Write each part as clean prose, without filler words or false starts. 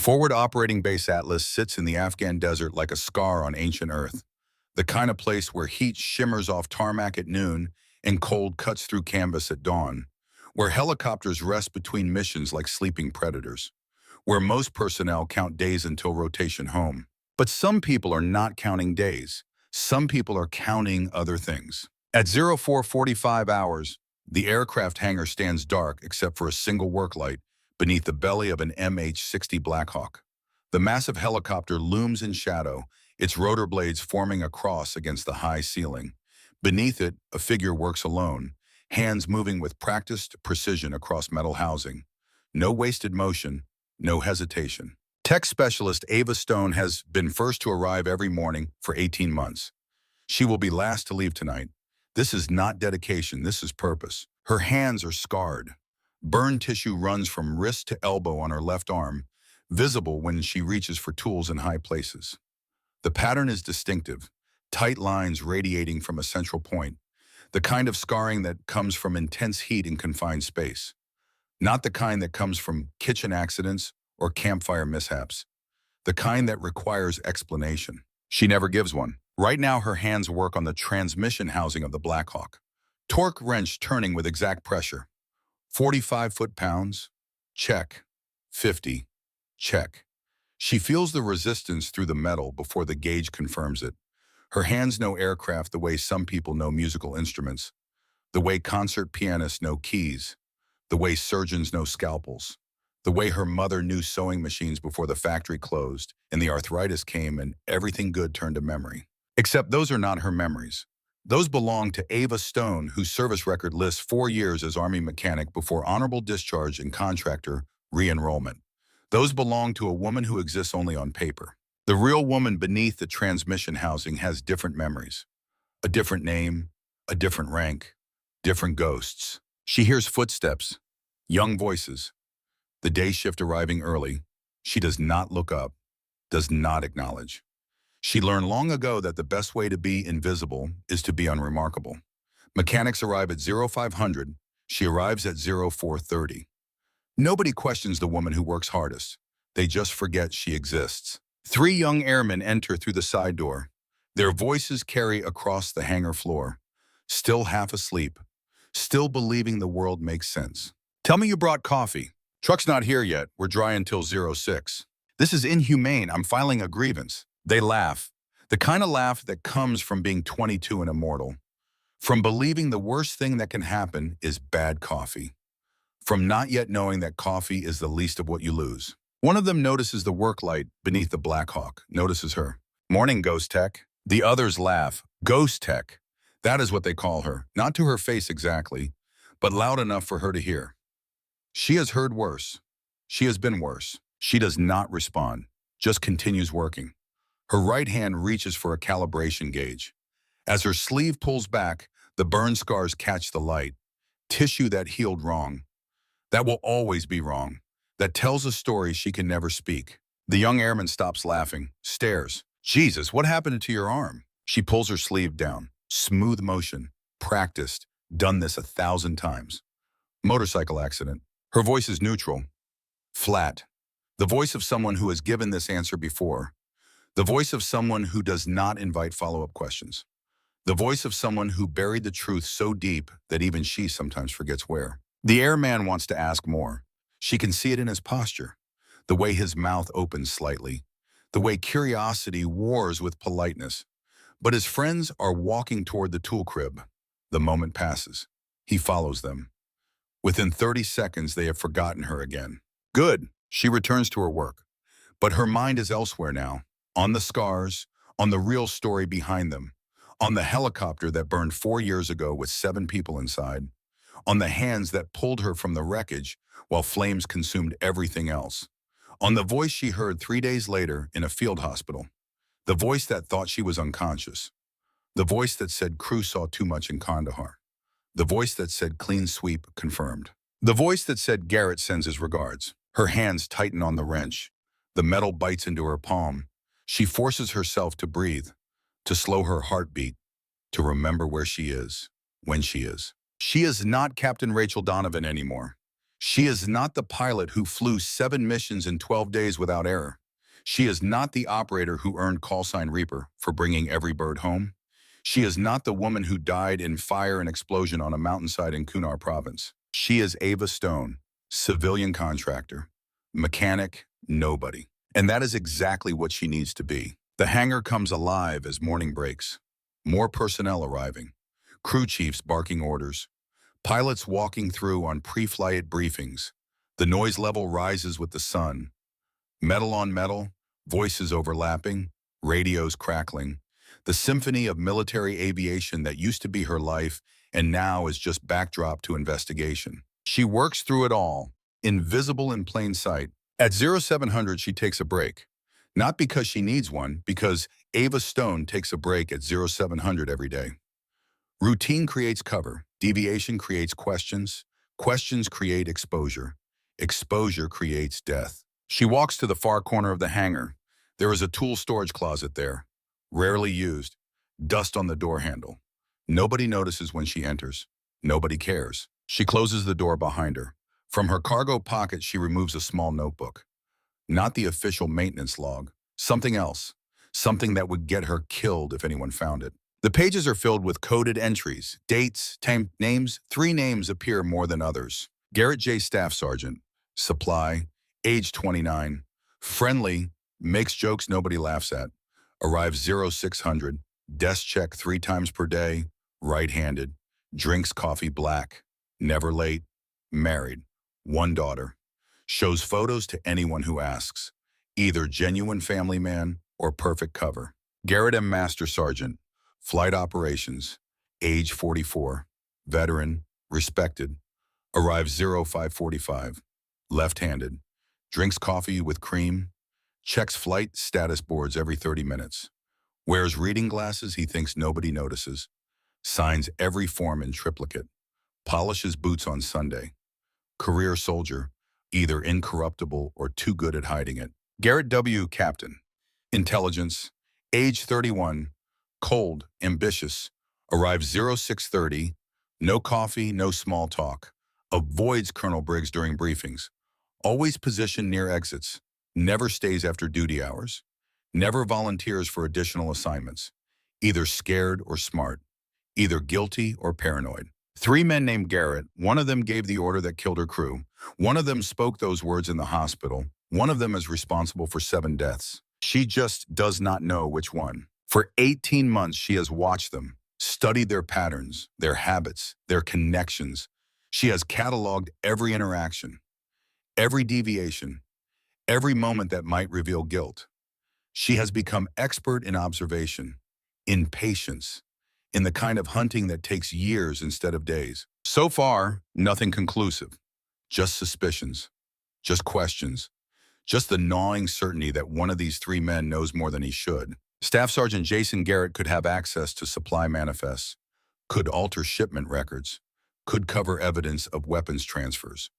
Forward Operating Base Atlas sits in the Afghan desert like a scar on ancient Earth, the kind of place where heat shimmers off tarmac at noon and cold cuts through canvas at dawn, where helicopters rest between missions like sleeping predators, where most personnel count days until rotation home. But some people are not counting days. Some people are counting other things. At 0445 hours, the aircraft hangar stands dark except for a single work light beneath the belly of an MH-60 Blackhawk. The massive helicopter looms in shadow, its rotor blades forming a cross against the high ceiling. Beneath it, a figure works alone, hands moving with practiced precision across metal housing. No wasted motion, no hesitation. Tech specialist Ava Stone has been first to arrive every morning for 18 months. She will be last to leave tonight. This is not dedication, this is purpose. Her hands are scarred. Burn tissue runs from wrist to elbow on her left arm, visible when she reaches for tools in high places. The pattern is distinctive, tight lines radiating from a central point, the kind of scarring that comes from intense heat in confined space, not the kind that comes from kitchen accidents or campfire mishaps, the kind that requires explanation. She never gives one. Right now, her hands work on the transmission housing of the Blackhawk. Torque wrench turning with exact pressure. 45 foot-pounds? Check. 50? Check. She feels the resistance through the metal before the gauge confirms it. Her hands know aircraft the way some people know musical instruments, the way concert pianists know keys, the way surgeons know scalpels, the way her mother knew sewing machines before the factory closed and the arthritis came and everything good turned to memory. Except those are not her memories. Those belong to Ava Stone, whose service record lists 4 years as Army mechanic before honorable discharge and contractor re-enrollment. Those belong to a woman who exists only on paper. The real woman beneath the transmission housing has different memories. A different name, a different rank, different ghosts. She hears footsteps, young voices. The day shift arriving early. She does not look up, does not acknowledge. She learned long ago that the best way to be invisible is to be unremarkable. Mechanics arrive at 0500. She arrives at 0430. Nobody questions the woman who works hardest. They just forget she exists. 3 young airmen enter through the side door. Their voices carry across the hangar floor. Still half asleep. Still believing the world makes sense. Tell me you brought coffee. Truck's not here yet. We're dry until 06. This is inhumane. I'm filing a grievance. They laugh. The kind of laugh that comes from being 22 and immortal. From believing the worst thing that can happen is bad coffee. From not yet knowing that coffee is the least of what you lose. One of them notices the work light beneath the Blackhawk, notices her. Morning, Ghost Tech. The others laugh. Ghost Tech. That is what they call her. Not to her face exactly, but loud enough for her to hear. She has heard worse. She has been worse. She does not respond, just continues working. Her right hand reaches for a calibration gauge. As her sleeve pulls back, the burn scars catch the light. Tissue that healed wrong. That will always be wrong. That tells a story she can never speak. The young airman stops laughing, stares. Jesus, what happened to your arm? She pulls her sleeve down. Smooth motion. Practiced. Done this 1,000 times. Motorcycle accident. Her voice is neutral. Flat. The voice of someone who has given this answer before. The voice of someone who does not invite follow-up questions. The voice of someone who buried the truth so deep that even she sometimes forgets where. The airman wants to ask more. She can see it in his posture, the way his mouth opens slightly, the way curiosity wars with politeness. But his friends are walking toward the tool crib. The moment passes. He follows them. Within 30 seconds, they have forgotten her again. Good. She returns to her work. But her mind is elsewhere now. On the scars, on the real story behind them, on the helicopter that burned 4 years ago with 7 people inside, on the hands that pulled her from the wreckage while flames consumed everything else, on the voice she heard 3 days later in a field hospital, the voice that thought she was unconscious, the voice that said crew saw too much in Kandahar, the voice that said clean sweep confirmed, the voice that said Garrett sends his regards. Her hands tighten on the wrench. The metal bites into her palm. She forces herself to breathe, to slow her heartbeat, to remember where she is, when she is. She is not Captain Rachel Donovan anymore. She is not the pilot who flew 7 missions in 12 days without error. She is not the operator who earned callsign Reaper for bringing every bird home. She is not the woman who died in fire and explosion on a mountainside in Kunar province. She is Ava Stone, civilian contractor, mechanic, nobody. And that is exactly what she needs to be. The hangar comes alive as morning breaks. More personnel arriving. Crew chiefs barking orders. Pilots walking through on pre-flight briefings. The noise level rises with the sun. Metal on metal, voices overlapping, radios crackling. The symphony of military aviation that used to be her life and now is just backdrop to investigation. She works through it all, invisible in plain sight. At 0700, she takes a break. Not because she needs one, because Ava Stone takes a break at 0700 every day. Routine creates cover. Deviation creates questions. Questions create exposure. Exposure creates death. She walks to the far corner of the hangar. There is a tool storage closet there, rarely used. Dust on the door handle. Nobody notices when she enters. Nobody cares. She closes the door behind her. From her cargo pocket, she removes a small notebook. Not the official maintenance log. Something else. Something that would get her killed if anyone found it. The pages are filled with coded entries, dates, names. 3 names appear more than others. Garrett J. Staff Sergeant. Supply. Age 29. Friendly. Makes jokes nobody laughs at. Arrives 0600. Desk check 3 times per day. Right-handed. Drinks coffee black. Never late. Married. 1 daughter. Shows photos to anyone who asks. Either genuine family man or perfect cover. Garrett M. Master Sergeant. Flight Operations. Age 44. Veteran. Respected. Arrives 0545. Left-handed. Drinks coffee with cream. Checks flight status boards every 30 minutes. Wears reading glasses he thinks nobody notices. Signs every form in triplicate. Polishes boots on Sunday. Career soldier, either incorruptible or too good at hiding it. Garrett W. Captain. Intelligence. Age 31. Cold, ambitious. Arrives 0630. No coffee, no small talk. Avoids Colonel Briggs during briefings. Always positioned near exits. Never stays after duty hours. Never volunteers for additional assignments. Either scared or smart. Either guilty or paranoid. 3 men named Garrett. One of them gave the order that killed her crew. One of them spoke those words in the hospital. One of them is responsible for 7 deaths. She just does not know which one. For 18 months, she has watched them, studied their patterns, their habits, their connections. She has cataloged every interaction, every deviation, every moment that might reveal guilt. She has become expert in observation, in patience, in the kind of hunting that takes years instead of days. So far, nothing conclusive. Just suspicions, just questions, just the gnawing certainty that one of these 3 men knows more than he should. Staff Sergeant Jason Garrett could have access to supply manifests, could alter shipment records, could cover evidence of weapons transfers.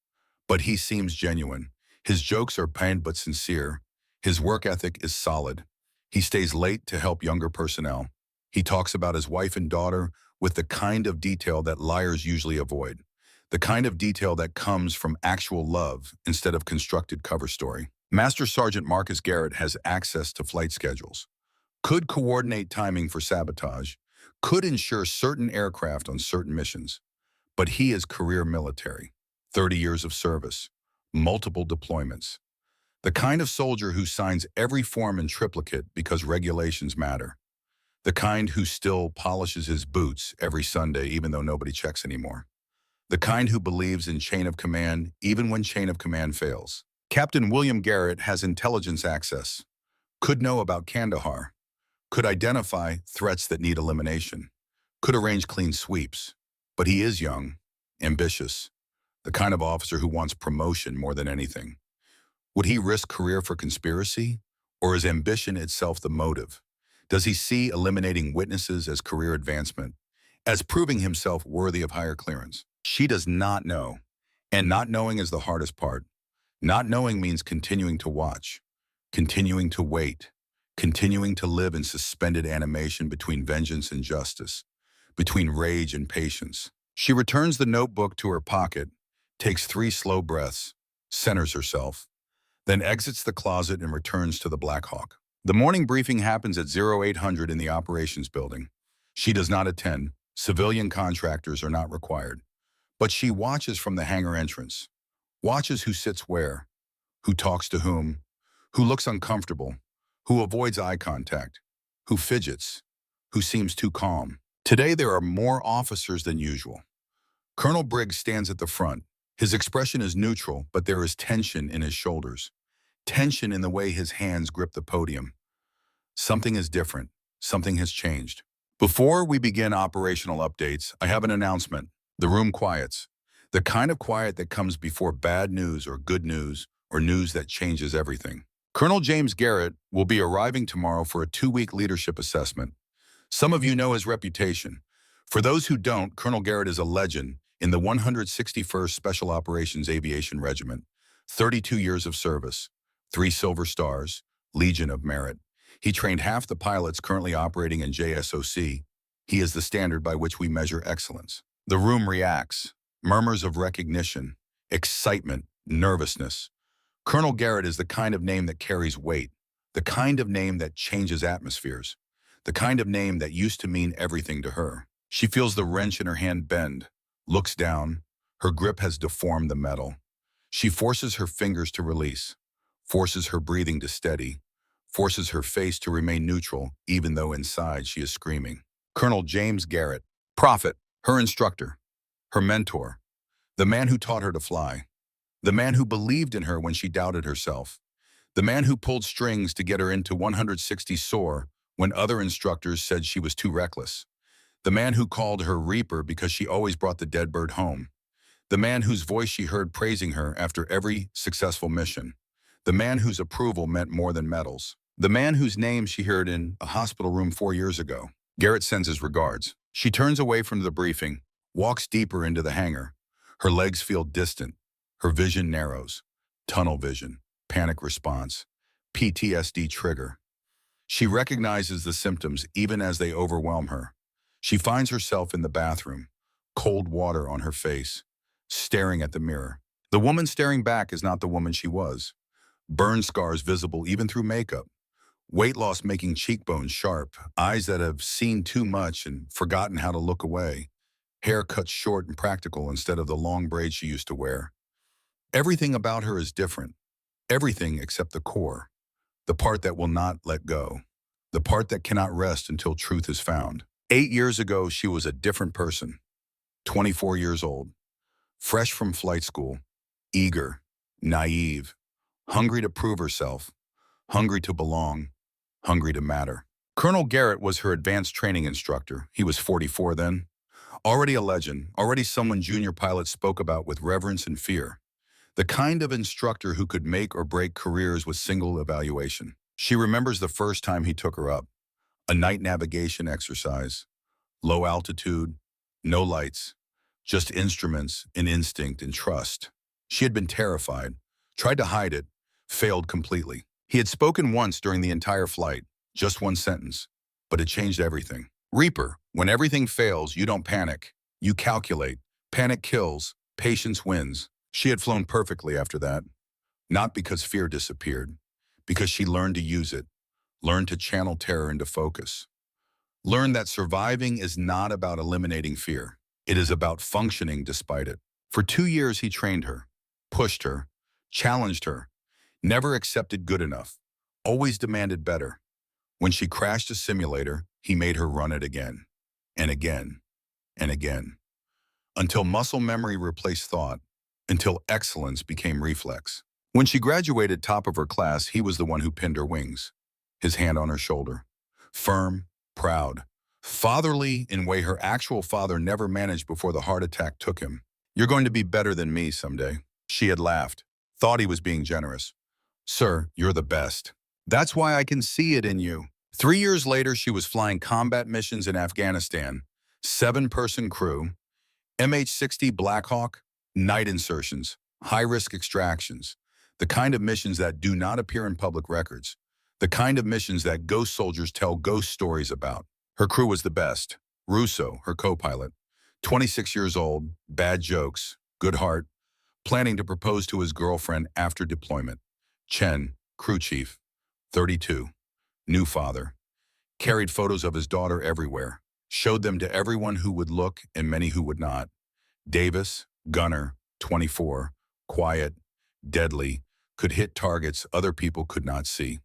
But he seems genuine. His jokes are pained but sincere. His work ethic is solid. He stays late to help younger personnel. He talks about his wife and daughter with the kind of detail that liars usually avoid. The kind of detail that comes from actual love instead of constructed cover story. Master Sergeant Marcus Garrett has access to flight schedules. Could coordinate timing for sabotage, could ensure certain aircraft on certain missions. But he is career military, 30 years of service, multiple deployments. The kind of soldier who signs every form in triplicate because regulations matter. The kind who still polishes his boots every Sunday even though nobody checks anymore. The kind who believes in chain of command even when chain of command fails. Captain William Garrett has intelligence access, could know about Kandahar, could identify threats that need elimination, could arrange clean sweeps. But he is young, ambitious, the kind of officer who wants promotion more than anything. Would he risk career for conspiracy, or is ambition itself the motive? Does he see eliminating witnesses as career advancement, as proving himself worthy of higher clearance? She does not know, and not knowing is the hardest part. Not knowing means continuing to watch, continuing to wait, continuing to live in suspended animation between vengeance and justice, between rage and patience. She returns the notebook to her pocket, takes 3 slow breaths, centers herself, then exits the closet and returns to the Black Hawk. The morning briefing happens at 0800 in the operations building. She does not attend. Civilian contractors are not required. But she watches from the hangar entrance, watches who sits where, who talks to whom, who looks uncomfortable, who avoids eye contact, who fidgets, who seems too calm. Today there are more officers than usual. Colonel Briggs stands at the front. His expression is neutral, but there is tension in his shoulders. Tension in the way his hands grip the podium. Something is different. Something has changed. Before we begin operational updates, I have an announcement. The room quiets. The kind of quiet that comes before bad news or good news or news that changes everything. Colonel James Garrett will be arriving tomorrow for a 2-week leadership assessment. Some of you know his reputation. For those who don't, Colonel Garrett is a legend in the 161st Special Operations Aviation Regiment. 32 years of service, 3 Silver Stars, Legion of Merit. He trained half the pilots currently operating in JSOC. He is the standard by which we measure excellence. The room reacts. Murmurs of recognition, excitement, nervousness. Colonel Garrett is the kind of name that carries weight, the kind of name that changes atmospheres, the kind of name that used to mean everything to her. She feels the wrench in her hand bend, looks down. Her grip has deformed the metal. She forces her fingers to release, forces her breathing to steady, forces her face to remain neutral, even though inside she is screaming. Colonel James Garrett, prophet, her instructor, her mentor, the man who taught her to fly, the man who believed in her when she doubted herself, the man who pulled strings to get her into 160 soar when other instructors said she was too reckless, the man who called her Reaper because she always brought the dead bird home, the man whose voice she heard praising her after every successful mission, the man whose approval meant more than medals, the man whose name she heard in a hospital room 4 years ago. Garrett sends his regards. She turns away from the briefing, walks deeper into the hangar. Her legs feel distant. Her vision narrows. Tunnel vision, panic response, PTSD trigger. She recognizes the symptoms even as they overwhelm her. She finds herself in the bathroom, cold water on her face, staring at the mirror. The woman staring back is not the woman she was. Burn scars visible even through makeup. Weight loss making cheekbones sharp, eyes that have seen too much and forgotten how to look away. Hair cut short and practical instead of the long braids she used to wear. Everything about her is different. Everything except the core. The part that will not let go. The part that cannot rest until truth is found. 8 years ago, she was a different person. 24 years old. Fresh from flight school. Eager. Naive. Hungry to prove herself. Hungry to belong. Hungry to matter. Colonel Garrett was her advanced training instructor. He was 44 then. Already a legend, already someone junior pilots spoke about with reverence and fear. The kind of instructor who could make or break careers with single evaluation. She remembers the first time he took her up. A night navigation exercise. Low altitude, no lights, just instruments and instinct and trust. She had been terrified, tried to hide it, failed completely. He had spoken once during the entire flight, just one sentence, but it changed everything. Reaper, when everything fails, you don't panic. You calculate. Panic kills. Patience wins. She had flown perfectly after that. Not because fear disappeared, because she learned to use it, learned to channel terror into focus. Learned that surviving is not about eliminating fear. It is about functioning despite it. For 2 years, he trained her, pushed her, challenged her, never accepted good enough, always demanded better. When she crashed a simulator, he made her run it again, and again, and again, until muscle memory replaced thought, until excellence became reflex. When she graduated top of her class, he was the one who pinned her wings, his hand on her shoulder. Firm, proud, fatherly in a way her actual father never managed before the heart attack took him. You're going to be better than me someday. She had laughed, thought he was being generous. Sir, you're the best. That's why I can see it in you. 3 years later, she was flying combat missions in Afghanistan, 7-person crew, MH-60 Black Hawk, night insertions, high-risk extractions, the kind of missions that do not appear in public records, the kind of missions that ghost soldiers tell ghost stories about. Her crew was the best. Russo, her co-pilot, 26 years old, bad jokes, good heart, planning to propose to his girlfriend after deployment. Chen, crew chief, 32, new father, carried photos of his daughter everywhere, showed them to everyone who would look and many who would not. Davis, gunner, 24, quiet, deadly, could hit targets other people could not see.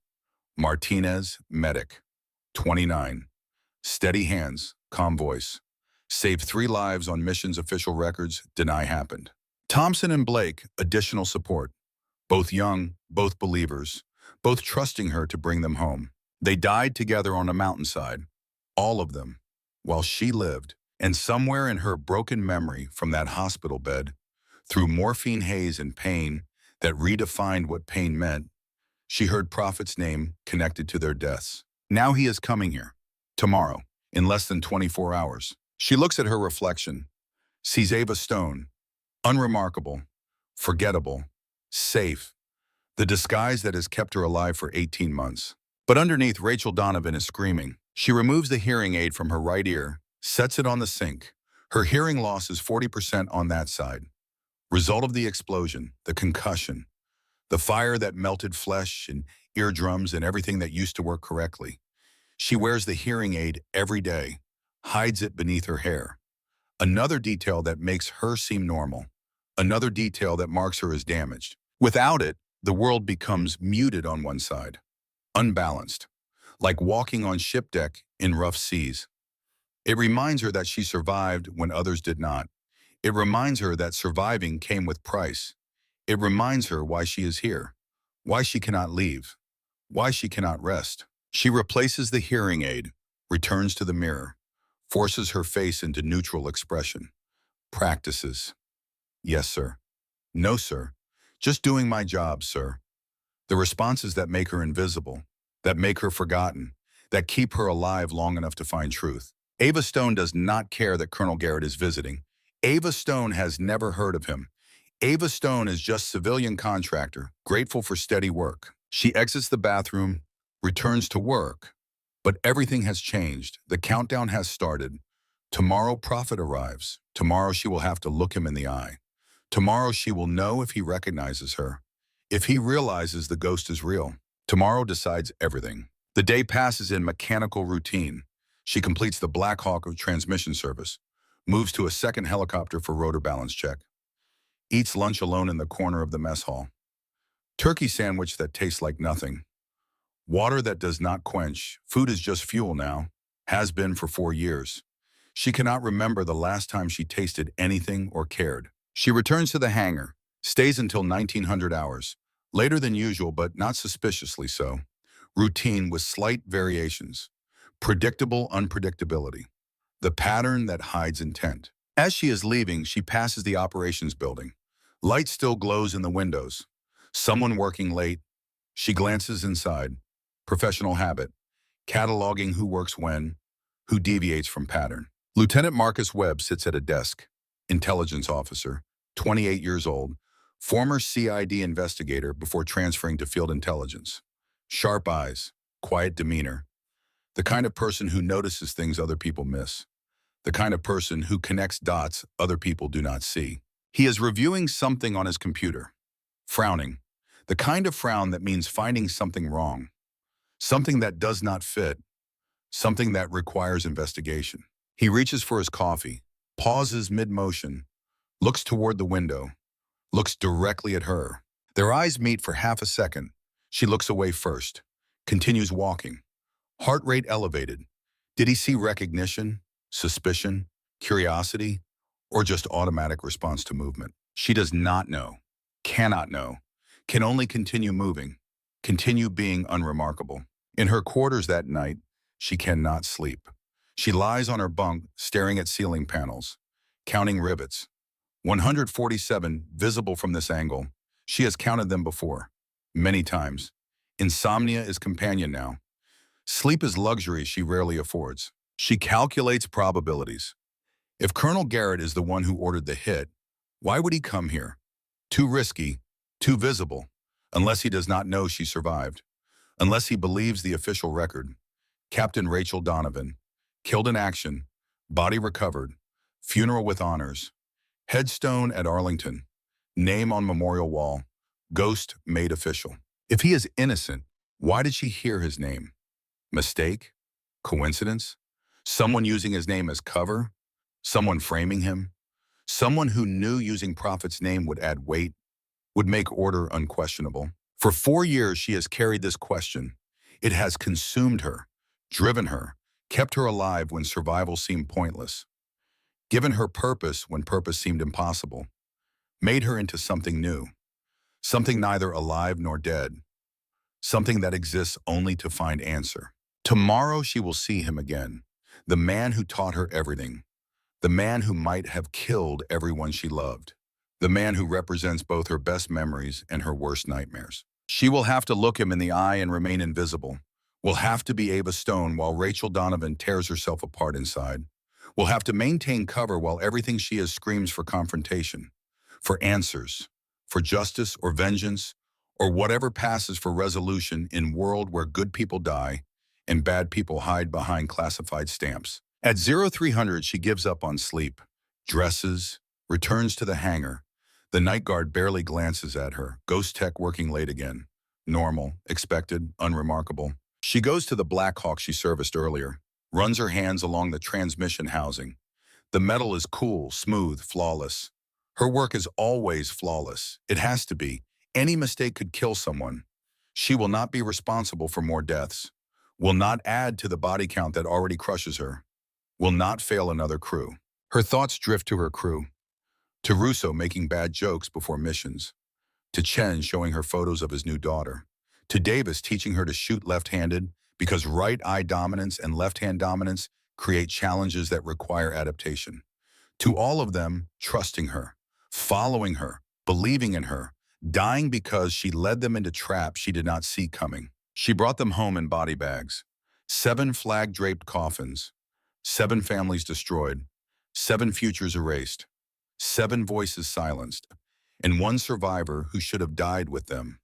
Martinez, medic, 29, steady hands, calm voice. Saved 3 lives on missions official records deny happened. Thompson and Blake, additional support. Both young, both believers, both trusting her to bring them home. They died together on a mountainside, all of them, while she lived. And somewhere in her broken memory from that hospital bed, through morphine haze and pain that redefined what pain meant, she heard Prophet's name connected to their deaths. Now he is coming here, tomorrow, in less than 24 hours. She looks at her reflection, sees Ava Stone, unremarkable, forgettable, safe, the disguise that has kept her alive for 18 months. But underneath, Rachel Donovan is screaming. She removes the hearing aid from her right ear, sets it on the sink. Her hearing loss is 40% on that side. Result of the explosion, the concussion, the fire that melted flesh and eardrums and everything that used to work correctly. She wears the hearing aid every day, hides it beneath her hair. Another detail that makes her seem normal. Another detail that marks her as damaged. Without it, the world becomes muted on one side, unbalanced, like walking on ship deck in rough seas. It reminds her that she survived when others did not. It reminds her that surviving came with price. It reminds her why she is here, why she cannot leave, why she cannot rest. She replaces the hearing aid, returns to the mirror, forces her face into neutral expression, practices. Yes, sir. No, sir. Just doing my job, sir. The responses that make her invisible, that make her forgotten, that keep her alive long enough to find truth. Ava Stone does not care that Colonel Garrett is visiting. Ava Stone has never heard of him. Ava Stone is just civilian contractor, grateful for steady work. She exits the bathroom, returns to work, but everything has changed. The countdown has started. Tomorrow Prophet arrives. Tomorrow she will have to look him in the eye. Tomorrow she will know if he recognizes her, if he realizes the ghost is real. Tomorrow decides everything. The day passes in mechanical routine. She completes the Black Hawk of transmission service, moves to a second helicopter for rotor balance check, eats lunch alone in the corner of the mess hall. Turkey sandwich that tastes like nothing. Water that does not quench. Food is just fuel now. Has been for 4 years. She cannot remember the last time she tasted anything or cared. She returns to the hangar, stays until 1900 hours. Later than usual, but not suspiciously so. Routine with slight variations. Predictable unpredictability. The pattern that hides intent. As she is leaving, she passes the operations building. Light still glows in the windows. Someone working late. She glances inside. Professional habit. Cataloging who works when, who deviates from pattern. Lieutenant Marcus Webb sits at a desk. Intelligence officer, 28 years old, former CID investigator before transferring to field intelligence. Sharp eyes, quiet demeanor. The kind of person who notices things other people miss. The kind of person who connects dots other people do not see. He is reviewing something on his computer. Frowning. The kind of frown that means finding something wrong. Something that does not fit. Something that requires investigation. He reaches for his coffee, pauses mid-motion, looks toward the window, looks directly at her. Their eyes meet for half a second. She looks away first, continues walking. Heart rate elevated. Did he see recognition, suspicion, curiosity, or just automatic response to movement? She does not know, cannot know, can only continue moving, continue being unremarkable. In her quarters that night, she cannot sleep. She lies on her bunk, staring at ceiling panels, counting rivets. 147 visible from this angle. She has counted them before, many times. Insomnia is companion now. Sleep is luxury she rarely affords. She calculates probabilities. If Colonel Garrett is the one who ordered the hit, why would he come here? Too risky, too visible, unless he does not know she survived, unless he believes the official record. Captain Rachel Donovan, killed in action, body recovered, funeral with honors, headstone at Arlington, Name on memorial wall. Ghost made official. If he is innocent, why did she hear his name? Mistake? Coincidence? Someone using his name as cover? Someone framing him? Someone who knew using Prophet's name would add weight, would make order unquestionable. For 4 years, she has carried this question. It has consumed her, driven her, kept her alive when survival seemed pointless, given her purpose when purpose seemed impossible, made her into something new, something neither alive nor dead, something that exists only to find answer. Tomorrow she will see him again, the man who taught her everything, the man who might have killed everyone she loved, the man who represents both her best memories and her worst nightmares. She will have to look him in the eye and remain invisible. Will have to be Ava Stone while Rachel Donovan tears herself apart inside. Will have to maintain cover while everything she is screams for confrontation, for answers, for justice or vengeance, or whatever passes for resolution in a world where good people die and bad people hide behind classified stamps. At 0300, she gives up on sleep, dresses, returns to the hangar. The night guard barely glances at her. Ghost tech working late again. Normal, expected, unremarkable. She goes to the Black Hawk she serviced earlier, runs her hands along the transmission housing. The metal is cool, smooth, flawless. Her work is always flawless. It has to be. Any mistake could kill someone. She will not be responsible for more deaths, will not add to the body count that already crushes her, will not fail another crew. Her thoughts drift to her crew, to Russo making bad jokes before missions, to Chen showing her photos of his new daughter, to Davis teaching her to shoot left-handed because right eye dominance and left-hand dominance create challenges that require adaptation. To all of them, trusting her, following her, believing in her, dying because she led them into traps she did not see coming. She brought them home in body bags. 7 flag-draped coffins, 7 families destroyed, 7 futures erased, 7 voices silenced, and 1 survivor who should have died with them,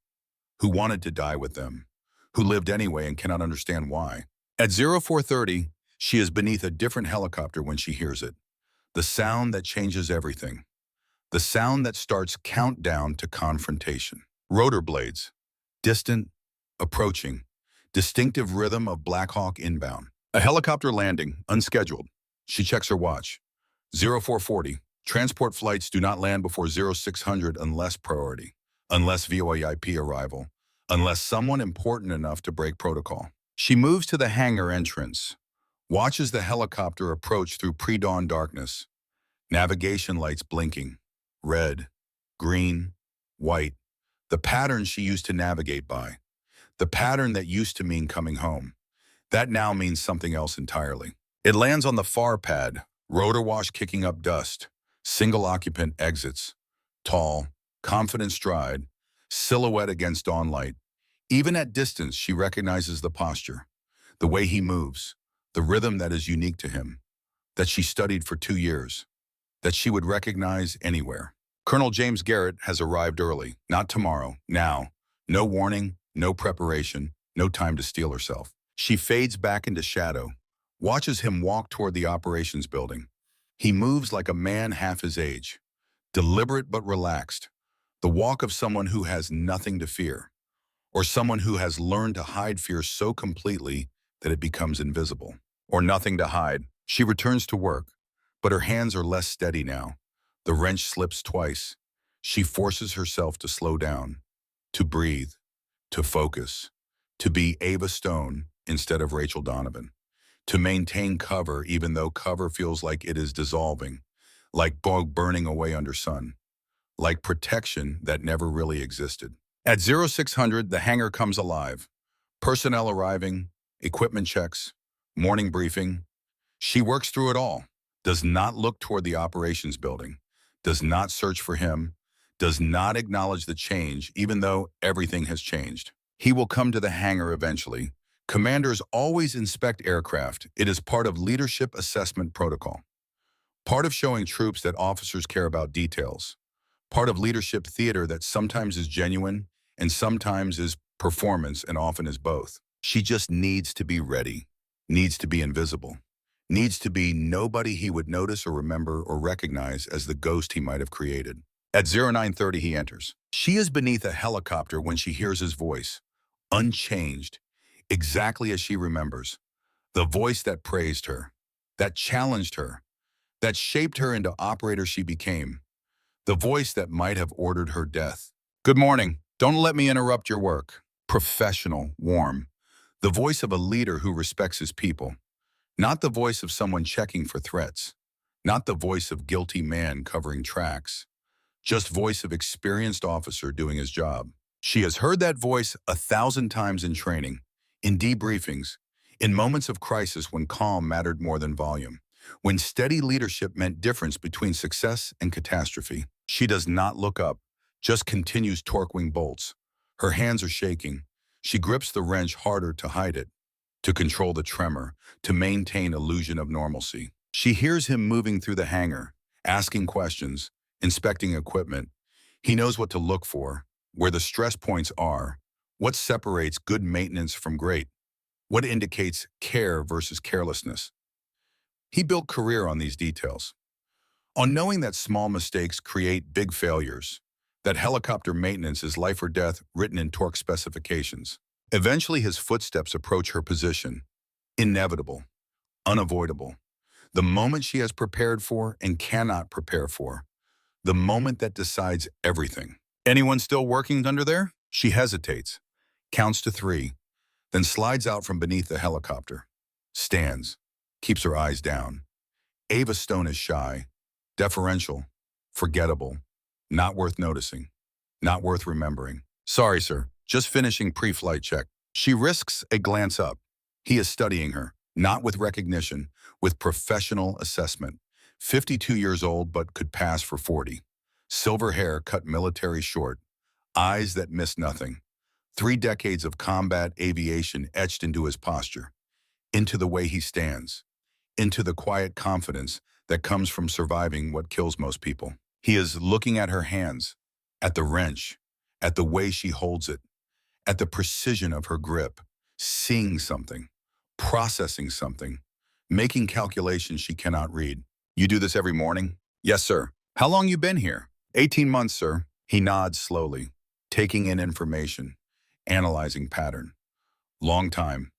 who wanted to die with them, who lived anyway and cannot understand why. At 0430, she is beneath a different helicopter when she hears it. The sound that changes everything. The sound that starts countdown to confrontation. Rotor blades, distant, approaching, distinctive rhythm of Black Hawk inbound. A helicopter landing, unscheduled. She checks her watch. 0440, transport flights do not land before 0600 unless priority, unless VoIP arrival, unless someone important enough to break protocol. She moves to the hangar entrance, watches the helicopter approach through pre-dawn darkness. Navigation lights blinking, red, green, white, the pattern she used to navigate by, the pattern that used to mean coming home. That now means something else entirely. It lands on the far pad, rotor wash kicking up dust, single occupant exits, tall, confident stride, silhouette against dawn light. Even at distance, she recognizes the posture, the way he moves, the rhythm that is unique to him, that she studied for 2 years, that she would recognize anywhere. Colonel James Garrett has arrived early, not tomorrow, now. No warning, no preparation, no time to steel herself. She fades back into shadow, watches him walk toward the operations building. He moves like a man half his age, deliberate but relaxed, the walk of someone who has nothing to fear, or someone who has learned to hide fear so completely that it becomes invisible, or nothing to hide. She returns to work, but her hands are less steady now. The wrench slips twice. She forces herself to slow down, to breathe, to focus, to be Ava Stone instead of Rachel Donovan, to maintain cover even though cover feels like it is dissolving, like bog burning away under sun, like protection that never really existed. At 0600, the hangar comes alive. Personnel arriving, equipment checks, morning briefing. She works through it all, does not look toward the operations building, does not search for him, does not acknowledge the change even though everything has changed. He will come to the hangar eventually. Commanders always inspect aircraft. It is part of leadership assessment protocol. Part of showing troops that officers care about details. Part of leadership theater that sometimes is genuine and sometimes is performance and often is both. She just needs to be ready, needs to be invisible, needs to be nobody he would notice or remember or recognize as the ghost he might have created. At 0930, he enters. She is beneath a helicopter when she hears his voice, unchanged, exactly as she remembers. The voice that praised her, that challenged her, that shaped her into operator she became. The voice that might have ordered her death. Good morning. Don't let me interrupt your work. Professional, warm. The voice of a leader who respects his people. Not the voice of someone checking for threats. Not the voice of guilty man covering tracks. Just voice of experienced officer doing his job. She has heard that voice 1,000 times in training, in debriefings, in moments of crisis when calm mattered more than volume, when steady leadership meant difference between success and catastrophe. She does not look up, just continues torquing bolts. Her hands are shaking. She grips the wrench harder to hide it, to control the tremor, to maintain illusion of normalcy. She hears him moving through the hangar, asking questions, inspecting equipment. He knows what to look for, where the stress points are, what separates good maintenance from great, what indicates care versus carelessness. He built career on these details, on knowing that small mistakes create big failures, that helicopter maintenance is life or death written in torque specifications. Eventually his footsteps approach her position, inevitable, unavoidable, the moment she has prepared for and cannot prepare for, the moment that decides everything. Anyone still working under there? She hesitates, counts to 3, then slides out from beneath the helicopter, stands, keeps her eyes down. Ava Stone is shy, deferential, forgettable, not worth noticing, not worth remembering. Sorry, sir, just finishing pre-flight check. She risks a glance up. He is studying her, not with recognition, with professional assessment. 52 years old but could pass for 40. Silver hair cut military short, eyes that miss nothing. 3 decades of combat aviation etched into his posture, into the way he stands, into the quiet confidence that comes from surviving what kills most people. He is looking at her hands, at the wrench, at the way she holds it, at the precision of her grip, seeing something, processing something, making calculations she cannot read. You do this every morning? Yes, sir. How long you been here? 18 months, sir. He nods slowly, taking in information, analyzing pattern. Long time.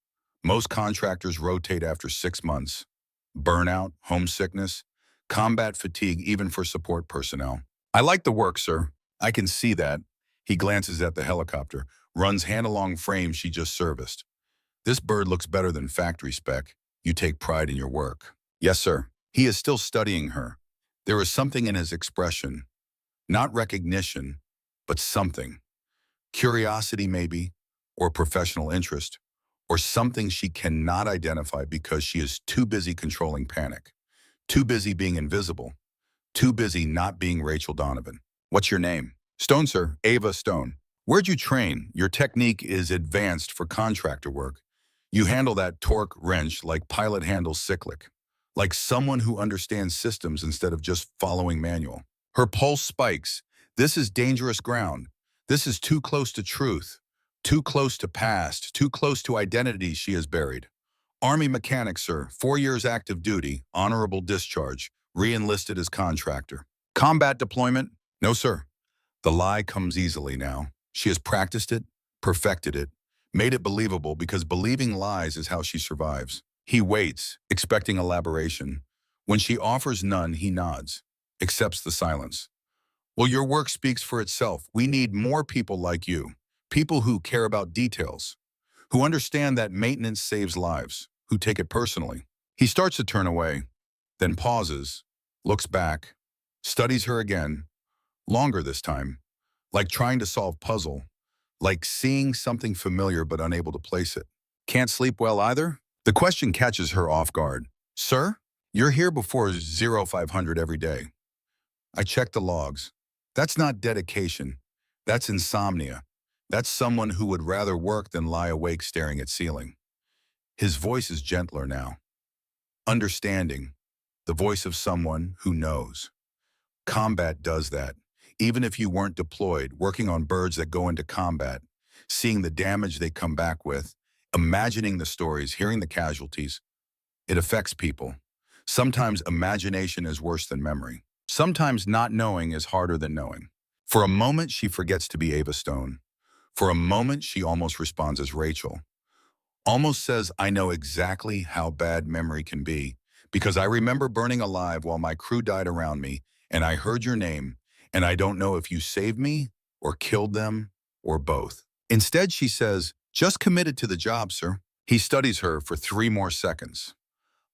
Most contractors rotate after 6 months. Burnout, homesickness, combat fatigue even for support personnel. I like the work, sir. I can see that. He glances at the helicopter, runs hand along frame she just serviced. This bird looks better than factory spec. You take pride in your work. Yes, sir. He is still studying her. There is something in his expression. Not recognition, but something. Curiosity maybe, or professional interest, or something she cannot identify because she is too busy controlling panic, too busy being invisible, too busy not being Rachel Donovan. What's your name? Stone, sir. Ava Stone. Where'd you train? Your technique is advanced for contractor work. You handle that torque wrench like pilot handles cyclic, like someone who understands systems instead of just following manual. Her pulse spikes. This is dangerous ground. This is too close to truth, too close to past, too close to identity she has buried. Army mechanic, sir. 4 years active duty, honorable discharge, re-enlisted as contractor. Combat deployment? No, sir. The lie comes easily now. She has practiced it, perfected it, made it believable because believing lies is how she survives. He waits, expecting elaboration. When she offers none, he nods, accepts the silence. Well, your work speaks for itself. We need more people like you, people who care about details, who understand that maintenance saves lives, who take it personally. He starts to turn away, then pauses, looks back, studies her again, longer this time, like trying to solve puzzle, like seeing something familiar but unable to place it. Can't sleep well either? The question catches her off guard. Sir, you're here before 0500 every day. I checked the logs. That's not dedication. That's insomnia. That's someone who would rather work than lie awake staring at ceiling. His voice is gentler now. Understanding. The voice of someone who knows. Combat does that. Even if you weren't deployed, working on birds that go into combat, seeing the damage they come back with, imagining the stories, hearing the casualties, it affects people. Sometimes imagination is worse than memory. Sometimes not knowing is harder than knowing. For a moment, she forgets to be Ava Stone. For a moment, she almost responds as Rachel. Almost says, I know exactly how bad memory can be, because I remember burning alive while my crew died around me, and I heard your name, and I don't know if you saved me, or killed them, or both. Instead, she says, just committed to the job, sir. He studies her for 3 more seconds.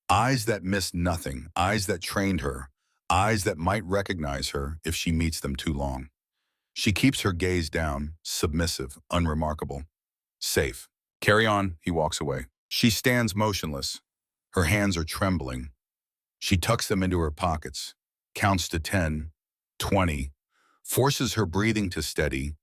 Eyes that missed nothing, eyes that trained her, eyes that might recognize her if she meets them too long. She keeps her gaze down, submissive, unremarkable. Safe. Carry on, he walks away. She stands motionless. Her hands are trembling. She tucks them into her pockets, counts to 10, 20, forces her breathing to steady,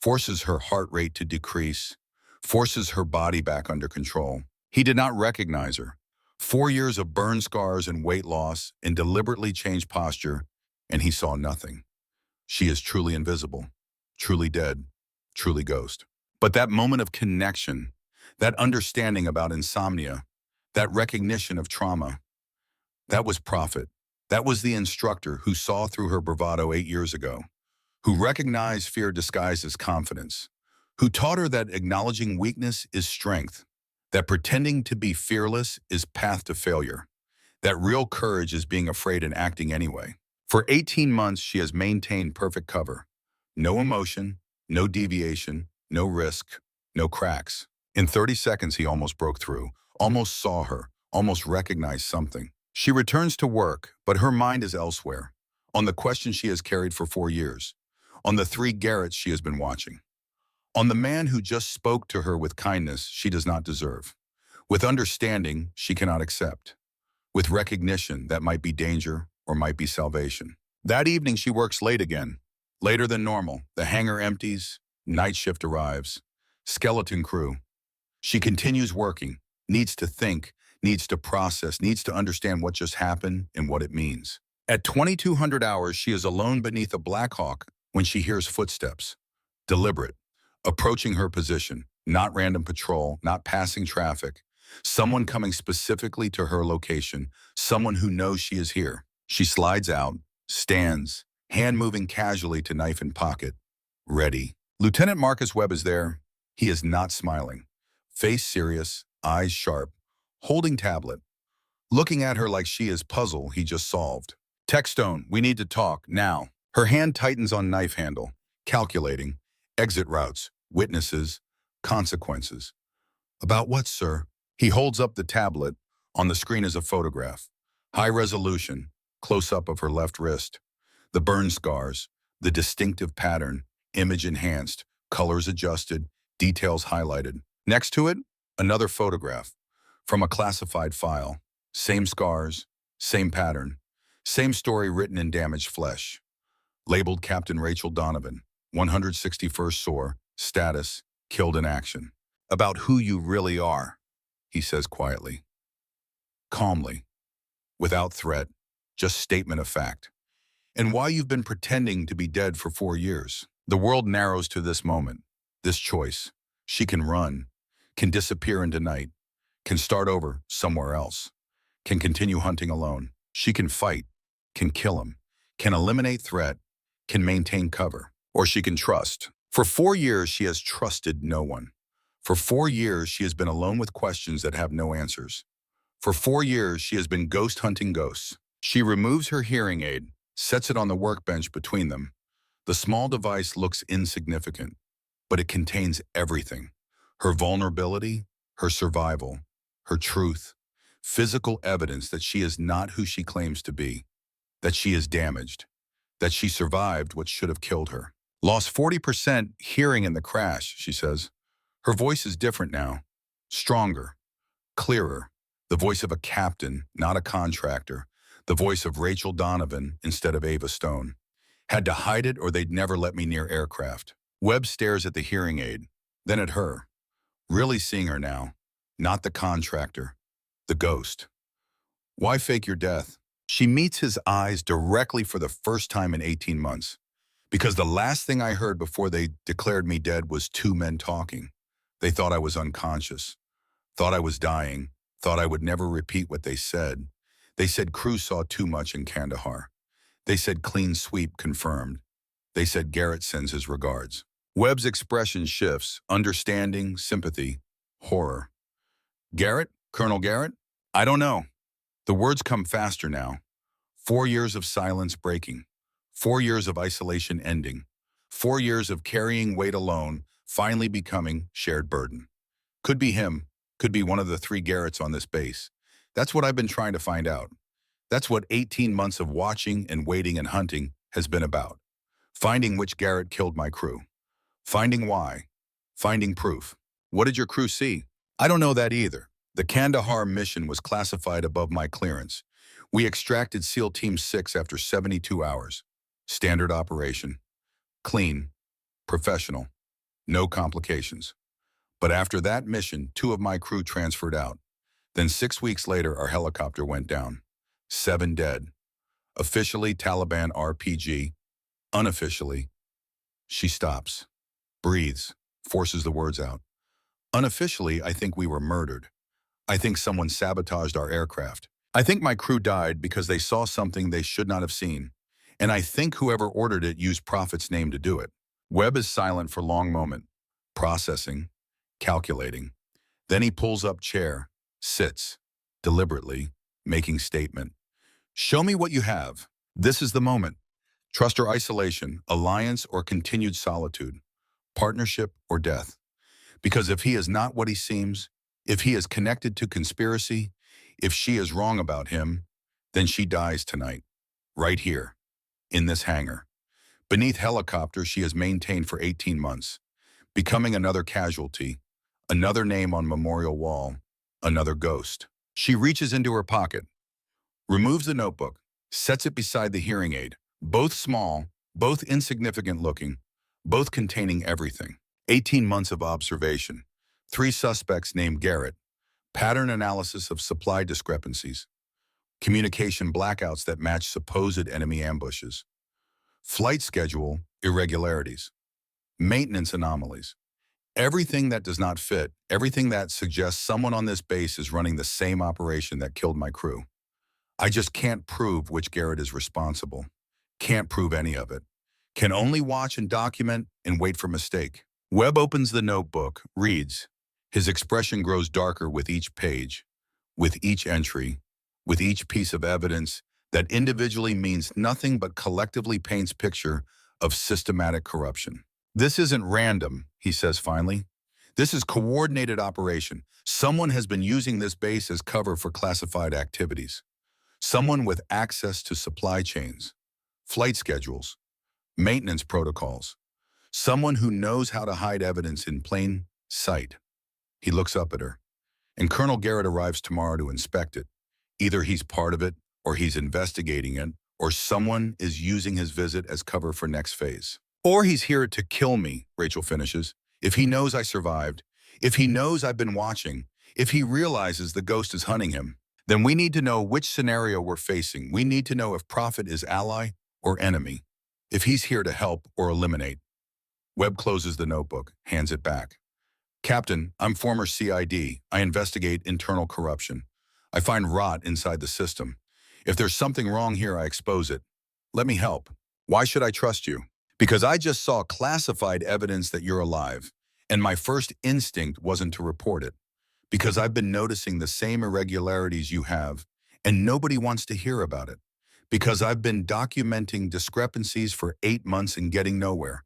forces her heart rate to decrease, forces her body back under control. He did not recognize her. 4 years of burn scars and weight loss and deliberately changed posture, and he saw nothing. She is truly invisible, truly dead, truly ghost. But that moment of connection, that understanding about insomnia, that recognition of trauma, that was Prophet. That was the instructor who saw through her bravado 8 years ago, who recognized fear disguised as confidence, who taught her that acknowledging weakness is strength, that pretending to be fearless is path to failure, that real courage is being afraid and acting anyway. For 18 months, she has maintained perfect cover. No emotion, no deviation, no risk, no cracks. In 30 seconds, he almost broke through, almost saw her, almost recognized something. She returns to work, but her mind is elsewhere, on the question she has carried for 4 years, on the 3 Garretts she has been watching, on the man who just spoke to her with kindness she does not deserve, with understanding she cannot accept, with recognition that might be danger or might be salvation. That evening she works late again, later than normal. The hangar empties, night shift arrives, skeleton crew. She continues working, needs to think, needs to process, needs to understand what just happened and what it means. At 2200 hours, she is alone beneath a Black Hawk when she hears footsteps, deliberate, approaching her position, not random patrol, not passing traffic, someone coming specifically to her location, someone who knows she is here. She slides out, stands, hand moving casually to knife in pocket, ready. Lieutenant Marcus Webb is there. He is not smiling, face serious, eyes sharp, holding tablet, looking at her like she is puzzle he just solved. Techstone, we need to talk, now. Her hand tightens on knife handle, calculating, exit routes, witnesses, consequences. About what, sir? He holds up the tablet. On the screen is a photograph. High resolution, close-up of her left wrist. The burn scars, the distinctive pattern, image enhanced, colors adjusted, details highlighted. Next to it, another photograph from a classified file. Same scars, same pattern, same story written in damaged flesh. Labeled Captain Rachel Donovan, 161st SOAR, status, killed in action. About who you really are, he says quietly, calmly, without threat, just statement of fact. And why you've been pretending to be dead for 4 years. The world narrows to this moment, this choice. She can run, can disappear into night, can start over somewhere else, can continue hunting alone. She can fight, can kill him, can eliminate threat, can maintain cover, or she can trust. For 4 years, she has trusted no one. For 4 years, she has been alone with questions that have no answers. For 4 years, she has been ghost hunting ghosts. She removes her hearing aid, sets it on the workbench between them. The small device looks insignificant, but it contains everything. Her vulnerability, her survival, her truth, physical evidence that she is not who she claims to be, that she is damaged, that she survived what should have killed her. Lost 40% hearing in the crash, she says. Her voice is different now, stronger, clearer, the voice of a captain, not a contractor, the voice of Rachel Donovan instead of Ava Stone. Had to hide it or they'd never let me near aircraft. Webb stares at the hearing aid, then at her, really seeing her now, not the contractor, the ghost. Why fake your death? She meets his eyes directly for the first time in 18 months. Because the last thing I heard before they declared me dead was 2 men talking. They thought I was unconscious, thought I was dying, thought I would never repeat what they said. They said crew saw too much in Kandahar. They said clean sweep confirmed. They said Garrett sends his regards. Webb's expression shifts, understanding, sympathy, horror. Garrett? Colonel Garrett? I don't know. The words come faster now. 4 years of silence breaking. 4 years of isolation ending. 4 years of carrying weight alone, finally becoming shared burden. Could be him. Could be one of the 3 Garretts on this base. That's what I've been trying to find out. That's what 18 months of watching and waiting and hunting has been about. Finding which Garrett killed my crew. Finding why. Finding proof. What did your crew see? I don't know that either. The Kandahar mission was classified above my clearance. We extracted SEAL Team 6 after 72 hours. Standard operation. Clean. Professional. No complications. But after that mission, 2 of my crew transferred out. Then 6 weeks later, our helicopter went down. 7 dead. Officially Taliban RPG. Unofficially. She stops. Breathes. Forces the words out. Unofficially, I think we were murdered. I think someone sabotaged our aircraft. I think my crew died because they saw something they should not have seen. And I think whoever ordered it used Prophet's name to do it. Webb is silent for a long moment. Processing. Calculating. Then he pulls up chair. Sits. Deliberately. Making statement. Show me what you have. This is the moment. Trust or isolation, alliance or continued solitude, partnership or death. Because if he is not what he seems, if he is connected to conspiracy, if she is wrong about him, then she dies tonight, right here, in this hangar. Beneath helicopter she has maintained for 18 months, becoming another casualty, another name on memorial wall, another ghost. She reaches into her pocket, removes the notebook, sets it beside the hearing aid, both small, both insignificant looking, both containing everything. 18 months of observation, 3 suspects named Garrett, pattern analysis of supply discrepancies, communication blackouts that match supposed enemy ambushes, flight schedule irregularities, maintenance anomalies, everything that does not fit, everything that suggests someone on this base is running the same operation that killed my crew. I just can't prove which Garrett is responsible. Can't prove any of it. Can only watch and document and wait for mistake. Webb opens the notebook, reads. His expression grows darker with each page, with each entry, with each piece of evidence that individually means nothing but collectively paints picture of systematic corruption. This isn't random, he says finally. This is coordinated operation. Someone has been using this base as cover for classified activities. Someone with access to supply chains, flight schedules, maintenance protocols. Someone who knows how to hide evidence in plain sight. He looks up at her. And Colonel Garrett arrives tomorrow to inspect it. Either he's part of it, or he's investigating it, or someone is using his visit as cover for next phase. Or he's here to kill me, Rachel finishes. If he knows I survived, if he knows I've been watching, if he realizes the ghost is hunting him, then we need to know which scenario we're facing. We need to know if Prophet is ally or enemy, if he's here to help or eliminate. Webb closes the notebook, hands it back. Captain, I'm former CID. I investigate internal corruption. I find rot inside the system. If there's something wrong here, I expose it. Let me help. Why should I trust you? Because I just saw classified evidence that you're alive, and my first instinct wasn't to report it. Because I've been noticing the same irregularities you have, and nobody wants to hear about it. Because I've been documenting discrepancies for 8 months and getting nowhere.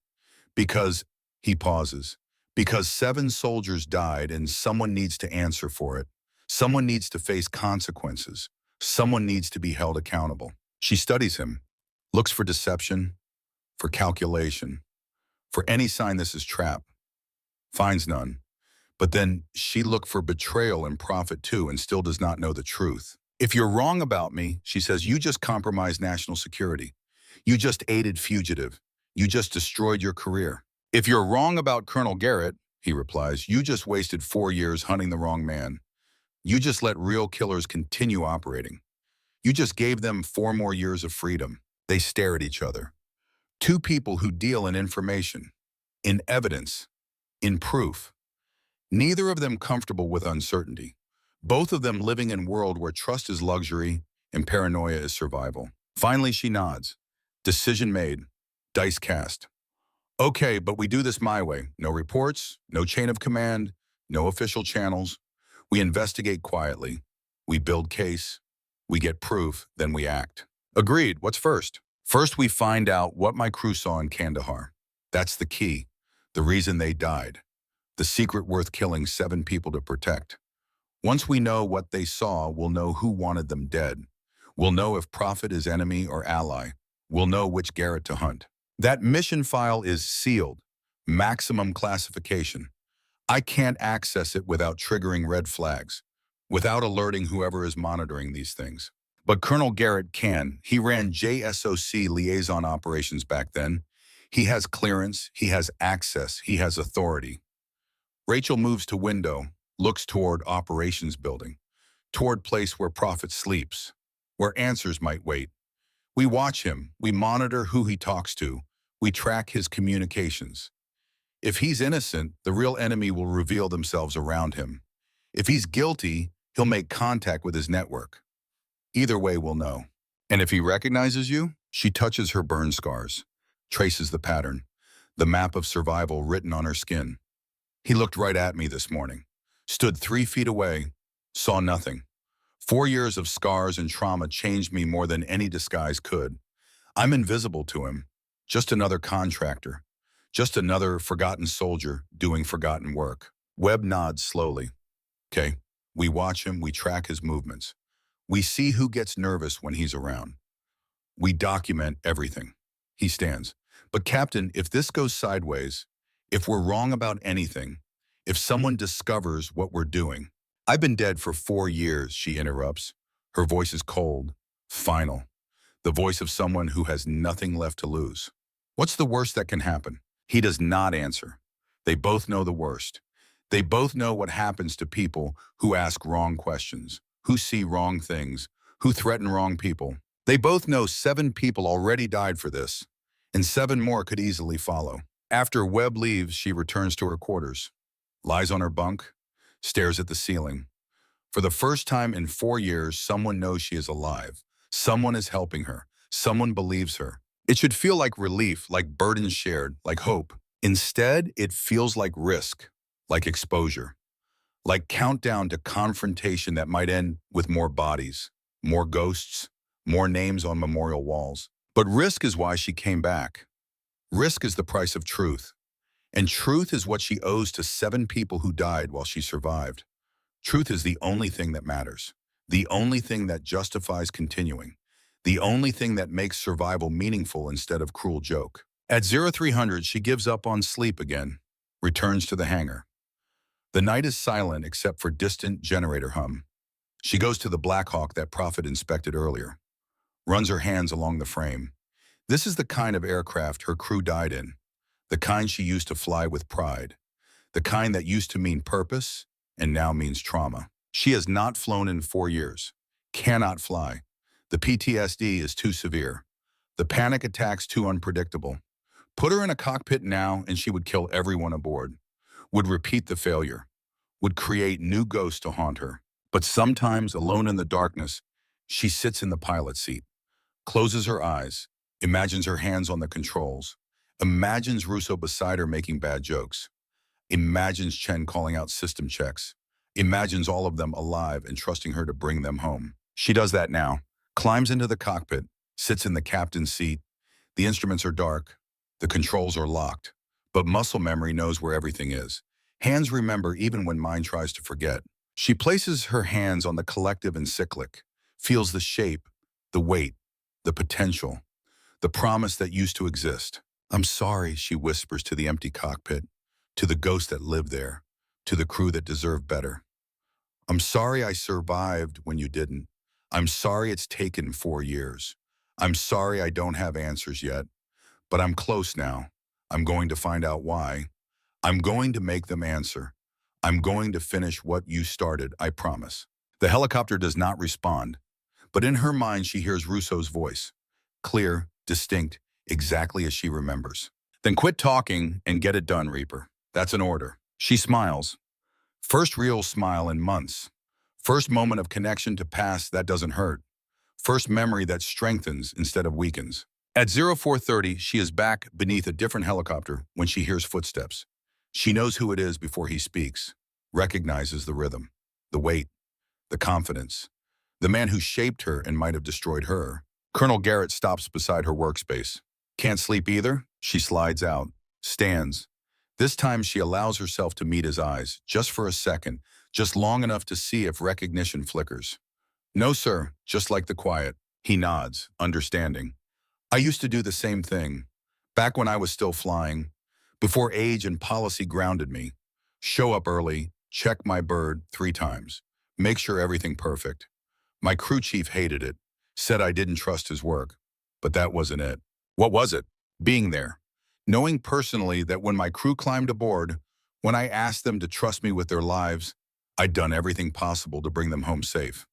Because, he pauses, because 7 soldiers died and someone needs to answer for it. Someone needs to face consequences. Someone needs to be held accountable. She studies him, looks for deception, for calculation, for any sign this is trap. Finds none. But then she looked for betrayal and Prophet too and still does not know the truth. If you're wrong about me, she says, you just compromised national security. You just aided fugitive. You just destroyed your career. If you're wrong about Colonel Garrett, he replies, you just wasted 4 years hunting the wrong man. You just let real killers continue operating. You just gave them 4 more years of freedom. They stare at each other. 2 people who deal in information, in evidence, in proof. Neither of them comfortable with uncertainty. Both of them living in a world where trust is luxury and paranoia is survival. Finally, she nods. Decision made. Dice cast. Okay, but we do this my way. No reports, no chain of command, no official channels. We investigate quietly. We build case. We get proof, then we act. Agreed. What's first? First, we find out what my crew saw in Kandahar. That's the key. The reason they died. The secret worth killing 7 people to protect. Once we know what they saw, we'll know who wanted them dead. We'll know if Prophet is enemy or ally. We'll know which Garrett to hunt. That mission file is sealed. Maximum classification. I can't access it without triggering red flags, without alerting whoever is monitoring these things. But Colonel Garrett can. He ran JSOC liaison operations back then. He has clearance, he has access, he has authority. Rachel moves to window, looks toward operations building, toward place where Prophet sleeps, where answers might wait. We watch him, we monitor who he talks to, we track his communications. If he's innocent, the real enemy will reveal themselves around him. If he's guilty, he'll make contact with his network. Either way, we'll know. And if he recognizes you, she touches her burn scars, traces the pattern, the map of survival written on her skin. He looked right at me this morning, stood 3 feet away, saw nothing. 4 years of scars and trauma changed me more than any disguise could. I'm invisible to him, just another contractor, just another forgotten soldier doing forgotten work. Webb nods slowly. Okay, we watch him, we track his movements. We see who gets nervous when he's around. We document everything. He stands. But Captain, if this goes sideways, if we're wrong about anything, if someone discovers what we're doing. I've been dead for 4 years, she interrupts. Her voice is cold, final. The voice of someone who has nothing left to lose. What's the worst that can happen? He does not answer. They both know the worst. They both know what happens to people who ask wrong questions, who see wrong things, who threaten wrong people. They both know 7 people already died for this, and 7 more could easily follow. After Webb leaves, she returns to her quarters, lies on her bunk, stares at the ceiling. For the first time in 4 years, someone knows she is alive. Someone is helping her. Someone believes her. It should feel like relief, like burden shared, like hope. Instead, it feels like risk, like exposure, like countdown to confrontation that might end with more bodies, more ghosts, more names on memorial walls. But risk is why she came back. Risk is the price of truth. And truth is what she owes to 7 people who died while she survived. Truth is the only thing that matters, the only thing that justifies continuing, the only thing that makes survival meaningful instead of cruel joke. At 0300, she gives up on sleep again, returns to the hangar. The night is silent except for distant generator hum. She goes to the Black Hawk that Prophet inspected earlier, runs her hands along the frame. This is the kind of aircraft her crew died in, the kind she used to fly with pride, the kind that used to mean purpose and now means trauma. She has not flown in 4 years, cannot fly. The PTSD is too severe. The panic attacks too unpredictable. Put her in a cockpit now and she would kill everyone aboard, would repeat the failure, would create new ghosts to haunt her. But sometimes, alone in the darkness, she sits in the pilot seat, closes her eyes, imagines her hands on the controls, imagines Russo beside her making bad jokes, imagines Chen calling out system checks, imagines all of them alive and trusting her to bring them home. She does that now, climbs into the cockpit, sits in the captain's seat. The instruments are dark, the controls are locked, but muscle memory knows where everything is. Hands remember even when mind tries to forget. She places her hands on the collective and cyclic, feels the shape, the weight, the potential, the promise that used to exist. I'm sorry, she whispers to the empty cockpit, to the ghosts that live there, to the crew that deserve better. I'm sorry I survived when you didn't. I'm sorry it's taken 4 years. I'm sorry I don't have answers yet, but I'm close now. I'm going to find out why. I'm going to make them answer. I'm going to finish what you started, I promise. The helicopter does not respond, but in her mind she hears Russo's voice. Clear, distinct, exactly as she remembers. Then quit talking and get it done, Reaper. That's an order. She smiles. First real smile in months. First moment of connection to past that doesn't hurt. First memory that strengthens instead of weakens. At 0430, she is back beneath a different helicopter when she hears footsteps. She knows who it is before he speaks, recognizes the rhythm, the weight, the confidence, the man who shaped her and might have destroyed her. Colonel Garrett stops beside her workspace. Can't sleep either? She slides out, stands. This time she allows herself to meet his eyes, just for a second, just long enough to see if recognition flickers. No, sir, just like the quiet. He nods, understanding. I used to do the same thing, back when I was still flying, before age and policy grounded me. Show up early, check my bird 3 times, make sure everything perfect. My crew chief hated it, said I didn't trust his work. But that wasn't it. What was it? Being there. Knowing personally that when my crew climbed aboard, when I asked them to trust me with their lives, I'd done everything possible to bring them home safe.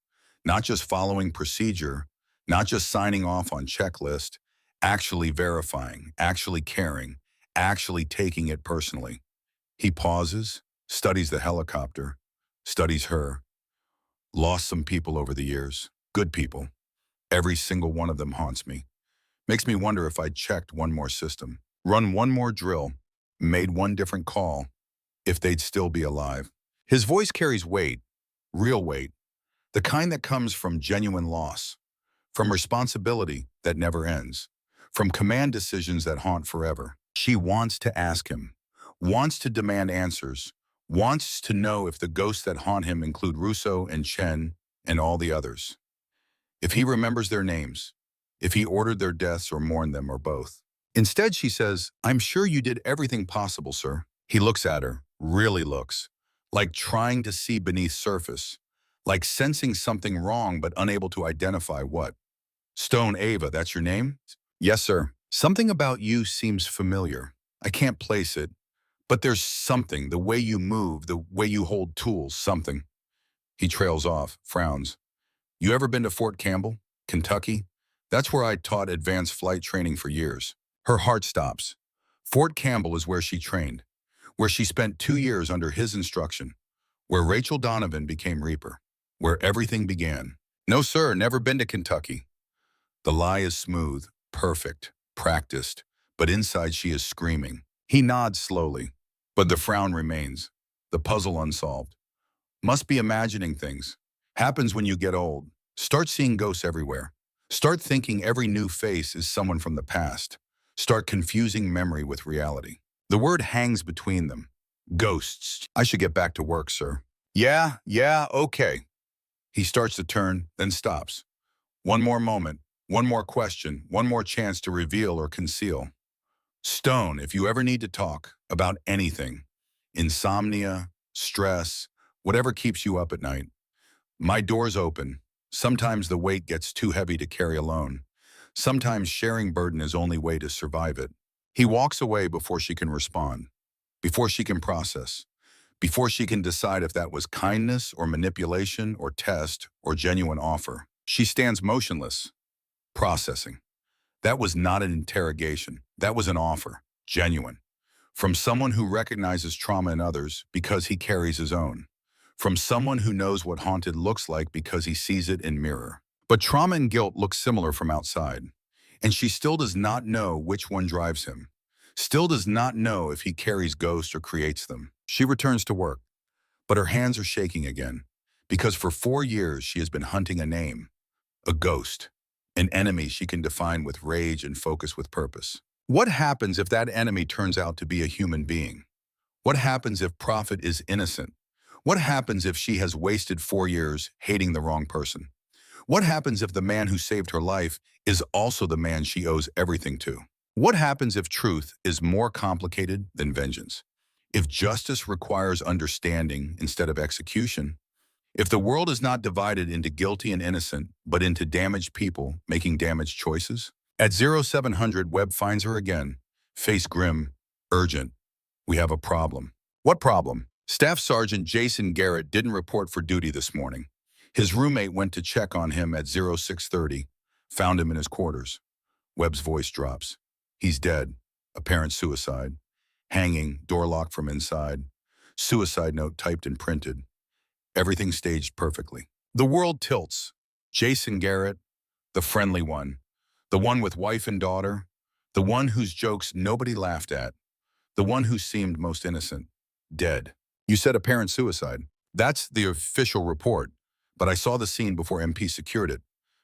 Not just following procedure, not just signing off on checklist, actually verifying, actually caring, actually taking it personally. He pauses, studies the helicopter, studies her. Lost some people over the years, good people. Every single one of them haunts me. Makes me wonder if I'd checked one more system, run one more drill, made one different call, if they'd still be alive. His voice carries weight, real weight, the kind that comes from genuine loss, from responsibility that never ends, from command decisions that haunt forever. She wants to ask him, wants to demand answers, wants to know if the ghosts that haunt him include Russo and Chen and all the others. If he remembers their names, if he ordered their deaths or mourned them or both. Instead, she says, I'm sure you did everything possible, sir. He looks at her, really looks, like trying to see beneath surface, like sensing something wrong but unable to identify what. Stone Ava, that's your name? Yes, sir. Something about you seems familiar. I can't place it, but there's something, the way you move, the way you hold tools, something. He trails off, frowns. You ever been to Fort Campbell, Kentucky? That's where I taught advanced flight training for years. Her heart stops. Fort Campbell is where she trained, where she spent 2 years under his instruction, where Rachel Donovan became Reaper, where everything began. No, sir, never been to Kentucky. The lie is smooth, perfect, practiced, but inside she is screaming. He nods slowly, but the frown remains, the puzzle unsolved. Must be imagining things. Happens when you get old. Start seeing ghosts everywhere. Start thinking every new face is someone from the past. Start confusing memory with reality. The word hangs between them. Ghosts. I should get back to work, sir. Yeah, okay. He starts to turn, then stops. One more moment, one more question, one more chance to reveal or conceal. Stone, if you ever need to talk about anything, insomnia, stress, whatever keeps you up at night, my door's open. Sometimes the weight gets too heavy to carry alone. Sometimes sharing burden is only way to survive it. He walks away before she can respond, before she can process, before she can decide if that was kindness or manipulation or test or genuine offer. She stands motionless, processing. That was not an interrogation. That was an offer, genuine, from someone who recognizes trauma in others because he carries his own. From someone who knows what haunted looks like because he sees it in mirror. But trauma and guilt look similar from outside, and she still does not know which one drives him, still does not know if he carries ghosts or creates them. She returns to work, but her hands are shaking again, because for 4 years she has been hunting a name, a ghost, an enemy she can define with rage and focus with purpose. What happens if that enemy turns out to be a human being? What happens if Prophet is innocent? What happens if she has wasted 4 years hating the wrong person? What happens if the man who saved her life is also the man she owes everything to? What happens if truth is more complicated than vengeance? If justice requires understanding instead of execution? If the world is not divided into guilty and innocent, but into damaged people making damaged choices? At 0700, Webb finds her again, face grim, urgent. We have a problem. What problem? Staff Sergeant James Garrett didn't report for duty this morning. His roommate went to check on him at 0630, found him in his quarters. Webb's voice drops. He's dead. Apparent suicide. Hanging, door locked from inside. Suicide note typed and printed. Everything staged perfectly. The world tilts. James Garrett, the friendly one, The one with wife and daughter, the one whose jokes nobody laughed at, the one who seemed most innocent, dead. You said apparent suicide. That's the official report, but I saw the scene before MP secured it,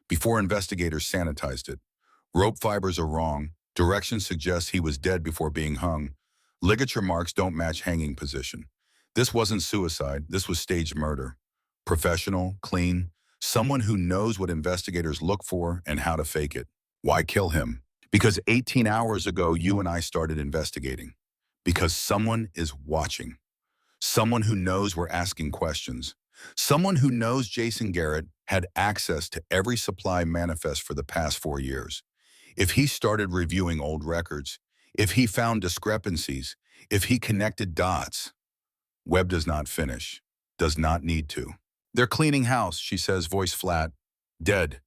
before investigators sanitized it. Rope fibers are wrong. Directions suggest he was dead before being hung. Ligature marks don't match hanging position. This wasn't suicide. This was staged murder. Professional, clean, someone who knows what investigators look for and how to fake it. Why kill him? Because 18 hours ago, you and I started investigating. Because someone is watching. Someone who knows we're asking questions. Someone who knows Jason Garrett had access to every supply manifest for the past 4 years. If he started reviewing old records, if he found discrepancies, if he connected dots, Webb does not finish, does not need to. They're cleaning house, she says, voice flat. Dead.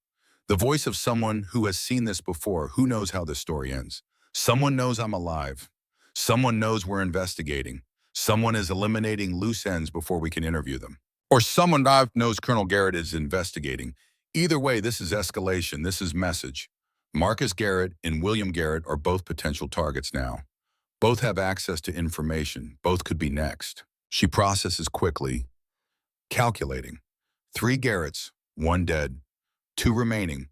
The voice of someone who has seen this before, who knows how this story ends. Someone knows I'm alive. Someone knows we're investigating. Someone is eliminating loose ends before we can interview them. Or someone knows Colonel Garrett is investigating. Either way, this is escalation. This is message. Marcus Garrett and William Garrett are both potential targets now. Both have access to information. Both could be next. She processes quickly, calculating. 3 Garretts, 1 dead, 2 remaining.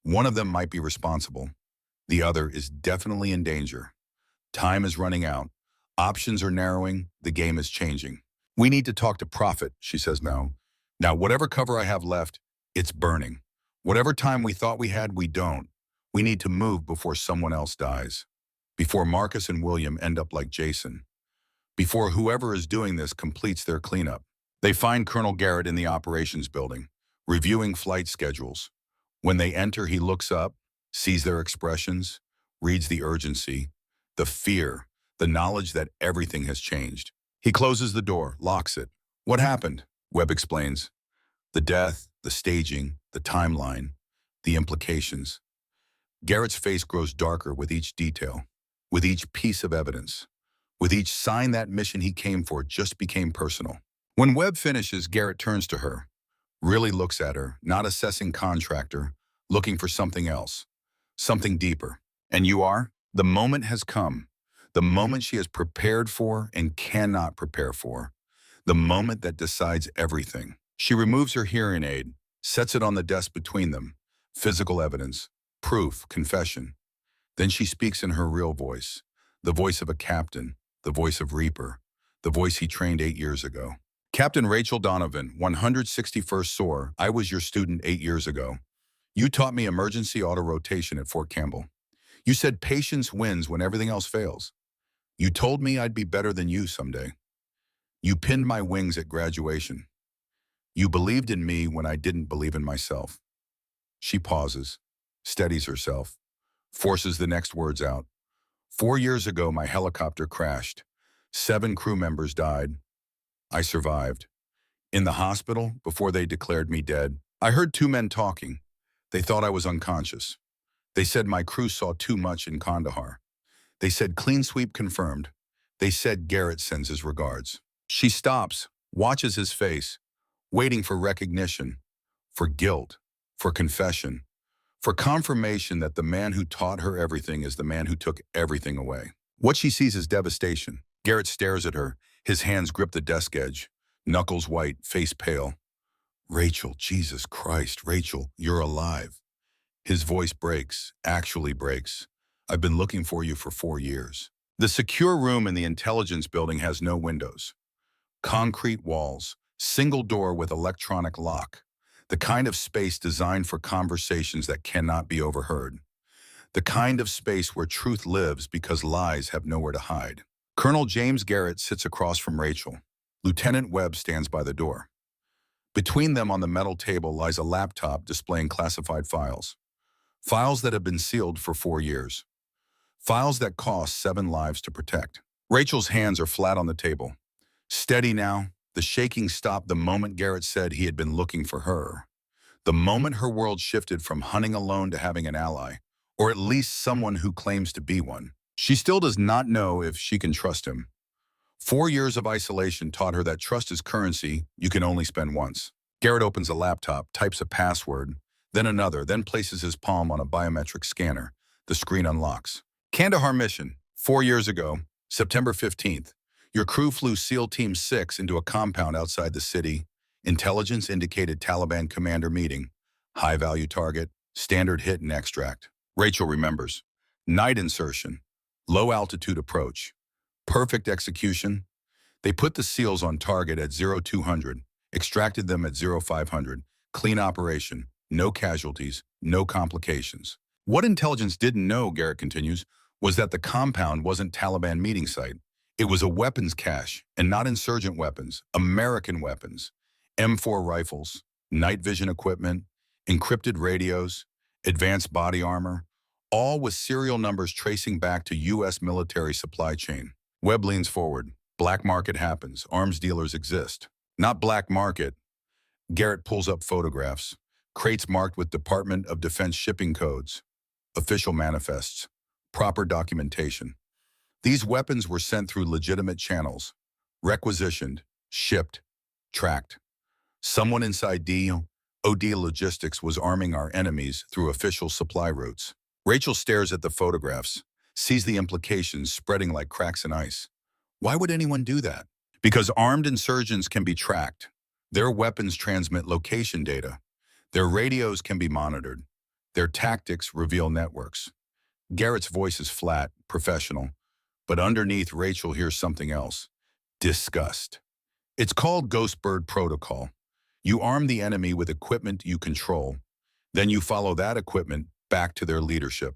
One of them might be responsible. The other is definitely in danger. Time is running out. Options are narrowing. The game is changing. We need to talk to Prophet, she says now. Now, whatever cover I have left, it's burning. Whatever time we thought we had, we don't. We need to move before someone else dies. Before Marcus and William end up like Jason. Before whoever is doing this completes their cleanup. They find Colonel Garrett in the operations building, reviewing flight schedules. When they enter, he looks up, sees their expressions, reads the urgency, the fear, the knowledge that everything has changed. He closes the door, locks it. What happened? Webb explains. The death, the staging, the timeline, the implications. Garrett's face grows darker with each detail, with each piece of evidence, with each sign that mission he came for just became personal. When Webb finishes, Garrett turns to her, really looks at her, not assessing contractor, looking for something else, something deeper. And you are? The moment has come. The moment she has prepared for and cannot prepare for. The moment that decides everything. She removes her hearing aid, sets it on the desk between them. Physical evidence, proof, confession. Then she speaks in her real voice, the voice of a captain, the voice of Reaper, the voice he trained 8 years ago. Captain Rachel Donovan, 161st SOAR, I was your student 8 years ago. You taught me emergency auto-rotation at Fort Campbell. You said patience wins when everything else fails. You told me I'd be better than you someday. You pinned my wings at graduation. You believed in me when I didn't believe in myself. She pauses, steadies herself, forces the next words out. 4 years ago, my helicopter crashed. 7 crew members died. I survived. In the hospital, before they declared me dead, I heard 2 men talking. They thought I was unconscious. They said my crew saw too much in Kandahar. They said clean sweep confirmed. They said Garrett sends his regards. She stops, watches his face, waiting for recognition, for guilt, for confession, for confirmation that the man who taught her everything is the man who took everything away. What she sees is devastation. Garrett stares at her, his hands grip the desk edge, knuckles white, face pale. Rachel, Jesus Christ, Rachel, you're alive. His voice breaks, actually breaks. I've been looking for you for 4 years. The secure room in the intelligence building has no windows. Concrete walls, single door with electronic lock. The kind of space designed for conversations that cannot be overheard. The kind of space where truth lives because lies have nowhere to hide. Colonel James Garrett sits across from Rachel. Lieutenant Webb stands by the door. Between them on the metal table lies a laptop displaying classified files. Files that have been sealed for 4 years. Files that cost 7 lives to protect. Rachel's hands are flat on the table. Steady now, the shaking stopped the moment Garrett said he had been looking for her. The moment her world shifted from hunting alone to having an ally, or at least someone who claims to be one. She still does not know if she can trust him. 4 years of isolation taught her that trust is currency you can only spend once. Garrett opens a laptop, types a password, then another, then places his palm on a biometric scanner. The screen unlocks. Kandahar mission, 4 years ago, September 15th. Your crew flew SEAL Team 6 into a compound outside the city. Intelligence indicated Taliban commander meeting. High-value target, standard hit and extract. Rachel remembers. Night insertion, low-altitude approach. Perfect execution. They put the SEALs on target at 0200, extracted them at 0500. Clean operation, no casualties, no complications. What intelligence didn't know, Garrett continues, was that the compound wasn't Taliban meeting site. It was a weapons cache, and not insurgent weapons, American weapons. M4 rifles, night vision equipment, encrypted radios, advanced body armor, all with serial numbers tracing back to U.S. military supply chain. Webb leans forward. Black market happens. Arms dealers exist. Not black market. Garrett pulls up photographs. Crates marked with Department of Defense shipping codes. Official manifests. Proper documentation. These weapons were sent through legitimate channels. Requisitioned. Shipped. Tracked. Someone inside DoD Logistics was arming our enemies through official supply routes. Rachel stares at the photographs, sees the implications spreading like cracks in ice. Why would anyone do that? Because armed insurgents can be tracked. Their weapons transmit location data. Their radios can be monitored. Their tactics reveal networks. Garrett's voice is flat, professional, but underneath Rachel hears something else. Disgust. It's called Ghostbird Protocol. You arm the enemy with equipment you control. Then you follow that equipment back to their leadership.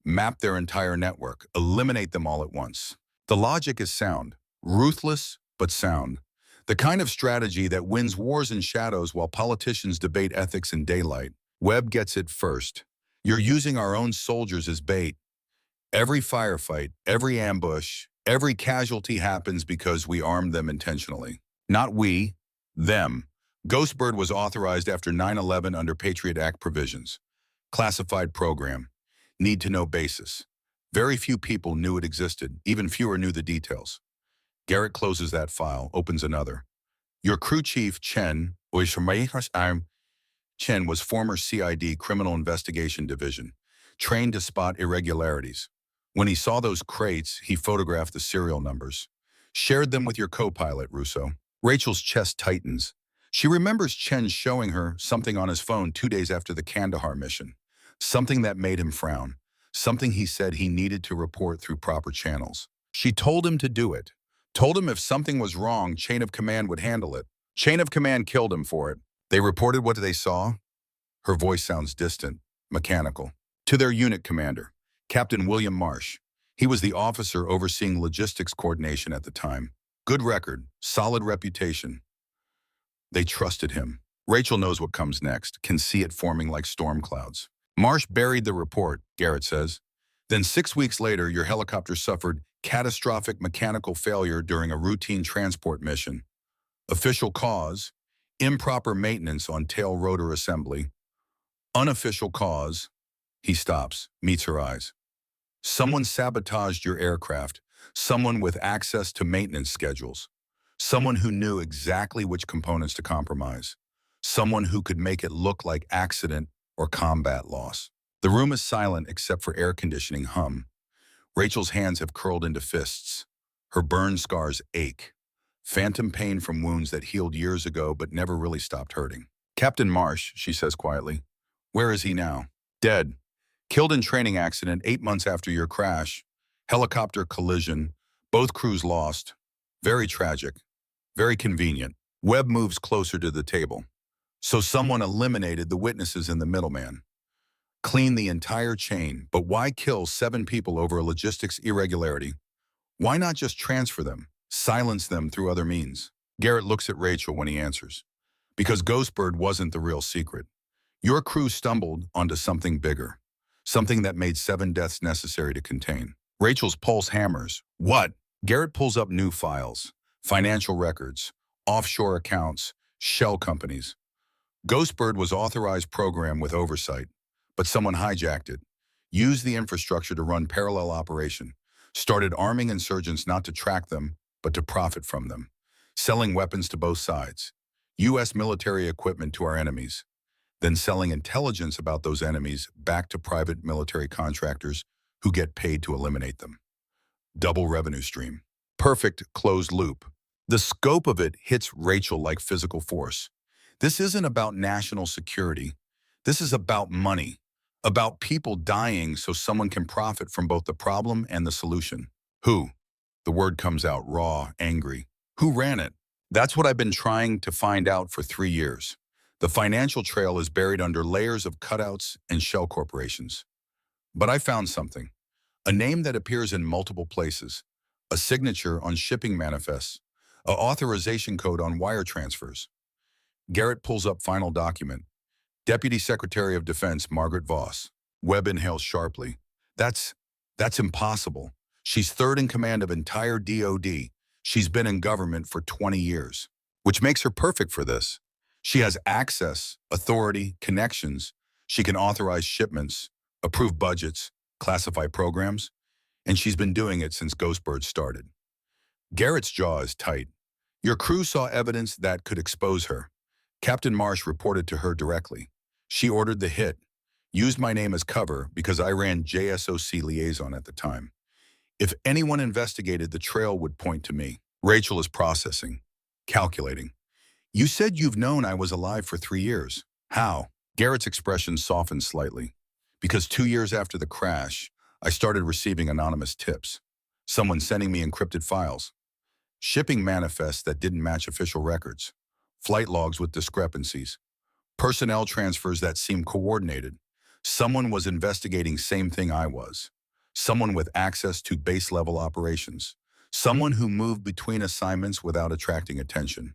Map their entire network. Eliminate them all at once. The logic is sound. Ruthless, but sound. The kind of strategy that wins wars in shadows while politicians debate ethics in daylight. Webb gets it first. You're using our own soldiers as bait. Every firefight, every ambush, every casualty happens because we armed them intentionally. Not we, them. Ghostbird was authorized after 9/11 under Patriot Act provisions. Classified program. Need-to-know basis. Very few people knew it existed. Even fewer knew the details. Garrett closes that file, opens another. Your crew chief, Chen was former CID Criminal Investigation Division, trained to spot irregularities. When he saw those crates, he photographed the serial numbers. Shared them with your co-pilot, Russo. Rachel's chest tightens. She remembers Chen showing her something on his phone 2 days after the Kandahar mission. Something that made him frown. Something he said he needed to report through proper channels. She told him to do it. Told him if something was wrong, Chain of Command would handle it. Chain of Command killed him for it. They reported what they saw. Her voice sounds distant, mechanical. To their unit commander, Captain William Marsh. He was the officer overseeing logistics coordination at the time. Good record, solid reputation. They trusted him. Rachel knows what comes next, can see it forming like storm clouds. Marsh buried the report, Garrett says. Then 6 weeks later, your helicopter suffered catastrophic mechanical failure during a routine transport mission. Official cause, improper maintenance on tail rotor assembly. Unofficial cause, he stops, meets her eyes. Someone sabotaged your aircraft, someone with access to maintenance schedules, someone who knew exactly which components to compromise, someone who could make it look like accident or combat loss. The room is silent except for air conditioning hum. Rachel's hands have curled into fists. Her burn scars ache. Phantom pain from wounds that healed years ago but never really stopped hurting. Captain Marsh, she says quietly. Where is he now? Dead. Killed in training accident 8 months after your crash. Helicopter collision. Both crews lost. Very tragic. Very convenient. Webb moves closer to the table. So someone eliminated the witnesses and the middleman. Clean the entire chain, but why kill 7 people over a logistics irregularity? Why not just transfer them, silence them through other means? Garrett looks at Rachel when he answers. Because Ghostbird wasn't the real secret. Your crew stumbled onto something bigger, something that made 7 deaths necessary to contain. Rachel's pulse hammers. What? Garrett pulls up new files, financial records, offshore accounts, shell companies. Ghostbird was authorized program with oversight, but someone hijacked it, used the infrastructure to run parallel operation, started arming insurgents not to track them, but to profit from them, selling weapons to both sides, U.S. military equipment to our enemies. then selling intelligence about those enemies back to private military contractors who get paid to eliminate them. Double revenue stream. Perfect closed loop. The scope of it hits Rachel like physical force. This isn't about national security. This is about money, about people dying so someone can profit from both the problem and the solution. Who? The word comes out raw, angry. Who ran it? That's what I've been trying to find out for 3 years. The financial trail is buried under layers of cutouts and shell corporations. But I found something. A name that appears in multiple places. A signature on shipping manifests. An authorization code on wire transfers. Garrett pulls up final document. Deputy Secretary of Defense Margaret Voss. Webb inhales sharply. That's impossible. She's third in command of entire DOD. She's been in government for 20 years, which makes her perfect for this. She has access, authority, connections. She can authorize shipments, approve budgets, classify programs, and she's been doing it since Ghostbird started. Garrett's jaw is tight. Your crew saw evidence that could expose her. Captain Marsh reported to her directly. She ordered the hit, used my name as cover because I ran JSOC liaison at the time. If anyone investigated, the trail would point to me. Rachel is processing, calculating. You said you've known I was alive for 3 years. How? Garrett's expression softened slightly. Because 2 years after the crash, I started receiving anonymous tips. Someone sending me encrypted files. Shipping manifests that didn't match official records. Flight logs with discrepancies. Personnel transfers that seemed coordinated. Someone was investigating same thing I was. Someone with access to base-level operations. Someone who moved between assignments without attracting attention.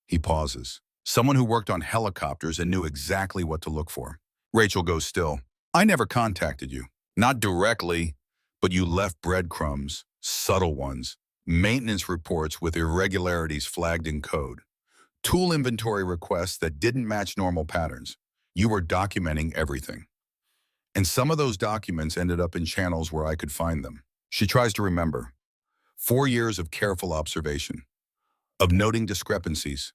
He pauses. Someone who worked on helicopters and knew exactly what to look for. Rachel goes still. I never contacted you. Not directly, but you left breadcrumbs, subtle ones, maintenance reports with irregularities flagged in code, tool inventory requests that didn't match normal patterns. You were documenting everything. And some of those documents ended up in channels where I could find them. She tries to remember. 4 years of careful observation, of noting discrepancies,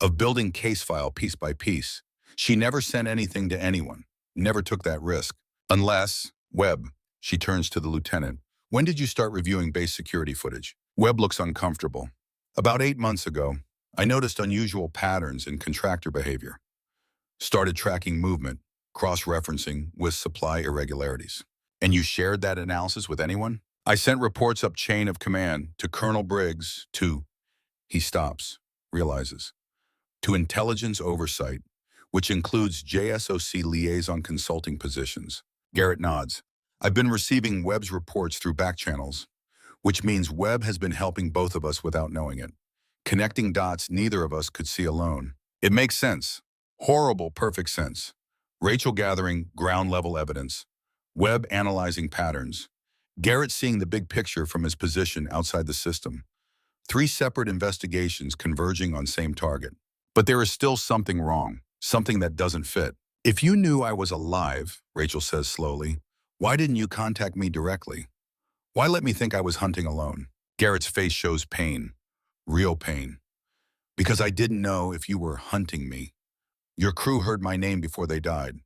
of building case file piece by piece. She never sent anything to anyone, never took that risk. Unless, Webb, she turns to the lieutenant. When did you start reviewing base security footage? Webb looks uncomfortable. About 8 months ago, I noticed unusual patterns in contractor behavior. Started tracking movement, cross-referencing with supply irregularities. And you shared that analysis with anyone? I sent reports up chain of command to Colonel Briggs, to, he stops, realizes, to intelligence oversight, which includes JSOC liaison consulting positions. Garrett nods. I've been receiving Webb's reports through back channels, which means Webb has been helping both of us without knowing it. Connecting dots neither of us could see alone. It makes sense. Horrible, perfect sense. Rachel gathering ground-level evidence. Webb analyzing patterns. Garrett seeing the big picture from his position outside the system. 3 separate investigations converging on same target. But there is still something wrong, something that doesn't fit. If you knew I was alive, Rachel says slowly, why didn't you contact me directly? Why let me think I was hunting alone? Garrett's face shows pain, real pain. Because I didn't know if you were hunting me. Your crew heard my name before they died.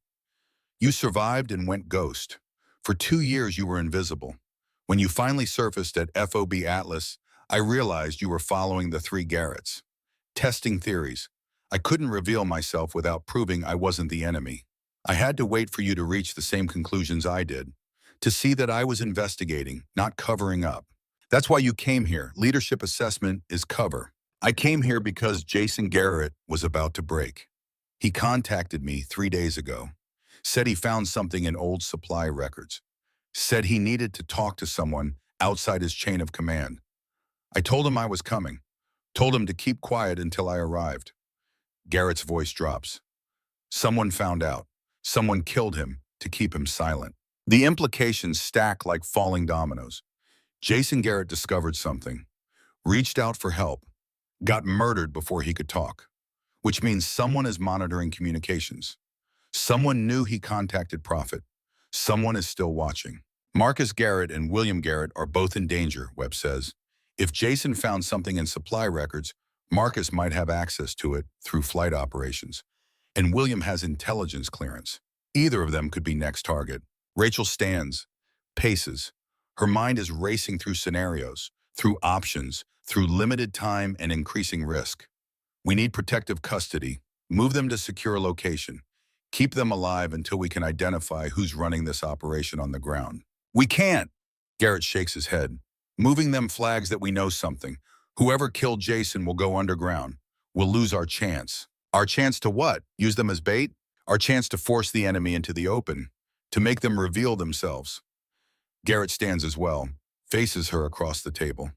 You survived and went ghost. For 2 years you were invisible. When you finally surfaced at FOB Atlas, I realized you were following the 3 Garretts. Testing theories. I couldn't reveal myself without proving I wasn't the enemy. I had to wait for you to reach the same conclusions I did. To see that I was investigating, not covering up. That's why you came here. Leadership assessment is cover. I came here because James Garrett was about to break. He contacted me 3 days ago. Said he found something in old supply records. Said he needed to talk to someone outside his chain of command. I told him I was coming. Told him to keep quiet until I arrived. Garrett's voice drops. Someone found out. Someone killed him to keep him silent. The implications stack like falling dominoes. James Garrett discovered something. Reached out for help. Got murdered before he could talk. Which means someone is monitoring communications. Someone knew he contacted Prophet. Someone is still watching. Marcus Garrett and William Garrett are both in danger, Webb says. If Jason found something in supply records, Marcus might have access to it through flight operations. and William has intelligence clearance. Either of them could be next target. Rachel stands, paces. Her mind is racing through scenarios, through options, through limited time and increasing risk. We need protective custody. Move them to secure location. Keep them alive until we can identify who's running this operation on the ground. We can't. Garrett shakes his head. Moving them flags that we know something. Whoever killed Jason will go underground. We'll lose our chance. Our chance to what? Use them as bait? Our chance to force the enemy into the open. To make them reveal themselves. Garrett stands as well, faces her across the table.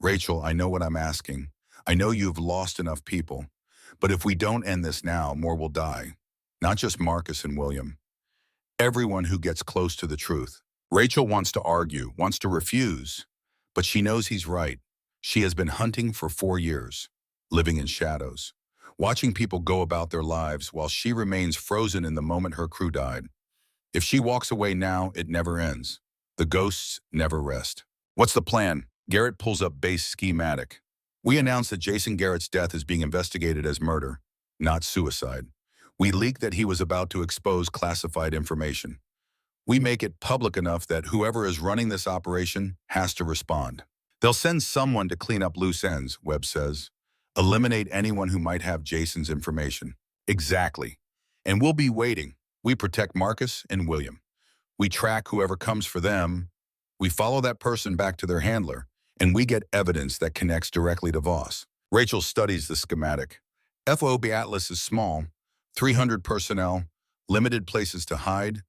Rachel, I know what I'm asking. I know you've lost enough people. But if we don't end this now, more will die. Not just Marcus and William. Everyone who gets close to the truth. Rachel wants to argue, wants to refuse. But she knows he's right. She has been hunting for 4 years, living in shadows, watching people go about their lives while she remains frozen in the moment her crew died. If she walks away now, it never ends. The ghosts never rest. What's the plan? Garrett pulls up base schematic. We announce that Jason Garrett's death is being investigated as murder, not suicide. We leak that he was about to expose classified information. We make it public enough that whoever is running this operation has to respond. They'll send someone to clean up loose ends, Webb says. Eliminate anyone who might have Jason's information. Exactly. And we'll be waiting. We protect Marcus and William. We track whoever comes for them. We follow that person back to their handler, and we get evidence that connects directly to Voss. Rachel studies the schematic. FOB Atlas is small, 300 personnel, limited places to hide,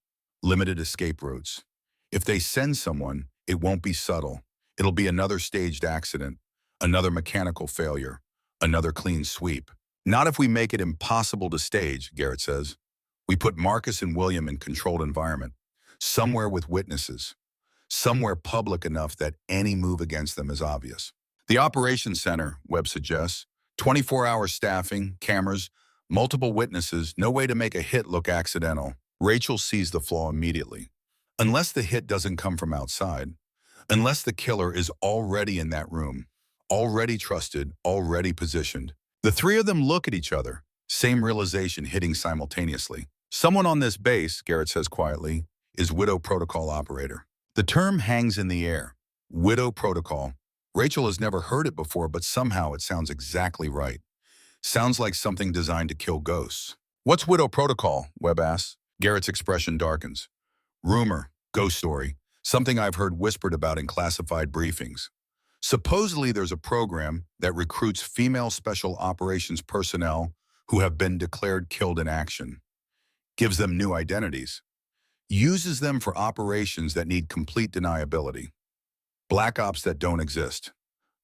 limited escape routes. If they send someone, it won't be subtle. It'll be another staged accident, another mechanical failure, another clean sweep. Not if we make it impossible to stage, Garrett says. We put Marcus and William in controlled environment, somewhere with witnesses, somewhere public enough that any move against them is obvious. The operations center, Webb suggests, 24-hour staffing, cameras, multiple witnesses, no way to make a hit look accidental. Rachel sees the flaw immediately. Unless the hit doesn't come from outside, unless the killer is already in that room, already trusted, already positioned. The three of them look at each other, same realization hitting simultaneously. Someone on this base, Garrett says quietly, is Widow Protocol Operator. The term hangs in the air. Widow Protocol. Rachel has never heard it before, but somehow it sounds exactly right. Sounds like something designed to kill ghosts. What's Widow Protocol? Webb asks. Garrett's expression darkens. Rumor, ghost story, something I've heard whispered about in classified briefings. Supposedly there's a program that recruits female special operations personnel who have been declared killed in action, gives them new identities, uses them for operations that need complete deniability, black ops that don't exist,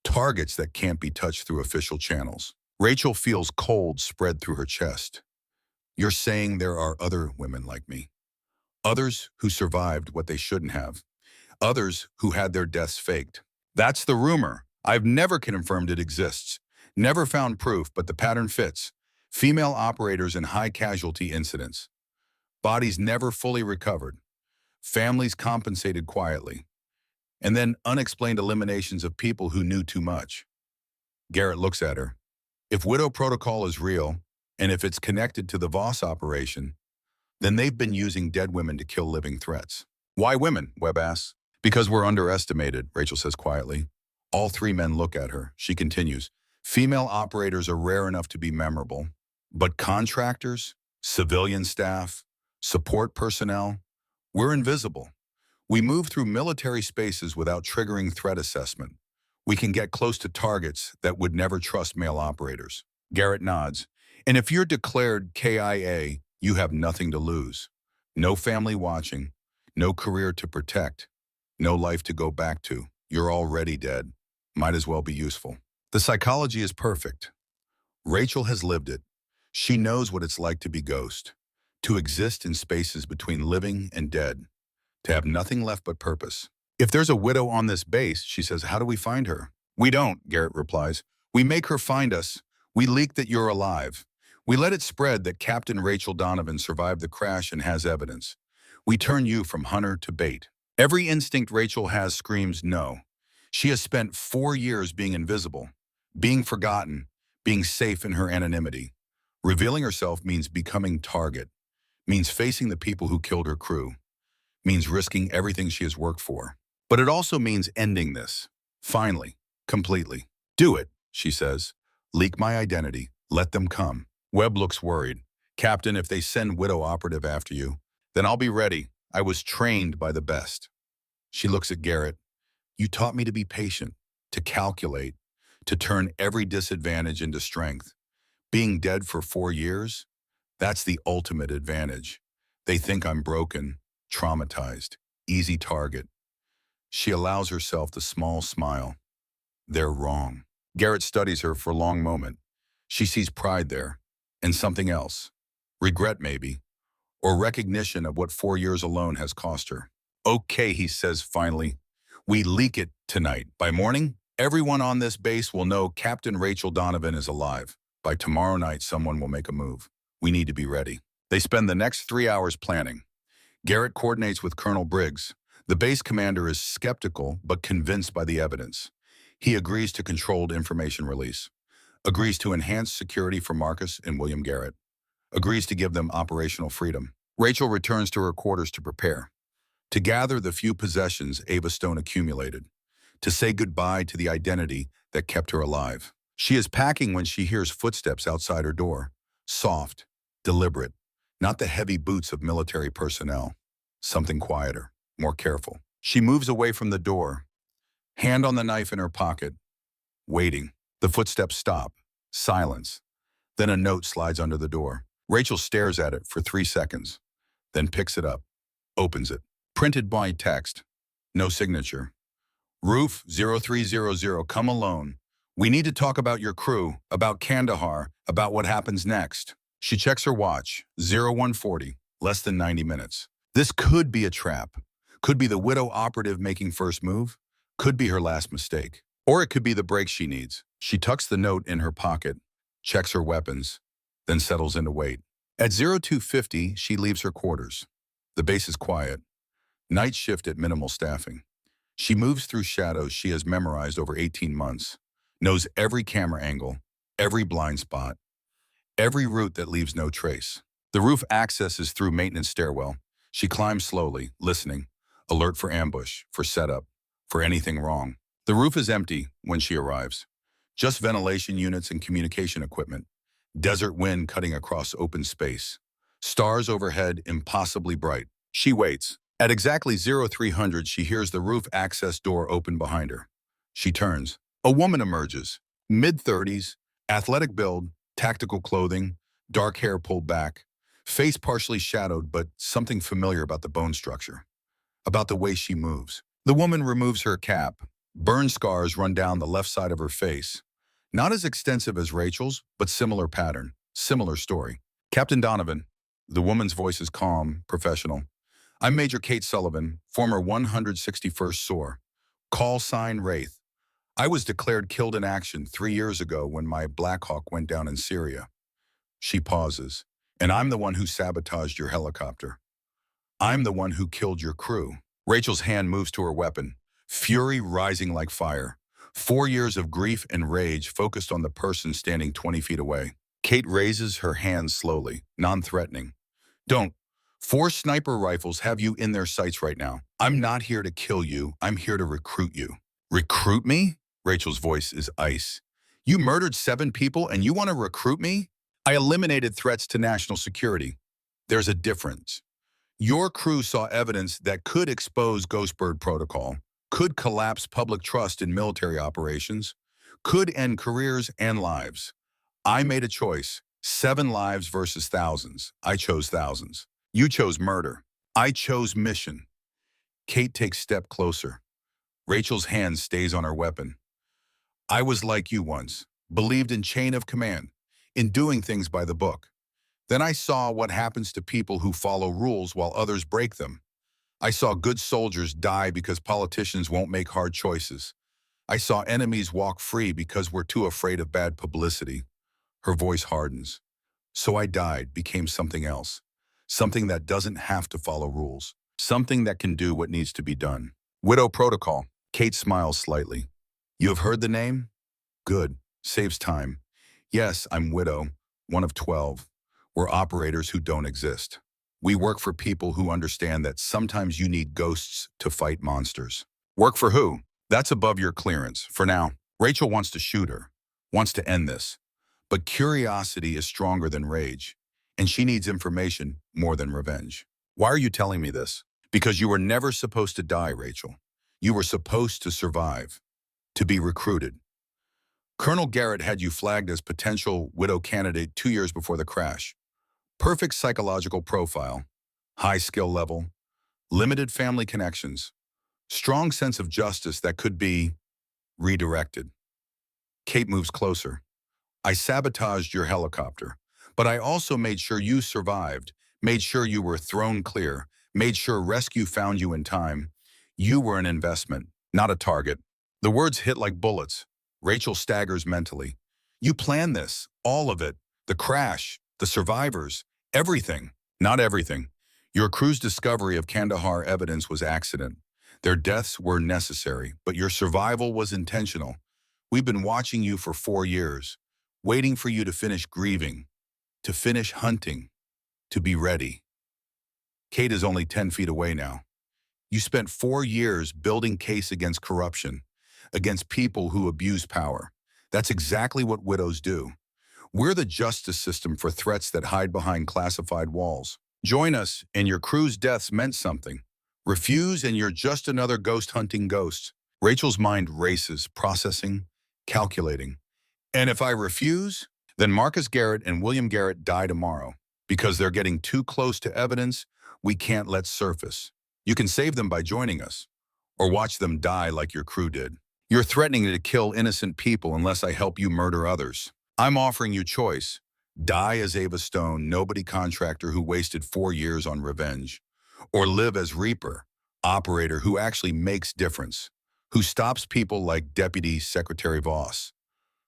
targets that can't be touched through official channels. Rachel feels cold spread through her chest. You're saying there are other women like me. Others who survived what they shouldn't have. Others who had their deaths faked. That's the rumor. I've never confirmed it exists. Never found proof, but the pattern fits. Female operators in high casualty incidents. Bodies never fully recovered. Families compensated quietly. And then unexplained eliminations of people who knew too much. Garrett looks at her. If Widow Protocol is real, and if it's connected to the Voss operation, then they've been using dead women to kill living threats. Why women? Webb asks. Because we're underestimated, Rachel says quietly. All three men look at her. She continues. Female operators are rare enough to be memorable, but contractors, civilian staff, support personnel, we're invisible. We move through military spaces without triggering threat assessment. We can get close to targets that would never trust male operators. Garrett nods. And if you're declared KIA, you have nothing to lose. No family watching, no career to protect, no life to go back to. You're already dead. Might as well be useful. The psychology is perfect. Rachel has lived it. She knows what it's like to be ghost, to exist in spaces between living and dead, to have nothing left but purpose. If there's a widow on this base, she says, how do we find her? We don't, Garrett replies. We make her find us. We leak that you're alive. We let it spread that Captain Rachel Donovan survived the crash and has evidence. We turn you from hunter to bait. Every instinct Rachel has screams no. She has spent 4 years being invisible, being forgotten, being safe in her anonymity. Revealing herself means becoming target, means facing the people who killed her crew, means risking everything she has worked for. But it also means ending this. Finally, completely. Do it, she says. Leak my identity. Let them come. Webb looks worried. Captain, if they send Widow Operative after you, then I'll be ready. I was trained by the best. She looks at Garrett. You taught me to be patient, to calculate, to turn every disadvantage into strength. Being dead for 4 years, that's the ultimate advantage. They think I'm broken, traumatized, easy target. She allows herself the small smile. They're wrong. Garrett studies her for a long moment. She sees pride there, and something else. Regret, maybe, or recognition of what 4 years alone has cost her. Okay, he says finally. We leak it tonight. By morning, everyone on this base will know Captain Rachel Donovan is alive. By tomorrow night, someone will make a move. We need to be ready. They spend the next 3 hours planning. Garrett coordinates with Colonel Briggs. The base commander is skeptical but convinced by the evidence. He agrees to controlled information release, agrees to enhance security for Marcus and William Garrett, agrees to give them operational freedom. Rachel returns to her quarters to prepare, to gather the few possessions Ava Stone accumulated, to say goodbye to the identity that kept her alive. She is packing when she hears footsteps outside her door, soft, deliberate, not the heavy boots of military personnel, something quieter, more careful. She moves away from the door, hand on the knife in her pocket, waiting. The footsteps stop, silence. Then a note slides under the door. Rachel stares at it for 3 seconds, then picks it up, opens it. Printed by text, no signature. Roof 0300, come alone. We need to talk about your crew, about Kandahar, about what happens next. She checks her watch, 0140, less than 90 minutes. This could be a trap. Could be the Widow Operative making first move. Could be her last mistake. Or it could be the break she needs. She tucks the note in her pocket, checks her weapons, then settles in to wait. At 0250, she leaves her quarters. The base is quiet. Night shift at minimal staffing. She moves through shadows she has memorized over 18 months, knows every camera angle, every blind spot, every route that leaves no trace. The roof access is through maintenance stairwell. She climbs slowly, listening, alert for ambush, for setup, for anything wrong. The roof is empty when she arrives. Just ventilation units and communication equipment. Desert wind cutting across open space. Stars overhead, impossibly bright. She waits. At exactly 0300, she hears the roof access door open behind her. She turns. A woman emerges. Mid-30s, athletic build, tactical clothing, dark hair pulled back, face partially shadowed, but something familiar about the bone structure, about the way she moves. The woman removes her cap. Burn scars run down the left side of her face. Not as extensive as Rachel's, but similar pattern, similar story. Captain Donovan. The woman's voice is calm, professional. I'm Major Kate Sullivan, former 161st SOAR. Call sign Wraith. I was declared killed in action 3 years ago when my Black Hawk went down in Syria. She pauses. And I'm the one who sabotaged your helicopter. I'm the one who killed your crew. Rachel's hand moves to her weapon, fury rising like fire. 4 years of grief and rage focused on the person standing 20 feet away. Kate raises her hands slowly, non-threatening. Don't. 4 sniper rifles have you in their sights right now. I'm not here to kill you. I'm here to recruit you. Recruit me? Rachel's voice is ice. You murdered 7 people and you want to recruit me? I eliminated threats to national security. There's a difference. Your crew saw evidence that could expose Ghostbird Protocol, could collapse public trust in military operations, could end careers and lives. I made a choice. 7 lives versus thousands. I chose thousands. You chose murder. I chose mission. Kate takes a step closer. Rachel's hand stays on her weapon. I was like you once, believed in chain of command, in doing things by the book. Then I saw what happens to people who follow rules while others break them. I saw good soldiers die because politicians won't make hard choices. I saw enemies walk free because we're too afraid of bad publicity. Her voice hardens. So I died, became something else. Something that doesn't have to follow rules. Something that can do what needs to be done. Widow Protocol. Kate smiles slightly. You have heard the name? Good. Saves time. Yes, I'm Widow. one of 12. We're operators who don't exist. We work for people who understand that sometimes you need ghosts to fight monsters. Work for who? That's above your clearance. For now, Rachel wants to shoot her, wants to end this. But curiosity is stronger than rage, and she needs information more than revenge. Why are you telling me this? Because you were never supposed to die, Rachel. You were supposed to survive, to be recruited. Colonel Garrett had you flagged as potential widow candidate 2 years before the crash. Perfect psychological profile, high skill level, limited family connections, strong sense of justice that could be redirected. Kate moves closer. I sabotaged your helicopter, but I also made sure you survived, made sure you were thrown clear, made sure rescue found you in time. You were an investment, not a target. The words hit like bullets. Rachel staggers mentally. You planned this, all of it, the crash, the survivors, everything. Not everything. Your crew's discovery of Kandahar evidence was accident. Their deaths were necessary, but your survival was intentional. We've been watching you for 4 years, waiting for you to finish grieving, to finish hunting, to be ready. Kate is only 10 feet away now. You spent 4 years building case against corruption, against people who abuse power. That's exactly what widows do. We're the justice system for threats that hide behind classified walls. Join us, and your crew's deaths meant something. Refuse, and you're just another ghost hunting ghost. Rachel's mind races, processing, calculating. And if I refuse, then Marcus Garrett and William Garrett die tomorrow. Because they're getting too close to evidence we can't let surface. You can save them by joining us, or watch them die like your crew did. You're threatening to kill innocent people unless I help you murder others. I'm offering you choice. Die as Ava Stone, nobody contractor who wasted 4 years on revenge. Or live as Reaper, operator who actually makes difference, who stops people like Deputy Secretary Voss,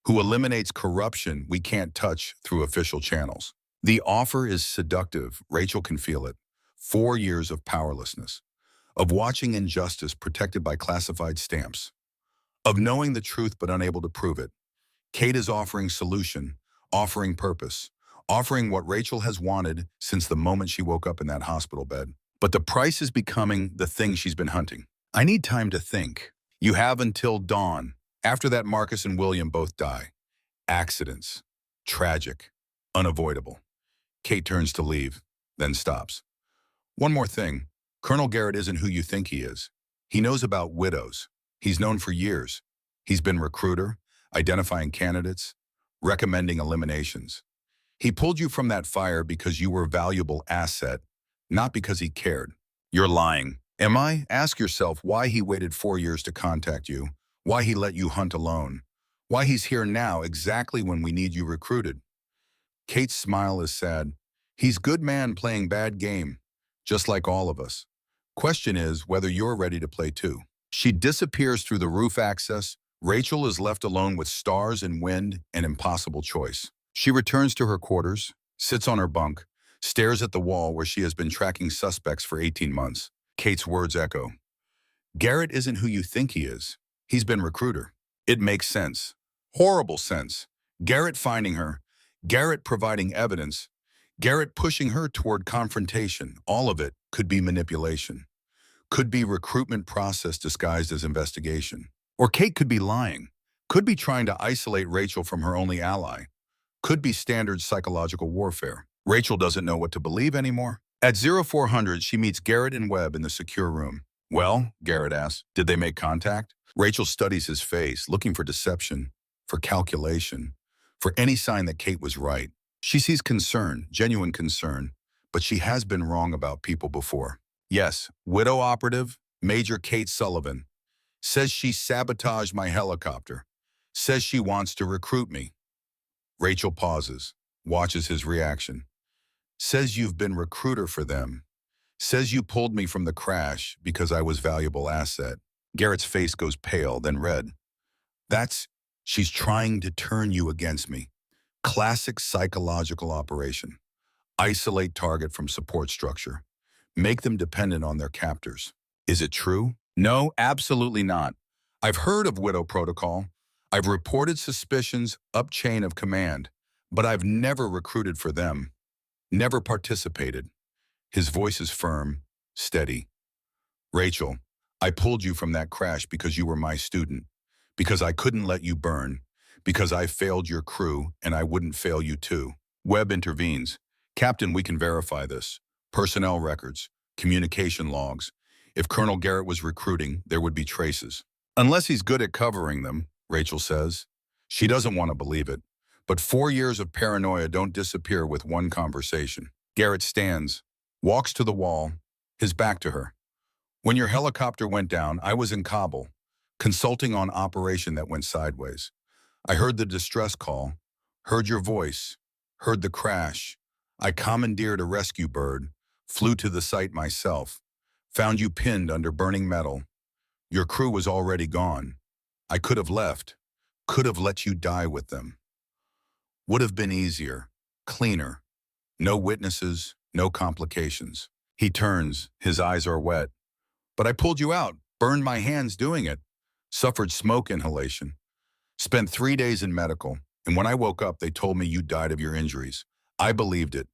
who eliminates corruption we can't touch through official channels. The offer is seductive. Rachel can feel it. 4 years of powerlessness, of watching injustice protected by classified stamps, of knowing the truth but unable to prove it. Kate is offering solution, offering purpose, offering what Rachel has wanted since the moment she woke up in that hospital bed. But the price is becoming the thing she's been hunting. I need time to think. You have until dawn. After that, Marcus and William both die. Accidents. Tragic. Unavoidable. Kate turns to leave, then stops. One more thing. Colonel Garrett isn't who you think he is. He knows about widows. He's known for years. He's been recruiter, identifying candidates, recommending eliminations. He pulled you from that fire because you were a valuable asset, not because he cared. You're lying. Am I? Ask yourself why he waited 4 years to contact you, why he let you hunt alone, why he's here now exactly when we need you recruited. Kate's smile is sad. He's good man playing bad game, just like all of us. Question is whether you're ready to play too. She disappears through the roof access. Rachel is left alone with stars and wind, an impossible choice. She returns to her quarters, sits on her bunk, stares at the wall where she has been tracking suspects for 18 months. Kate's words echo. Garrett isn't who you think he is. He's been recruiter. It makes sense. Horrible sense. Garrett finding her, Garrett providing evidence, Garrett pushing her toward confrontation. All of it could be manipulation. Could be recruitment process disguised as investigation. Or Kate could be lying. Could be trying to isolate Rachel from her only ally. Could be standard psychological warfare. Rachel doesn't know what to believe anymore. At 0400, she meets Garrett and Webb in the secure room. Well, Garrett asks, did they make contact? Rachel studies his face, looking for deception, for calculation, for any sign that Kate was right. She sees concern, genuine concern, but she has been wrong about people before. Yes, widow operative, Major Kate Sullivan, says she sabotaged my helicopter, says she wants to recruit me. Rachel pauses, watches his reaction. Says you've been recruiter for them. Says you pulled me from the crash because I was valuable asset. Garrett's face goes pale, then red. She's trying to turn you against me. Classic psychological operation. Isolate target from support structure. Make them dependent on their captors. Is it true? No, absolutely not. I've heard of widow protocol. I've reported suspicions up chain of command, But I've never recruited for them, never participated. His voice is firm, steady. Rachel, I pulled you from that crash because you were my student, because I couldn't let you burn, because I failed your crew and I wouldn't fail you too. Webb intervenes. Captain, we can verify this. Personnel records, communication logs. If Colonel Garrett was recruiting, there would be traces. Unless he's good at covering them, Rachel says. She doesn't want to believe it. But 4 years of paranoia don't disappear with one conversation. Garrett stands, walks to the wall, his back to her. When your helicopter went down, I was in Kabul, consulting on operation that went sideways. I heard the distress call, heard your voice, heard the crash. I commandeered a rescue bird, flew to the site myself, found you pinned under burning metal. Your crew was already gone. I could have left, could have let you die with them. Would have been easier, cleaner. No witnesses, no complications. He turns, his eyes are wet. But I pulled you out, burned my hands doing it, suffered smoke inhalation, spent 3 days in medical, and when I woke up, they told me you died of your injuries. I believed it,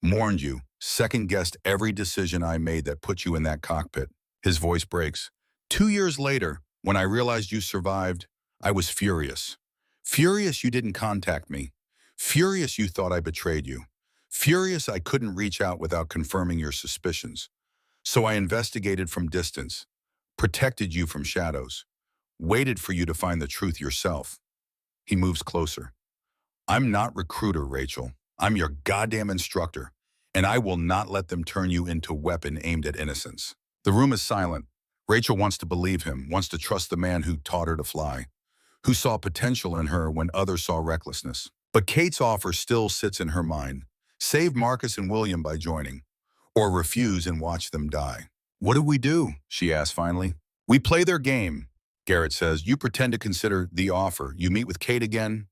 mourned you, second-guessed every decision I made that put you in that cockpit. His voice breaks. 2 years later, when I realized you survived, I was furious. Furious you didn't contact me. Furious you thought I betrayed you. Furious I couldn't reach out without confirming your suspicions. So I investigated from distance, protected you from shadows, waited for you to find the truth yourself. He moves closer. I'm not recruiter, Rachel. I'm your goddamn instructor, and I will not let them turn you into a weapon aimed at innocence. The room is silent. Rachel wants to believe him, wants to trust the man who taught her to fly, who saw potential in her when others saw recklessness. But Kate's offer still sits in her mind. Save Marcus and William by joining, or refuse and watch them die. What do we do? She asks finally. We play their game, Garrett says. You pretend to consider the offer. You meet with Kate again.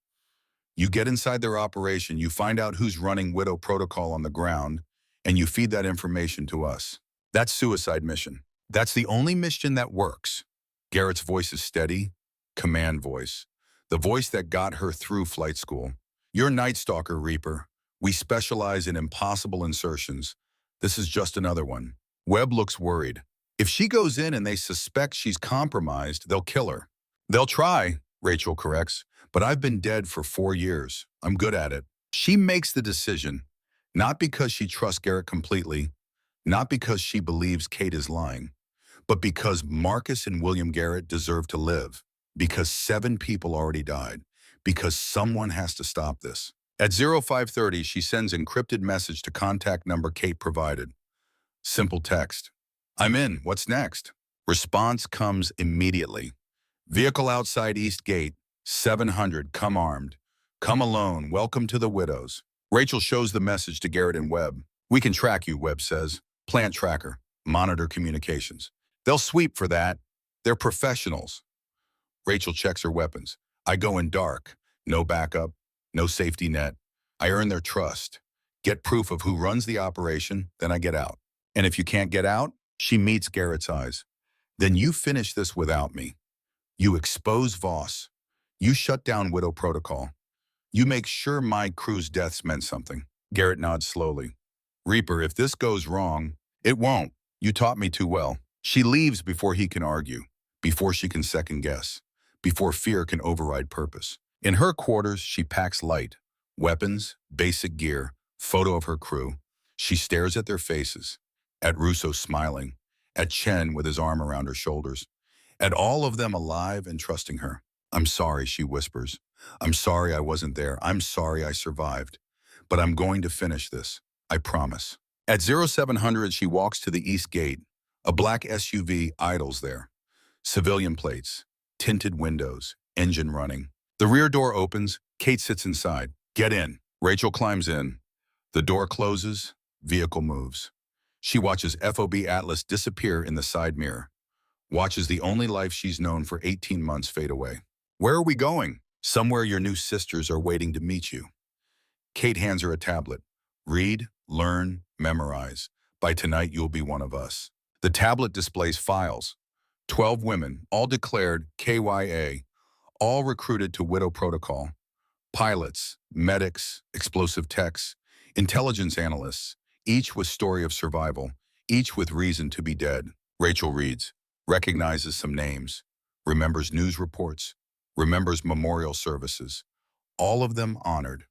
You get inside their operation. You find out who's running Widow Protocol on the ground, and you feed that information to us. That's suicide mission. That's the only mission that works. Garrett's voice is steady, command voice. The voice that got her through flight school. You're Night Stalker, Reaper. We specialize in impossible insertions. This is just another one. Webb looks worried. If she goes in and they suspect she's compromised, they'll kill her. They'll try, Rachel corrects, but I've been dead for 4 years. I'm good at it. She makes the decision, not because she trusts Garrett completely, not because she believes Kate is lying, but because Marcus and William Garrett deserve to live, because 7 people already died, because someone has to stop this. At 0530, she sends encrypted message to contact number Kate provided. Simple text. I'm in. What's next? Response comes immediately. Vehicle outside East Gate, 700, come armed. Come alone, welcome to the Widows. Rachel shows the message to Garrett and Webb. We can track you, Webb says. Plant tracker, monitor communications. They'll sweep for that. They're professionals. Rachel checks her weapons. I go in dark. No backup, no safety net. I earn their trust. Get proof of who runs the operation, then I get out. And if you can't get out, she meets Garrett's eyes. Then you finish this without me. You expose Voss. You shut down Widow Protocol. You make sure my crew's deaths meant something. Garrett nods slowly. Reaper, if this goes wrong, it won't. You taught me too well. She leaves before he can argue, before she can second guess, before fear can override purpose. In her quarters, she packs light. Weapons, basic gear, photo of her crew. She stares at their faces, at Russo smiling, at Chen with his arm around her shoulders, at all of them alive and trusting her. I'm sorry, she whispers. I'm sorry I wasn't there. I'm sorry I survived. But I'm going to finish this. I promise. At 0700, she walks to the East Gate. A black SUV idles there. Civilian plates, tinted windows, engine running. The rear door opens. Kate sits inside. Get in. Rachel climbs in. The door closes. Vehicle moves. She watches FOB Atlas disappear in the side mirror. Watches the only life she's known for 18 months fade away. Where are we going? Somewhere your new sisters are waiting to meet you. Kate hands her a tablet. Read, learn, memorize. By tonight, you'll be one of us. The tablet displays files. 12 women, all declared KYA, all recruited to Widow Protocol. Pilots, medics, explosive techs, intelligence analysts, each with story of survival, each with reason to be dead. Rachel reads, recognizes some names, remembers news reports, remembers memorial services. All of them honored,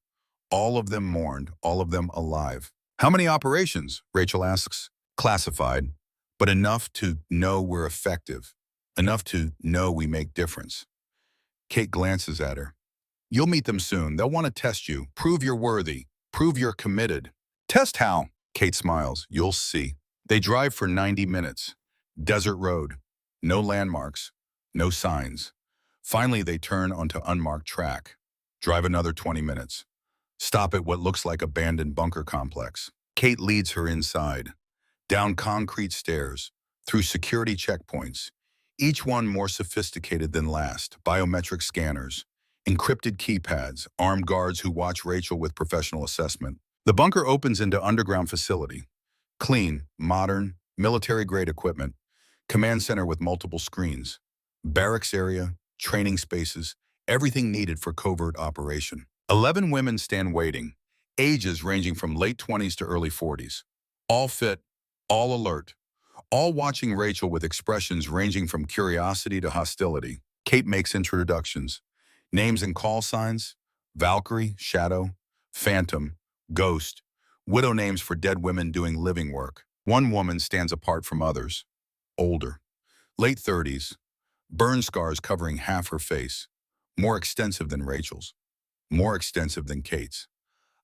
all of them mourned, all of them alive. How many operations? Rachel asks. Classified, but enough to know we're effective, enough to know we make difference. Kate glances at her. You'll meet them soon. They'll want to test you, prove you're worthy, prove you're committed. Test how? Kate smiles. You'll see. They drive for 90 minutes. Desert road. No landmarks. No signs. Finally, they turn onto unmarked track. Drive another 20 minutes. Stop at what looks like abandoned bunker complex. Kate leads her inside. Down concrete stairs. Through security checkpoints. Each one more sophisticated than last. Biometric scanners. Encrypted keypads. Armed guards who watch Rachel with professional assessment. The bunker opens into underground facility. Clean, modern, military-grade equipment. Command center with multiple screens. Barracks area, training spaces, everything needed for covert operation. 11 women stand waiting, ages ranging from late 20s to early 40s. All fit, all alert, all watching Rachel with expressions ranging from curiosity to hostility. Kate makes introductions. Names and call signs: Valkyrie, Shadow, Phantom, Ghost, widow names for dead women doing living work. One woman stands apart from others. Older, late 30s, burn scars covering half her face, more extensive than Rachel's, more extensive than Kate's.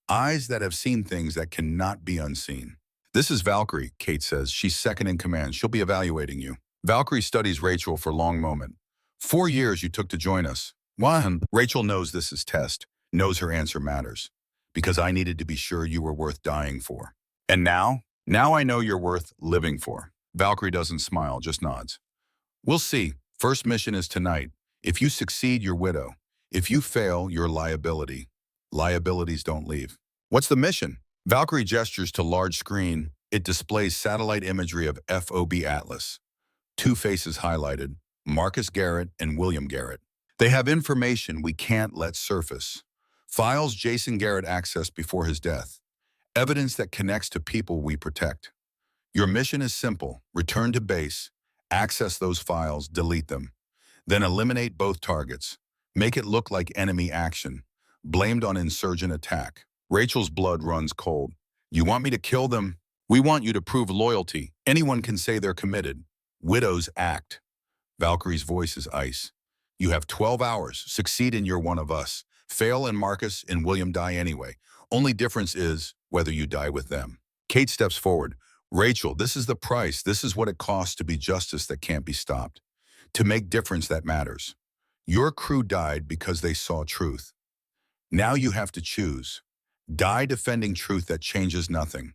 Eyes that have seen things that cannot be unseen. This is Valkyrie, Kate says. She's second in command. She'll be evaluating you. Valkyrie studies Rachel for a long moment. 4 years you took to join us. One. Rachel knows this is test, knows her answer matters. Because I needed to be sure you were worth dying for. And now? Now I know you're worth living for. Valkyrie doesn't smile, just nods. We'll see. First mission is tonight. If you succeed, you're widow. If you fail, you're liability. Liabilities don't leave. What's the mission? Valkyrie gestures to large screen. It displays satellite imagery of FOB Atlas. 2 faces highlighted, Marcus Garrett and William Garrett. They have information we can't let surface. Files Jason Garrett accessed before his death. Evidence that connects to people we protect. Your mission is simple. Return to base, access those files, delete them. Then eliminate both targets. Make it look like enemy action, blamed on insurgent attack. Rachel's blood runs cold. You want me to kill them? We want you to prove loyalty. Anyone can say they're committed. Widows act. Valkyrie's voice is ice. You have 12 hours. Succeed and you're one of us. Fail and Marcus and William die anyway. Only difference is whether you die with them. Kate steps forward. Rachel, this is the price. This is what it costs to be justice that can't be stopped. To make difference that matters. Your crew died because they saw truth. Now you have to choose. Die defending truth that changes nothing,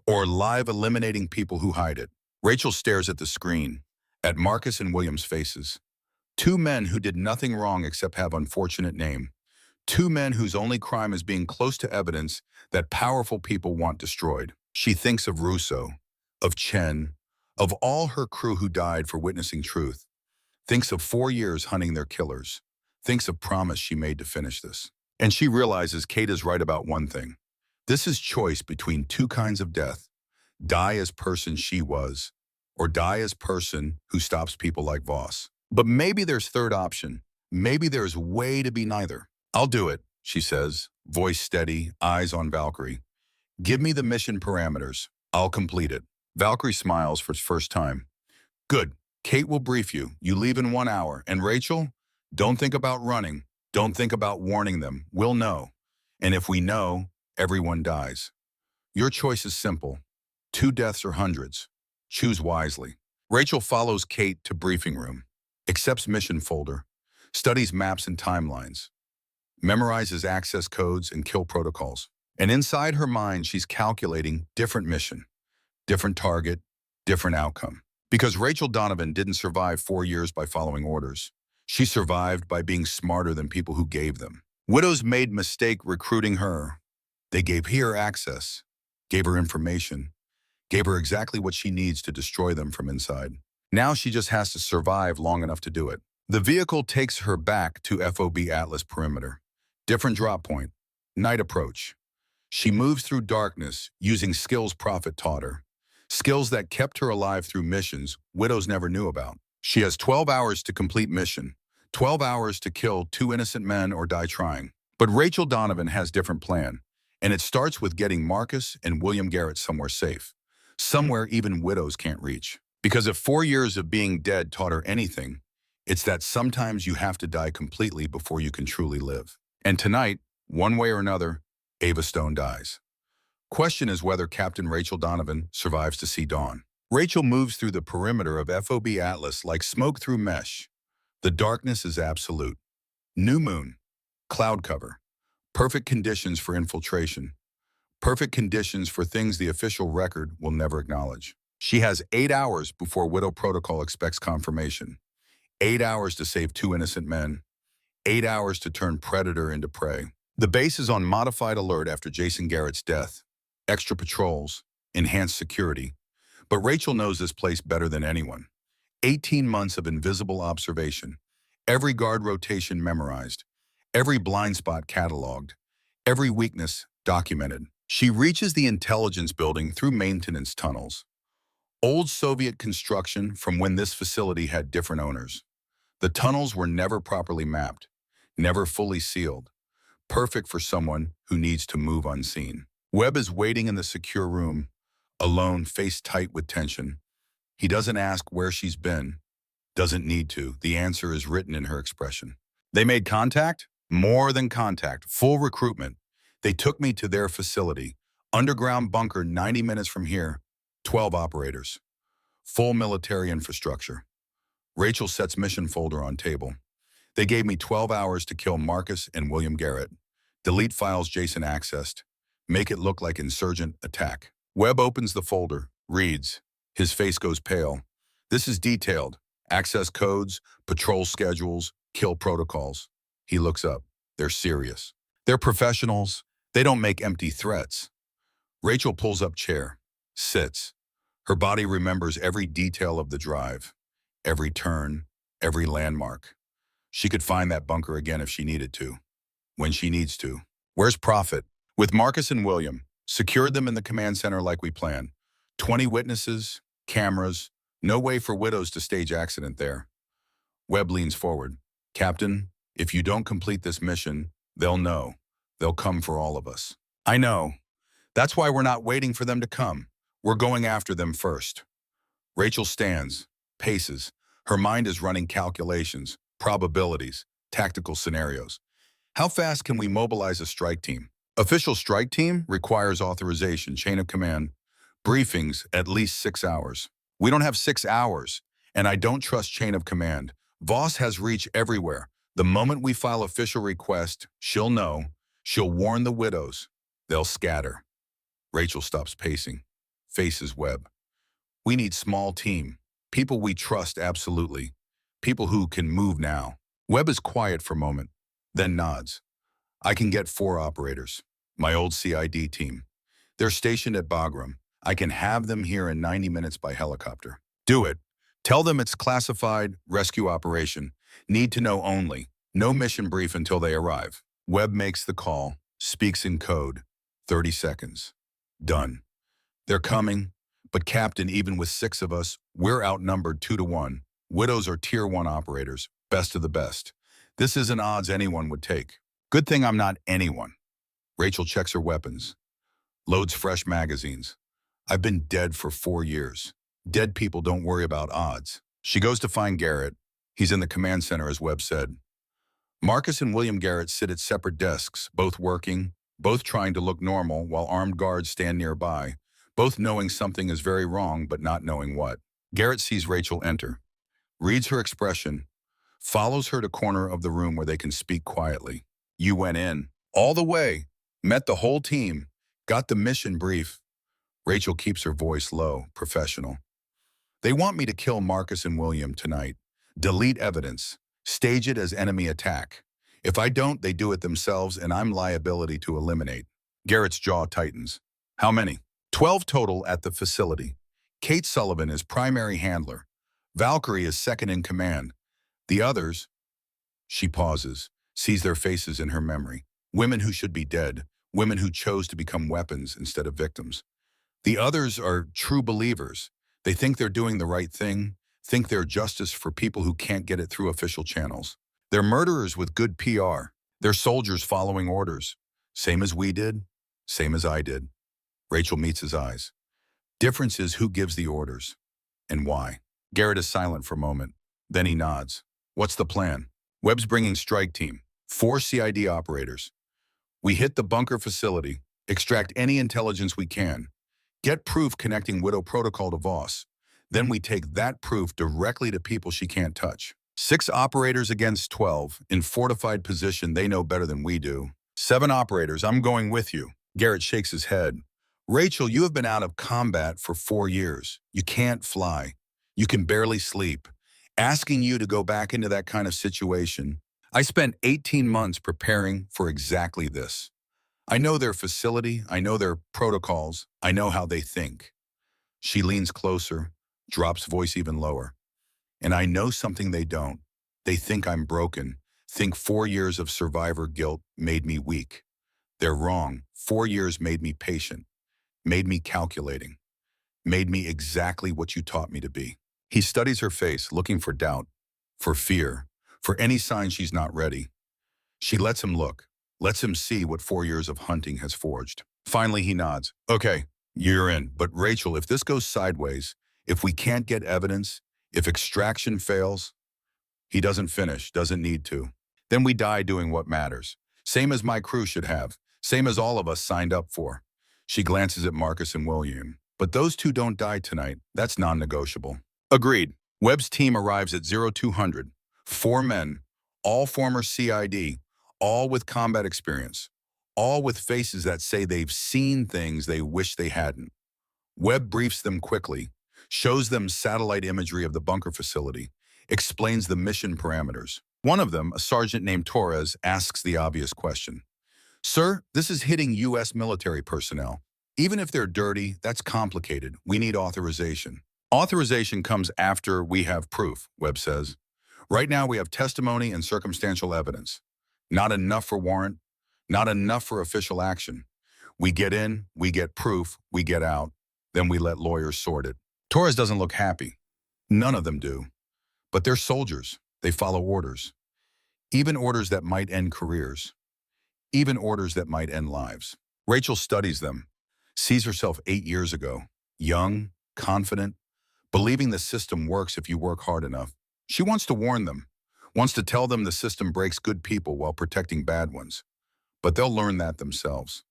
or live eliminating people who hide it. Rachel stares at the screen, at Marcus and William's faces. 2 men who did nothing wrong except have unfortunate name. 2 men whose only crime is being close to evidence that powerful people want destroyed. She thinks of Russo, of Chen, of all her crew who died for witnessing truth. Thinks of 4 years hunting their killers. Thinks of promise she made to finish this. And she realizes Kate is right about one thing. This is choice between 2 kinds of death. Die as person she was, or die as person who stops people like Voss. But maybe there's third option. Maybe there's way to be neither. I'll do it, she says, voice steady, eyes on Valkyrie. Give me the mission parameters. I'll complete it. Valkyrie smiles for the first time. Good. Kate will brief you. You leave in 1 hour. And Rachel, don't think about running. Don't think about warning them. We'll know. And if we know, everyone dies. Your choice is simple. 2 deaths or hundreds. Choose wisely. Rachel follows Kate to briefing room, accepts mission folder, studies maps and timelines, memorizes access codes and kill protocols. And inside her mind, she's calculating different mission, different target, different outcome. Because Rachel Donovan didn't survive 4 years by following orders. She survived by being smarter than people who gave them. Widows made mistake recruiting her. They gave her access, gave her information, gave her exactly what she needs to destroy them from inside. Now she just has to survive long enough to do it. The vehicle takes her back to FOB Atlas perimeter. Different drop point. Night approach. She moves through darkness using skills Prophet taught her. Skills that kept her alive through missions widows never knew about. She has 12 hours to complete mission. 12 hours to kill 2 innocent men or die trying. But Rachel Donovan has different plan. And it starts with getting Marcus and William Garrett somewhere safe. Somewhere even widows can't reach. Because if 4 years of being dead taught her anything, it's that sometimes you have to die completely before you can truly live. And tonight, one way or another, Ava Stone dies. Question is whether Captain Rachel Donovan survives to see dawn. Rachel moves through the perimeter of FOB Atlas like smoke through mesh. The darkness is absolute. New moon, cloud cover, perfect conditions for infiltration, perfect conditions for things the official record will never acknowledge. She has 8 hours before Widow Protocol expects confirmation. 8 hours to save 2 innocent men. 8 hours to turn predator into prey. The base is on modified alert after Jason Garrett's death. Extra patrols, enhanced security. But Rachel knows this place better than anyone. 18 months of invisible observation. Every guard rotation memorized. Every blind spot cataloged. Every weakness documented. She reaches the intelligence building through maintenance tunnels. Old Soviet construction from when this facility had different owners. The tunnels were never properly mapped, never fully sealed. Perfect for someone who needs to move unseen. Webb is waiting in the secure room, alone, face tight with tension. He doesn't ask where she's been, doesn't need to. The answer is written in her expression. They made contact? More than contact, full recruitment. They took me to their facility, underground bunker 90 minutes from here, 12 operators, full military infrastructure. Rachel sets mission folder on table. They gave me 12 hours to kill Marcus and William Garrett. Delete files Jason accessed. Make it look like insurgent attack. Webb opens the folder, reads. His face goes pale. This is detailed. Access codes, patrol schedules, kill protocols. He looks up. They're serious. They're professionals. They don't make empty threats. Rachel pulls up chair, sits. Her body remembers every detail of the drive, every turn, every landmark. She could find that bunker again if she needed to. When she needs to. Where's Prophet? With Marcus and William, secured them in the command center like we planned. 20 witnesses, cameras, no way for widows to stage accident there. Webb leans forward. Captain, if you don't complete this mission, they'll know. They'll come for all of us. I know. That's why we're not waiting for them to come. We're going after them first. Rachel stands, paces. Her mind is running calculations, probabilities, tactical scenarios. How fast can we mobilize a strike team? Official strike team requires authorization, chain of command, briefings at least 6 hours. We don't have 6 hours, and I don't trust chain of command. Voss has reach everywhere. The moment we file official request, she'll know. She'll warn the widows. They'll scatter. Rachel stops pacing, faces Webb. We need small team. People we trust absolutely. People who can move now. Webb is quiet for a moment, then nods. I can get 4 operators. My old CID team. They're stationed at Bagram. I can have them here in 90 minutes by helicopter. Do it. Tell them it's classified rescue operation. Need to know only. No mission brief until they arrive. Webb makes the call, speaks in code. 30 seconds. Done. They're coming, but Captain, even with 6 of us, we're outnumbered 2 to 1. Widows are tier 1 operators, best of the best. This isn't odds anyone would take. Good thing I'm not anyone. Rachel checks her weapons. Loads fresh magazines. I've been dead for 4 years. Dead people don't worry about odds. She goes to find Garrett. He's in the command center, as Webb said. Marcus and William Garrett sit at separate desks, both working, both trying to look normal while armed guards stand nearby, both knowing something is very wrong but not knowing what. Garrett sees Rachel enter, reads her expression, follows her to corner of the room where they can speak quietly. You went in. All the way. Met the whole team. Got the mission brief. Rachel keeps her voice low, professional. They want me to kill Marcus and William tonight. Delete evidence. Stage it as enemy attack. If I don't, they do it themselves and I'm liability to eliminate. Garrett's jaw tightens. How many? 12 total at the facility. Kate Sullivan is primary handler. Valkyrie is second in command. The others, she pauses, sees their faces in her memory. Women who should be dead, women who chose to become weapons instead of victims. The others are true believers. They think they're doing the right thing, think they're justice for people who can't get it through official channels. They're murderers with good PR. They're soldiers following orders. Same as we did, same as I did. Rachel meets his eyes. Difference is who gives the orders and why. Garrett is silent for a moment. Then he nods. What's the plan? Webb's bringing strike team, 4 CID operators. We hit the bunker facility, extract any intelligence we can, get proof connecting Widow Protocol to Voss. Then we take that proof directly to people she can't touch. 6 operators against 12, in fortified position they know better than we do. 7 operators, I'm going with you. Garrett shakes his head. Rachel, you have been out of combat for 4 years. You can't fly. You can barely sleep. Asking you to go back into that kind of situation. I spent 18 months preparing for exactly this. I know their facility, I know their protocols, I know how they think. She leans closer, drops voice even lower. And I know something they don't. They think I'm broken, think 4 years of survivor guilt made me weak. They're wrong. 4 years made me patient, made me calculating, made me exactly what you taught me to be. He studies her face, looking for doubt, for fear, for any sign she's not ready. She lets him look, lets him see what 4 years of hunting has forged. Finally, he nods. Okay, you're in. But Rachel, if this goes sideways, if we can't get evidence, if extraction fails, he doesn't finish, doesn't need to. Then we die doing what matters. Same as my crew should have, same as all of us signed up for. She glances at Marcus and William. But those 2 don't die tonight. That's non-negotiable. Agreed. Webb's team arrives at 0200. 4 men, all former CID, all with combat experience, all with faces that say they've seen things they wish they hadn't. Webb briefs them quickly, shows them satellite imagery of the bunker facility, explains the mission parameters. One of them, a sergeant named Torres, asks the obvious question. Sir, this is hitting U.S. military personnel. Even if they're dirty, that's complicated. We need authorization. Authorization comes after we have proof, Webb says. Right now we have testimony and circumstantial evidence. Not enough for warrant, not enough for official action. We get in, we get proof, we get out, then we let lawyers sort it. Torres doesn't look happy. None of them do. But they're soldiers. They follow orders. Even orders that might end careers. Even orders that might end lives. Rachel studies them, sees herself 8 years ago, young, confident, believing the system works if you work hard enough. She wants to warn them, wants to tell them the system breaks good people while protecting bad ones. But they'll learn that themselves.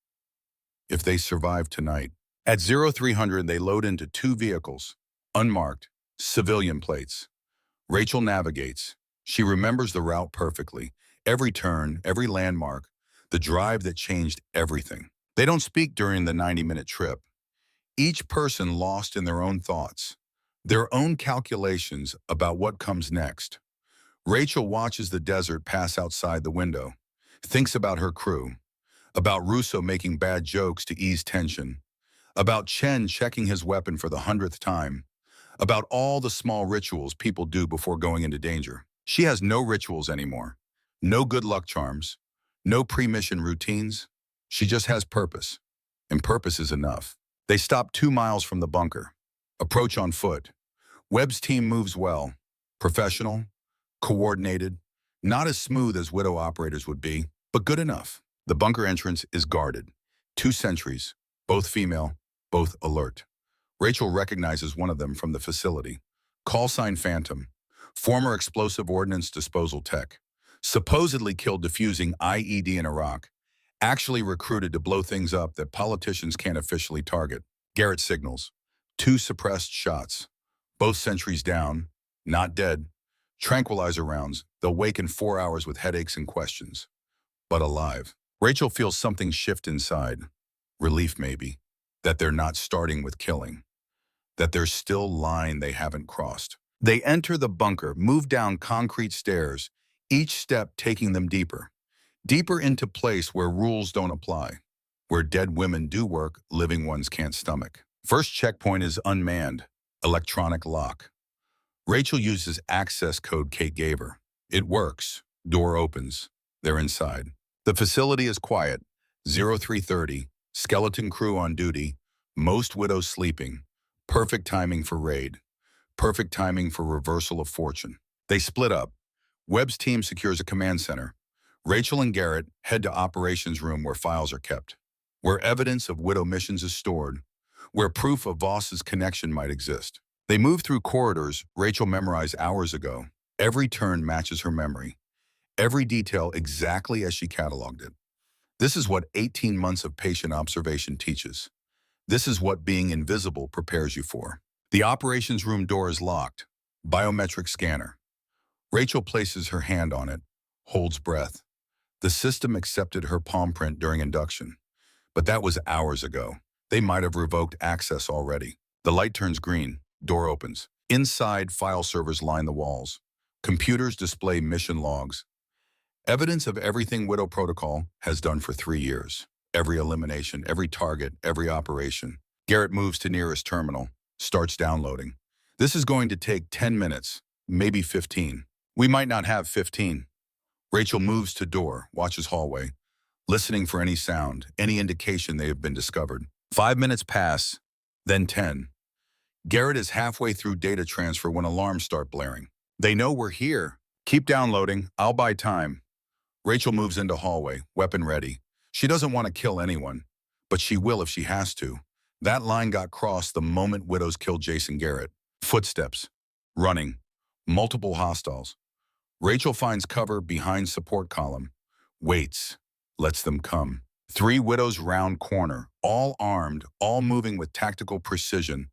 If they survive tonight. At 0300, they load into 2 vehicles, unmarked, civilian plates. Rachel navigates. She remembers the route perfectly, every turn, every landmark, the drive that changed everything. They don't speak during the 90-minute trip. Each person lost in their own thoughts, their own calculations about what comes next. Rachel watches the desert pass outside the window, thinks about her crew, about Russo making bad jokes to ease tension, about Chen checking his weapon for the 100th time, about all the small rituals people do before going into danger. She has no rituals anymore, no good luck charms, no pre-mission routines. She just has purpose, and purpose is enough. They stop 2 miles from the bunker, approach on foot. Webb's team moves well, professional, coordinated, not as smooth as Widow operators would be, but good enough. The bunker entrance is guarded. 2 sentries, both female, both alert. Rachel recognizes one of them from the facility. Call sign Phantom, former explosive ordnance disposal tech, supposedly killed defusing IED in Iraq, actually recruited to blow things up that politicians can't officially target. Garrett signals. 2 suppressed shots. Both sentries down, not dead. Tranquilizer rounds. They'll wake in 4 hours with headaches and questions. But alive. Rachel feels something shift inside. Relief maybe. That they're not starting with killing. That there's still line they haven't crossed. They enter the bunker, move down concrete stairs, each step taking them deeper. Deeper into place where rules don't apply. Where dead women do work living ones can't stomach. First checkpoint is unmanned. Electronic lock. Rachel uses access code Kate gave her. It works. Door opens. They're inside. The facility is quiet. 0330, skeleton crew on duty, most widows sleeping. Perfect timing for raid. Perfect timing for reversal of fortune. They split up. Webb's team secures a command center. Rachel and Garrett head to operations room where files are kept, where evidence of widow missions is stored, where proof of Voss's connection might exist. They move through corridors Rachel memorized hours ago. Every turn matches her memory. Every detail exactly as she cataloged it. This is what 18 months of patient observation teaches. This is what being invisible prepares you for. The operations room door is locked. Biometric scanner. Rachel places her hand on it, holds breath. The system accepted her palm print during induction. But that was hours ago. They might have revoked access already. The light turns green. Door opens. Inside, file servers line the walls. Computers display mission logs. Evidence of everything Widow Protocol has done for 3 years. Every elimination, every target, every operation. Garrett moves to nearest terminal, starts downloading. This is going to take 10 minutes, maybe 15. We might not have 15. Rachel moves to door, watches hallway, listening for any sound, any indication they have been discovered. 5 minutes pass, then 10. Garrett is halfway through data transfer when alarms start blaring. They know we're here. Keep downloading, I'll buy time. Rachel moves into hallway, weapon ready. She doesn't want to kill anyone, but she will if she has to. That line got crossed the moment widows killed Jason Garrett. Footsteps. Running. Multiple hostiles. Rachel finds cover behind support column. Waits. Lets them come. 3 widows round corner, all armed, all moving with tactical precision.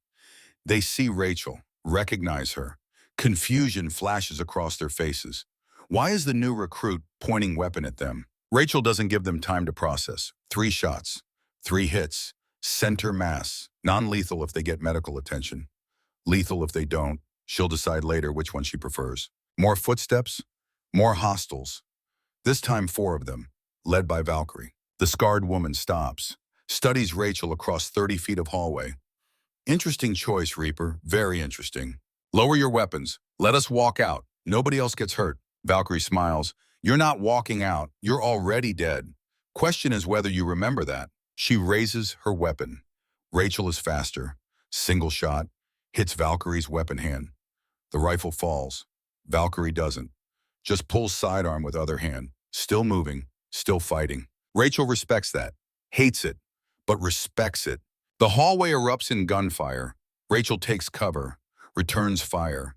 They see Rachel, recognize her. Confusion flashes across their faces. Why is the new recruit pointing weapon at them? Rachel doesn't give them time to process. 3 shots, 3 hits, center mass, non-lethal if they get medical attention. Lethal if they don't. She'll decide later which one she prefers. More footsteps, more hostiles. This time 4 of them, led by Valkyrie. The scarred woman stops, studies Rachel across 30 feet of hallway. Interesting choice, Reaper, very interesting. Lower your weapons. Let us walk out. Nobody else gets hurt. Valkyrie smiles. You're not walking out. You're already dead. Question is whether you remember that. She raises her weapon. Rachel is faster. Single shot. Hits Valkyrie's weapon hand. The rifle falls. Valkyrie doesn't. Just pulls sidearm with other hand. Still moving. Still fighting. Rachel respects that. Hates it. But respects it. The hallway erupts in gunfire. Rachel takes cover. Returns fire.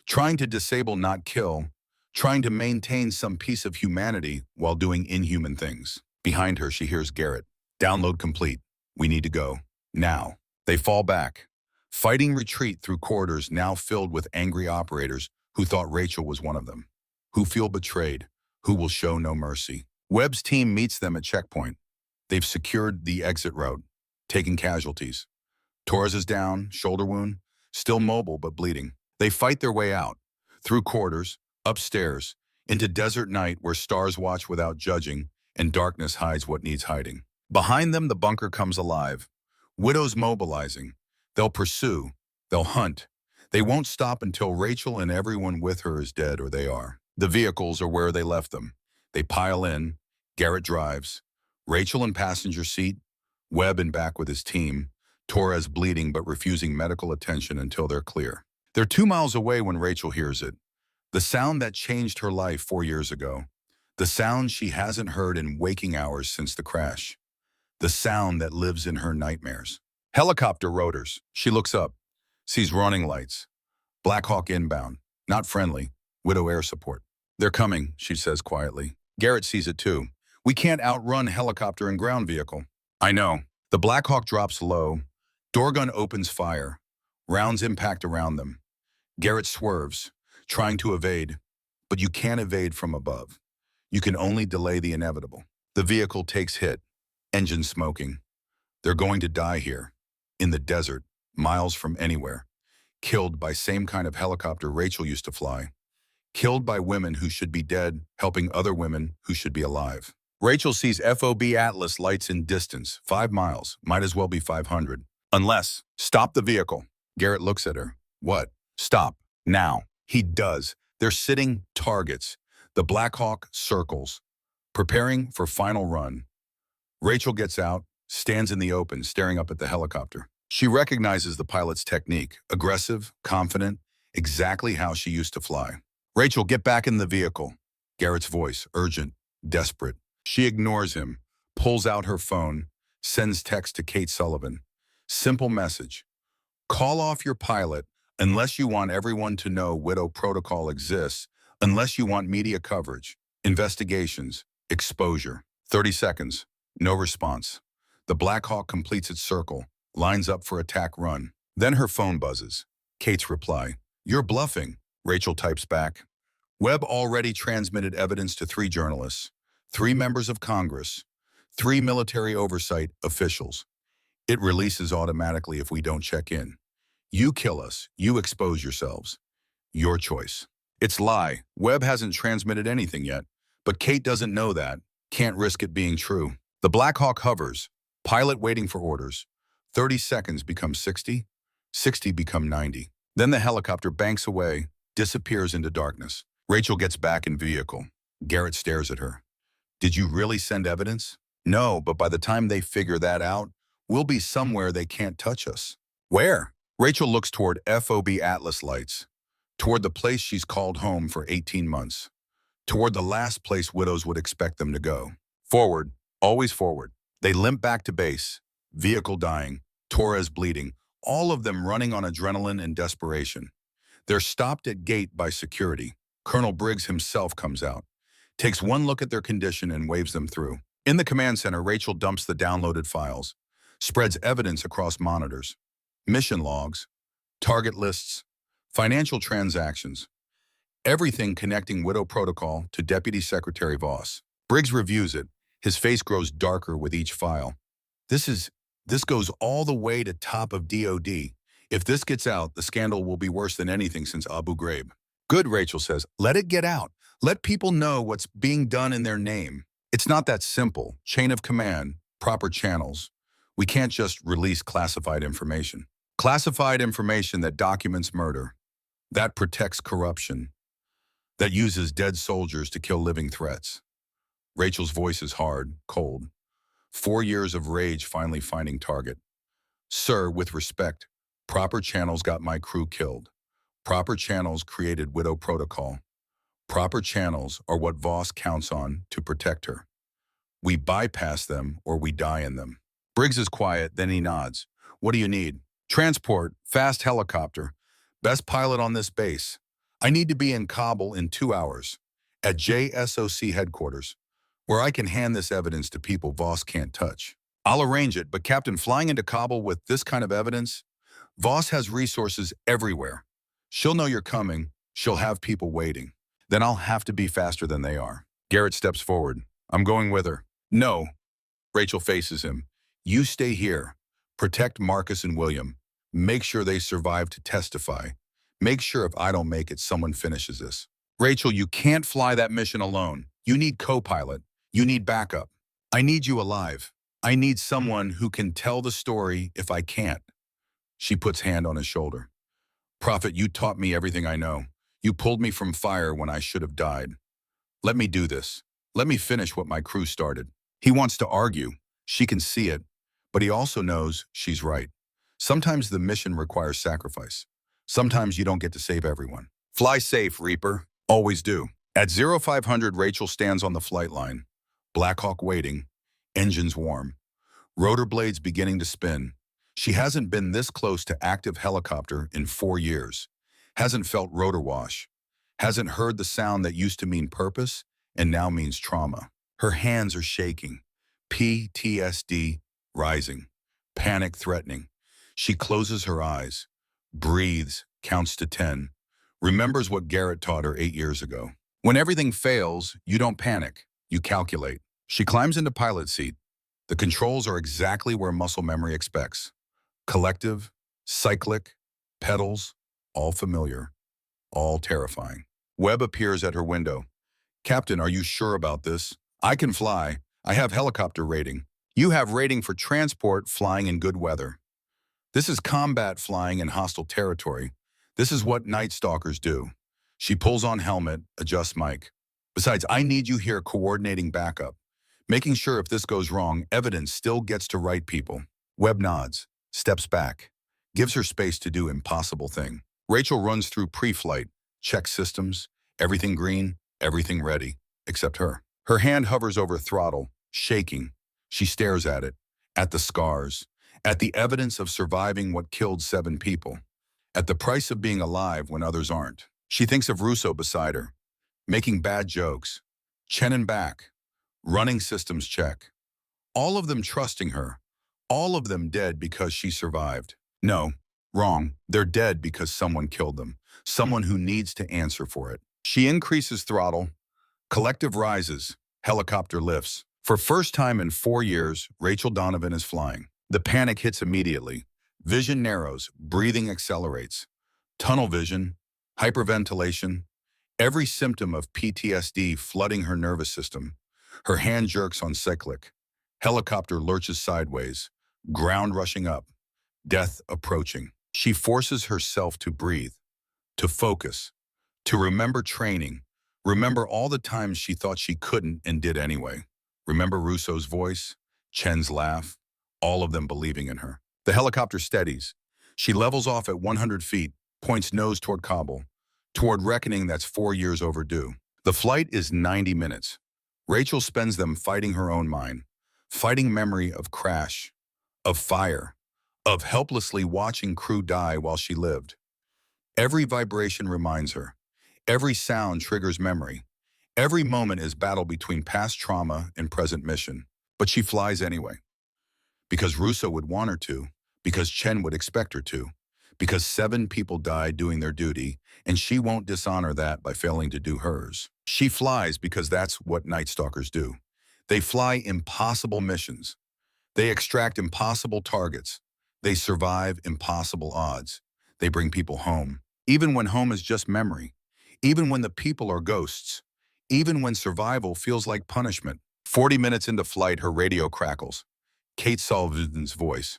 Trying to disable, not kill. Trying to maintain some piece of humanity while doing inhuman things. Behind her, she hears Garrett. Download complete. We need to go. Now. They fall back. Fighting retreat through corridors now filled with angry operators who thought Rachel was one of them. Who feel betrayed. Who will show no mercy. Webb's team meets them at checkpoint. They've secured the exit route, taking casualties. Torres is down, shoulder wound, still mobile but bleeding. They fight their way out, through corridors, upstairs, into desert night where stars watch without judging and darkness hides what needs hiding. Behind them, the bunker comes alive. Widows mobilizing. They'll pursue. They'll hunt. They won't stop until Rachel and everyone with her is dead or they are. The vehicles are where they left them. They pile in. Garrett drives. Rachel in passenger seat. Webb in back with his team. Torres bleeding but refusing medical attention until they're clear. They're 2 miles away when Rachel hears it. The sound that changed her life 4 years ago. The sound she hasn't heard in waking hours since the crash. The sound that lives in her nightmares. Helicopter rotors. She looks up. Sees running lights. Black Hawk inbound. Not friendly. Widow air support. They're coming, she says quietly. Garrett sees it too. We can't outrun helicopter and ground vehicle. I know. The Black Hawk drops low. Door gun opens fire. Rounds impact around them. Garrett swerves, trying to evade. But you can't evade from above. You can only delay the inevitable. The vehicle takes hit. Engine smoking. They're going to die here. In the desert, miles from anywhere. Killed by same kind of helicopter Rachel used to fly. Killed by women who should be dead, helping other women who should be alive. Rachel sees FOB Atlas lights in distance, 5 miles, might as well be 500. Unless, stop the vehicle. Garrett looks at her. What? Stop. Now. He does. They're sitting targets. The Black Hawk circles. preparing for final run. Rachel gets out, stands in the open, staring up at the helicopter. She recognizes the pilot's technique, aggressive, confident, exactly how she used to fly. Rachel, get back in the vehicle. Garrett's voice, urgent, desperate. She ignores him, pulls out her phone, sends text to Kate Sullivan. Simple message. Call off your pilot unless you want everyone to know Widow Protocol exists, unless you want media coverage, investigations, exposure. 30 seconds. No response. The Black Hawk completes its circle, lines up for attack run. Then her phone buzzes. Kate's reply. You're bluffing, Rachel types back. Webb already transmitted evidence to 3 journalists, 3 members of Congress, 3 military oversight officials. It releases automatically if we don't check in. You kill us, you expose yourselves. Your choice. It's lie. Webb hasn't transmitted anything yet, but Kate doesn't know that. Can't risk it being true. The Black Hawk hovers, pilot waiting for orders. 30 seconds become 60, 60 become 90. Then the helicopter banks away, disappears into darkness. Rachel gets back in vehicle. Garrett stares at her. Did you really send evidence? No, but by the time they figure that out, we'll be somewhere they can't touch us. Where? Rachel looks toward FOB Atlas lights, toward the place she's called home for 18 months, toward the last place widows would expect them to go. Forward, always forward. They limp back to base, vehicle dying, Torres bleeding, all of them running on adrenaline and desperation. They're stopped at gate by security. Colonel Briggs himself comes out, takes one look at their condition and waves them through. In the command center, Rachel dumps the downloaded files, spreads evidence across monitors, mission logs, target lists, financial transactions, everything connecting Widow Protocol to Deputy Secretary Voss. Briggs reviews it. His face grows darker with each file. This goes all the way to top of DOD. If this gets out, the scandal will be worse than anything since Abu Ghraib. Good, Rachel says. Let it get out. Let people know what's being done in their name. It's not that simple. Chain of command, proper channels. We can't just release classified information. Classified information that documents murder, that protects corruption, that uses dead soldiers to kill living threats. Rachel's voice is hard, cold. 4 years of rage finally finding target. Sir, with respect, proper channels got my crew killed. Proper channels created Widow Protocol. Proper channels are what Voss counts on to protect her. We bypass them or we die in them. Briggs is quiet, then he nods. What do you need? Transport, fast helicopter. Best pilot on this base. I need to be in Kabul in 2 hours, at JSOC headquarters, where I can hand this evidence to people Voss can't touch. I'll arrange it, but Captain, flying into Kabul with this kind of evidence, Voss has resources everywhere. She'll know you're coming. She'll have people waiting. Then I'll have to be faster than they are. Garrett steps forward. I'm going with her. No. Rachel faces him. You stay here. Protect Marcus and William. Make sure they survive to testify. Make sure if I don't make it, someone finishes this. Rachel, you can't fly that mission alone. You need co-pilot. You need backup. I need you alive. I need someone who can tell the story if I can't. She puts hand on his shoulder. Prophet, you taught me everything I know. You pulled me from fire when I should have died. Let me do this. Let me finish what my crew started. He wants to argue. She can see it, but he also knows she's right. Sometimes the mission requires sacrifice. Sometimes you don't get to save everyone. Fly safe, Reaper. Always do. At 0500, Rachel stands on the flight line. Black Hawk waiting. Engines warm. Rotor blades beginning to spin. She hasn't been this close to active helicopter in 4 years. Hasn't felt rotor wash. Hasn't heard the sound that used to mean purpose and now means trauma. Her hands are shaking. PTSD rising. Panic threatening. She closes her eyes, breathes, counts to 10, remembers what Garrett taught her 8 years ago. When everything fails, you don't panic, you calculate. She climbs into pilot seat. The controls are exactly where muscle memory expects. Collective, cyclic, pedals, all familiar, all terrifying. Webb appears at her window. Captain, are you sure about this? I can fly. I have helicopter rating. You have rating for transport flying in good weather. This is combat flying in hostile territory. This is what night stalkers do. She pulls on helmet, adjusts mic. Besides, I need you here coordinating backup, making sure if this goes wrong, evidence still gets to right people. Webb nods, steps back, gives her space to do impossible thing. Rachel runs through pre-flight, checks systems, everything green, everything ready, except her. Her hand hovers over throttle, shaking. She stares at the scars, at the evidence of surviving what killed 7 people, at the price of being alive when others aren't. She thinks of Russo beside her, making bad jokes, Chen back, running systems check. All of them trusting her, all of them dead because she survived. No, wrong. They're dead because someone killed them, someone who needs to answer for it. She increases throttle, collective rises, helicopter lifts. For first time in 4 years, Rachel Donovan is flying. The panic hits immediately. Vision narrows, breathing accelerates. Tunnel vision, hyperventilation, every symptom of PTSD flooding her nervous system. Her hand jerks on cyclic. Helicopter lurches sideways, ground rushing up, death approaching. She forces herself to breathe, to focus, to remember training, remember all the times she thought she couldn't and did anyway. Remember Russo's voice, Chen's laugh, all of them believing in her. The helicopter steadies. She levels off at 100 feet, points nose toward Kabul, toward reckoning that's 4 years overdue. The flight is 90 minutes. Rachel spends them fighting her own mind, fighting memory of crash, of fire, of helplessly watching crew die while she lived. Every vibration reminds her. Every sound triggers memory. Every moment is battle between past trauma and present mission. But she flies anyway. Because Russo would want her to, because Chen would expect her to, because 7 people died doing their duty, and she won't dishonor that by failing to do hers. She flies because that's what Night Stalkers do. They fly impossible missions. They extract impossible targets. They survive impossible odds. They bring people home, even when home is just memory, even when the people are ghosts, even when survival feels like punishment. 40 minutes into flight, her radio crackles. Kate Sullivan's voice.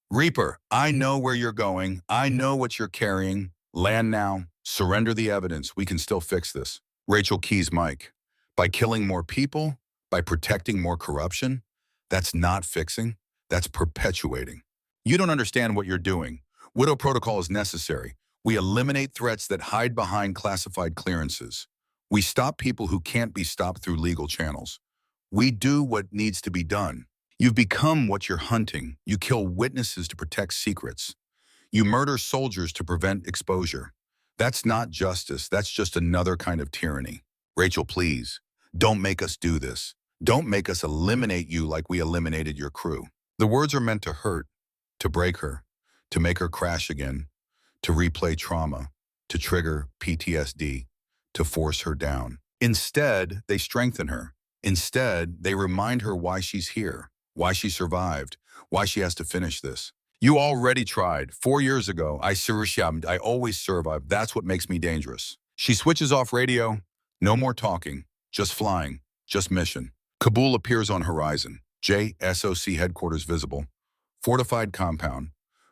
Reaper, I know where you're going. I know what you're carrying. Land now. Surrender the evidence. We can still fix this. Rachel keys mic. By killing more people, by protecting more corruption, that's not fixing. That's perpetuating. You don't understand what you're doing. Widow protocol is necessary. We eliminate threats that hide behind classified clearances. We stop people who can't be stopped through legal channels. We do what needs to be done. You've become what you're hunting. You kill witnesses to protect secrets. You murder soldiers to prevent exposure. That's not justice. That's just another kind of tyranny. Rachel, please, don't make us do this. Don't make us eliminate you like we eliminated your crew. The words are meant to hurt, to break her, to make her crash again, to replay trauma, to trigger PTSD, to force her down. Instead, they strengthen her. Instead, they remind her why she's here, why she survived, why she has to finish this. You already tried. 4 years ago, I always survived. That's what makes me dangerous. She switches off radio. No more talking, just flying, just mission. Kabul appears on horizon. JSOC headquarters visible. Fortified compound.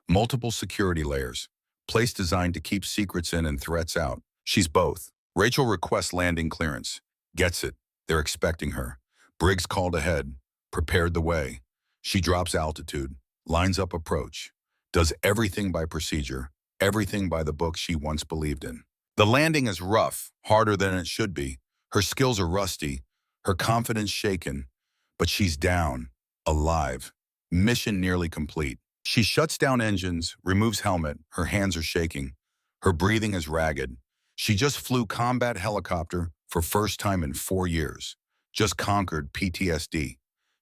Multiple security layers. Place designed to keep secrets in and threats out. She's both. Rachel requests landing clearance. Gets it. They're expecting her. Briggs called ahead. Prepared the way. She drops altitude. Lines up approach. Does everything by procedure. Everything by the book she once believed in. The landing is rough. Harder than it should be. Her skills are rusty. Her confidence shaken. But she's down. Alive. Mission nearly complete. She shuts down engines, removes helmet. Her hands are shaking. Her breathing is ragged. She just flew combat helicopter for first time in 4 years. Just conquered PTSD.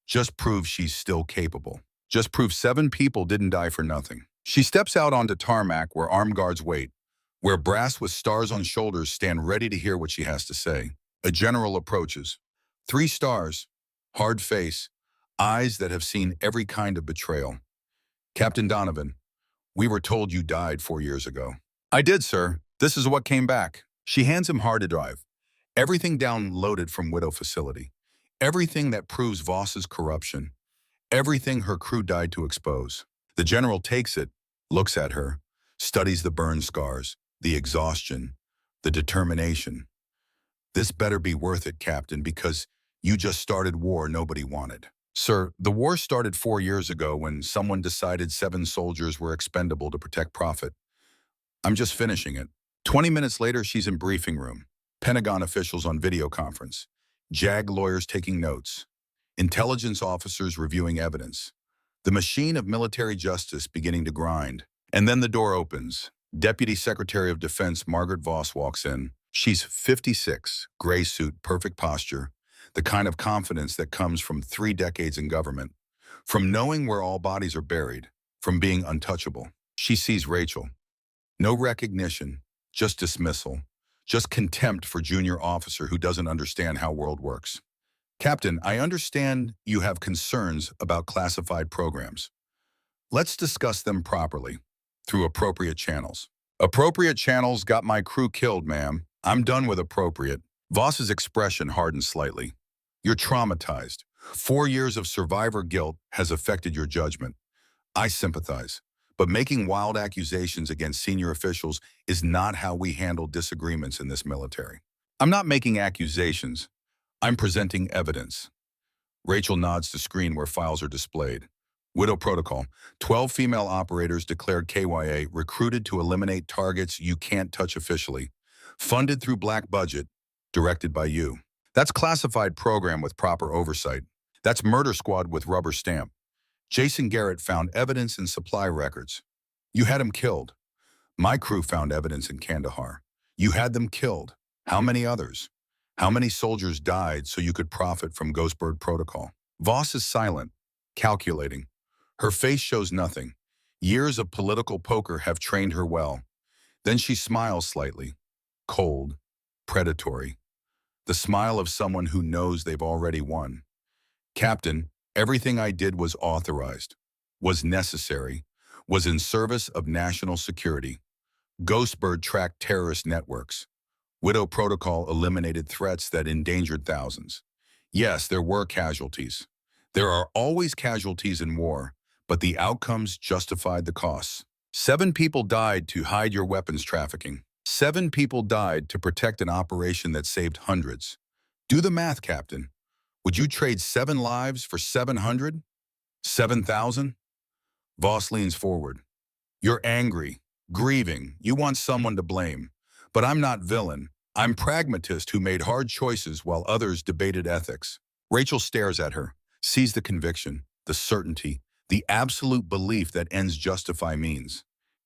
Just proved she's still capable. Just proved 7 people didn't die for nothing. She steps out onto tarmac where armed guards wait, where brass with stars on shoulders stand ready to hear what she has to say. A general approaches. 3 stars, hard face, eyes that have seen every kind of betrayal. Captain Donovan, we were told you died 4 years ago. I did, sir. This is what came back. She hands him hard to drive. Everything downloaded from Widow facility. Everything that proves Voss's corruption. Everything her crew died to expose. The general takes it, looks at her, studies the burn scars, the exhaustion, the determination. This better be worth it, Captain, because you just started war nobody wanted. Sir, the war started 4 years ago when someone decided 7 soldiers were expendable to protect profit. I'm just finishing it. 20 minutes later, she's in briefing room. Pentagon officials on video conference. JAG lawyers taking notes. Intelligence officers reviewing evidence. The machine of military justice beginning to grind. And then the door opens. Deputy Secretary of Defense Margaret Voss walks in. She's 56, gray suit, perfect posture, the kind of confidence that comes from 3 decades in government, from knowing where all bodies are buried, from being untouchable. She sees Rachel. No recognition, just dismissal, just contempt for junior officer who doesn't understand how world works. Captain, I understand you have concerns about classified programs. Let's discuss them properly, through appropriate channels. Appropriate channels got my crew killed, ma'am. I'm done with appropriate. Voss's expression hardened slightly. You're traumatized. 4 years of survivor guilt has affected your judgment. I sympathize. But making wild accusations against senior officials is not how we handle disagreements in this military. I'm not making accusations. I'm presenting evidence. Rachel nods to screen where files are displayed. Widow protocol. 12 female operators declared KYA, recruited to eliminate targets you can't touch officially. Funded through black budget, directed by you. That's classified program with proper oversight. That's murder squad with rubber stamp. Jason Garrett found evidence in supply records. You had him killed. My crew found evidence in Kandahar. You had them killed. How many others? How many soldiers died so you could profit from Ghostbird protocol? Voss is silent, calculating. Her face shows nothing. Years of political poker have trained her well. Then she smiles slightly, cold, predatory. The smile of someone who knows they've already won. Captain, everything I did was authorized, was necessary, was in service of national security. Ghostbird tracked terrorist networks. Widow Protocol eliminated threats that endangered thousands. Yes, there were casualties. There are always casualties in war, but the outcomes justified the costs. 7 people died to hide your weapons trafficking. 7 people died to protect an operation that saved hundreds. Do the math, Captain. Would you trade 7 lives for 700? 7,000? Voss leans forward. You're angry, grieving, you want someone to blame. But I'm not villain. I'm pragmatist who made hard choices while others debated ethics. Rachel stares at her, sees the conviction, the certainty, the absolute belief that ends justify means.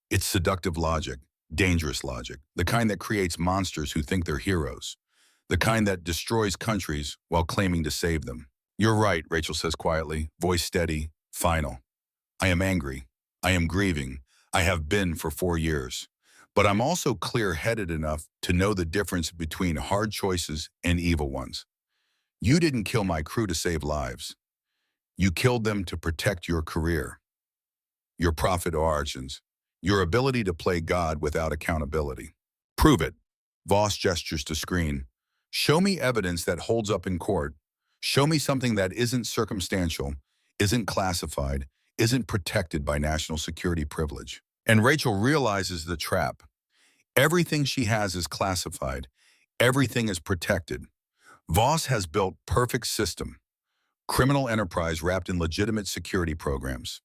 It's seductive logic, dangerous logic, the kind that creates monsters who think they're heroes, the kind that destroys countries while claiming to save them. You're right, Rachel says quietly, voice steady, final. I am angry. I am grieving. I have been for 4 years. But I'm also clear-headed enough to know the difference between hard choices and evil ones. You didn't kill my crew to save lives. You killed them to protect your career, your profit margins, your ability to play God without accountability. Prove it. Voss gestures to screen. Show me evidence that holds up in court. Show me something that isn't circumstantial, isn't classified, isn't protected by national security privilege. And Rachel realizes the trap. Everything she has is classified. Everything is protected. Voss has built perfect system. Criminal enterprise wrapped in legitimate security programs.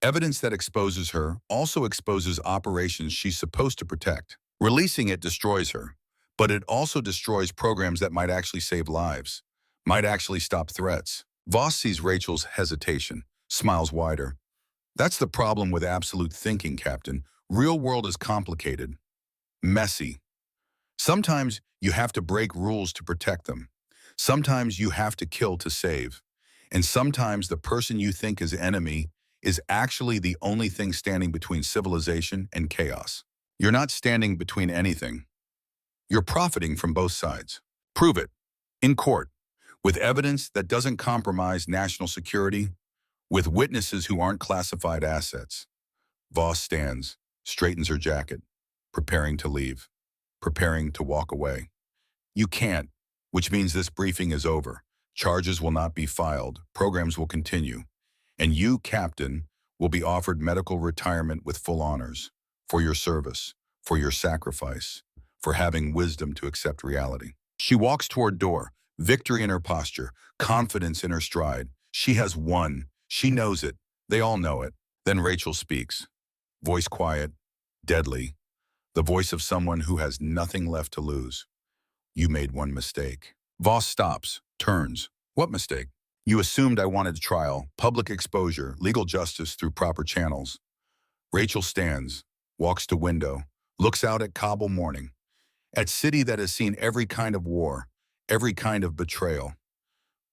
Evidence that exposes her also exposes operations she's supposed to protect. Releasing it destroys her, but it also destroys programs that might actually save lives, might actually stop threats. Voss sees Rachel's hesitation, smiles wider. That's the problem with absolute thinking, Captain. Real world is complicated, messy. Sometimes you have to break rules to protect them. Sometimes you have to kill to save. And sometimes the person you think is enemy is actually the only thing standing between civilization and chaos. You're not standing between anything. You're profiting from both sides. Prove it. In court. With evidence that doesn't compromise national security. With witnesses who aren't classified assets. Voss stands, straightens her jacket, preparing to leave, preparing to walk away. You can't, which means this briefing is over. Charges will not be filed, programs will continue, and you, Captain, will be offered medical retirement with full honors for your service, for your sacrifice, for having wisdom to accept reality. She walks toward door, victory in her posture, confidence in her stride. She has won. She knows it. They all know it. Then Rachel speaks, voice quiet, deadly, the voice of someone who has nothing left to lose. You made one mistake. Voss stops, turns. What mistake? You assumed I wanted a trial, public exposure, legal justice through proper channels. Rachel stands, walks to window, looks out at Kabul morning, at city that has seen every kind of war, every kind of betrayal.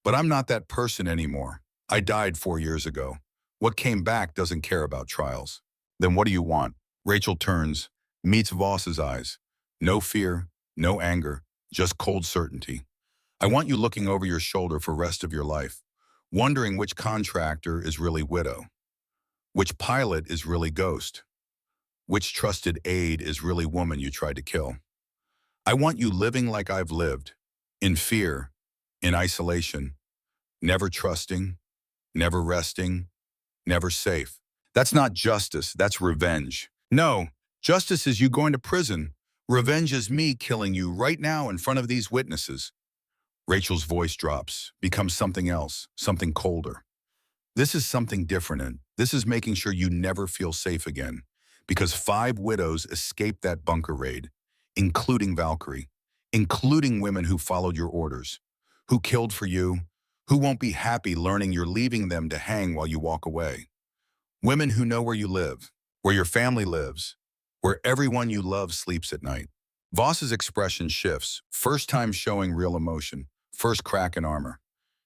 But I'm not that person anymore. I died 4 years ago. What came back doesn't care about trials. Then what do you want? Rachel turns, meets Voss's eyes. No fear, no anger, just cold certainty. I want you looking over your shoulder for rest of your life, wondering which contractor is really widow, which pilot is really ghost, which trusted aide is really woman you tried to kill. I want you living like I've lived, in fear, in isolation, never trusting, never resting, never safe. That's not justice, that's revenge. No, justice is you going to prison. Revenge is me killing you right now in front of these witnesses. Rachel's voice drops, becomes something else, something colder. This is something different, and this is making sure you never feel safe again, because 5 widows escaped that bunker raid, including Valkyrie, including women who followed your orders, who killed for you, who won't be happy learning you're leaving them to hang while you walk away. Women who know where you live, where your family lives, where everyone you love sleeps at night. Voss's expression shifts, first time showing real emotion, first crack in armor.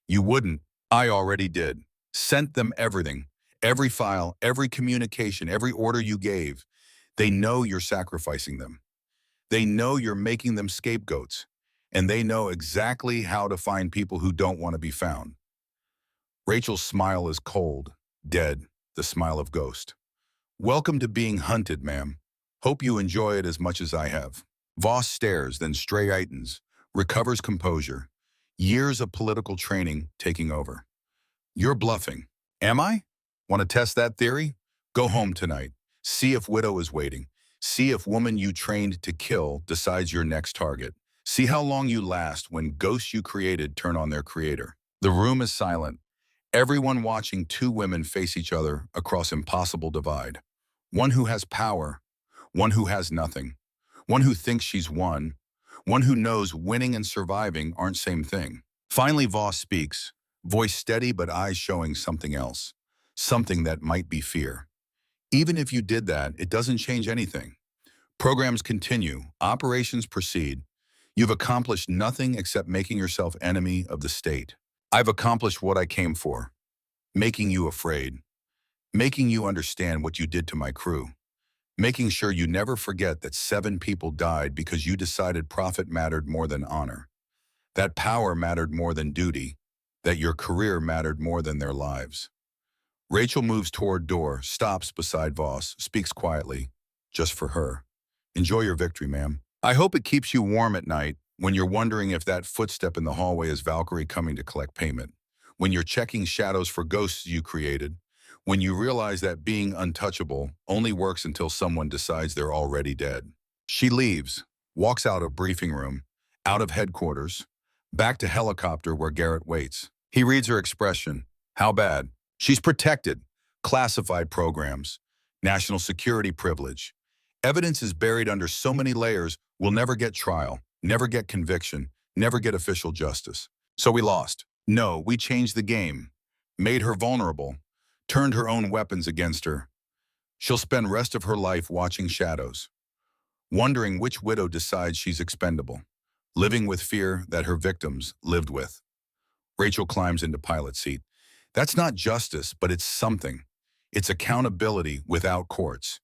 You wouldn't. I already did. Sent them everything, every file, every communication, every order you gave. They know you're sacrificing them. They know you're making them scapegoats, and they know exactly how to find people who don't want to be found. Rachel's smile is cold, dead, the smile of ghost. Welcome to being hunted, ma'am. Hope you enjoy it as much as I have. Voss stares, then straightens, recovers composure. Years of political training taking over. You're bluffing. Am I? Want to test that theory? Go home tonight. See if widow is waiting. See if woman you trained to kill decides your next target. See how long you last when ghosts you created turn on their creator. The room is silent. Everyone watching 2 women face each other across impossible divide. One who has power, one who has nothing. One who thinks she's won, one who knows winning and surviving aren't same thing. Finally, Voss speaks, voice steady but eyes showing something else, something that might be fear. Even if you did that, it doesn't change anything. Programs continue, operations proceed. You've accomplished nothing except making yourself enemy of the state. I've accomplished what I came for, making you afraid, making you understand what you did to my crew, making sure you never forget that 7 people died because you decided profit mattered more than honor, that power mattered more than duty, that your career mattered more than their lives. Rachel moves toward door, stops beside Voss, speaks quietly, just for her. Enjoy your victory, ma'am. I hope it keeps you warm at night when you're wondering if that footstep in the hallway is Valkyrie coming to collect payment, when you're checking shadows for ghosts you created, when you realize that being untouchable only works until someone decides they're already dead. She leaves, walks out of briefing room, out of headquarters, back to helicopter where Garrett waits. He reads her expression. How bad? She's protected. Classified programs. National security privilege. Evidence is buried under so many layers, we'll never get trial, never get conviction, never get official justice. So we lost. No, we changed the game. Made her vulnerable. Turned her own weapons against her. She'll spend rest of her life watching shadows, wondering which widow decides she's expendable, living with fear that her victims lived with. Rachel climbs into pilot seat. That's not justice, but it's something. It's accountability without courts.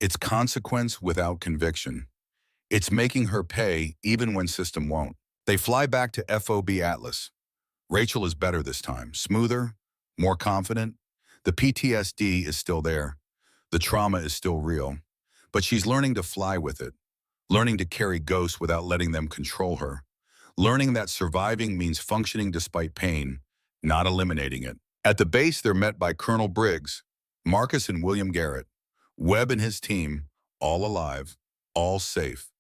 It's consequence without conviction. It's making her pay even when system won't. They fly back to FOB Atlas. Rachel is better this time, smoother, more confident. The PTSD is still there. The trauma is still real. But she's learning to fly with it, learning to carry ghosts without letting them control her, learning that surviving means functioning despite pain, not eliminating it. At the base, they're met by Colonel Briggs, Marcus and William Garrett, Webb and his team, all alive, all safe,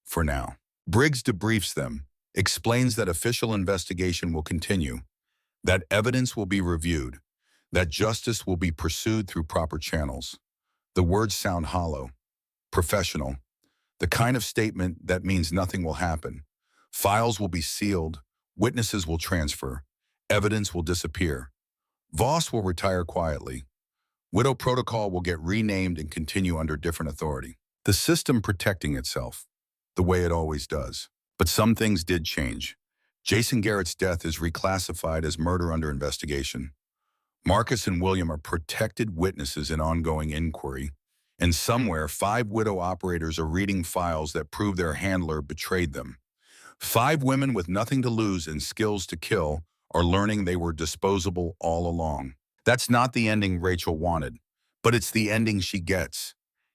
for now. Briggs debriefs them. explains that official investigation will continue, that evidence will be reviewed, that justice will be pursued through proper channels. The words sound hollow, professional, the kind of statement that means nothing will happen. Files will be sealed, witnesses will transfer, evidence will disappear. Voss will retire quietly. Widow Protocol will get renamed and continue under different authority. The system protecting itself, the way it always does. But some things did change. Jason Garrett's death is reclassified as murder under investigation. Marcus and William are protected witnesses in ongoing inquiry. And somewhere, 5 widow operators are reading files that prove their handler betrayed them. 5 women with nothing to lose and skills to kill are learning they were disposable all along. That's not the ending Rachel wanted, but it's the ending she gets.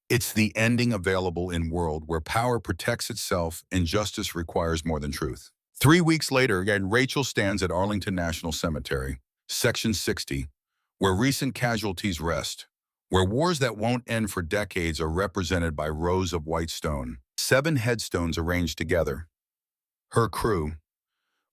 It's the ending available in a world where power protects itself and justice requires more than truth. 3 weeks later, again, Rachel stands at Arlington National Cemetery, Section 60, where recent casualties rest, where wars that won't end for decades are represented by rows of white stone. 7 headstones arranged together. Her crew,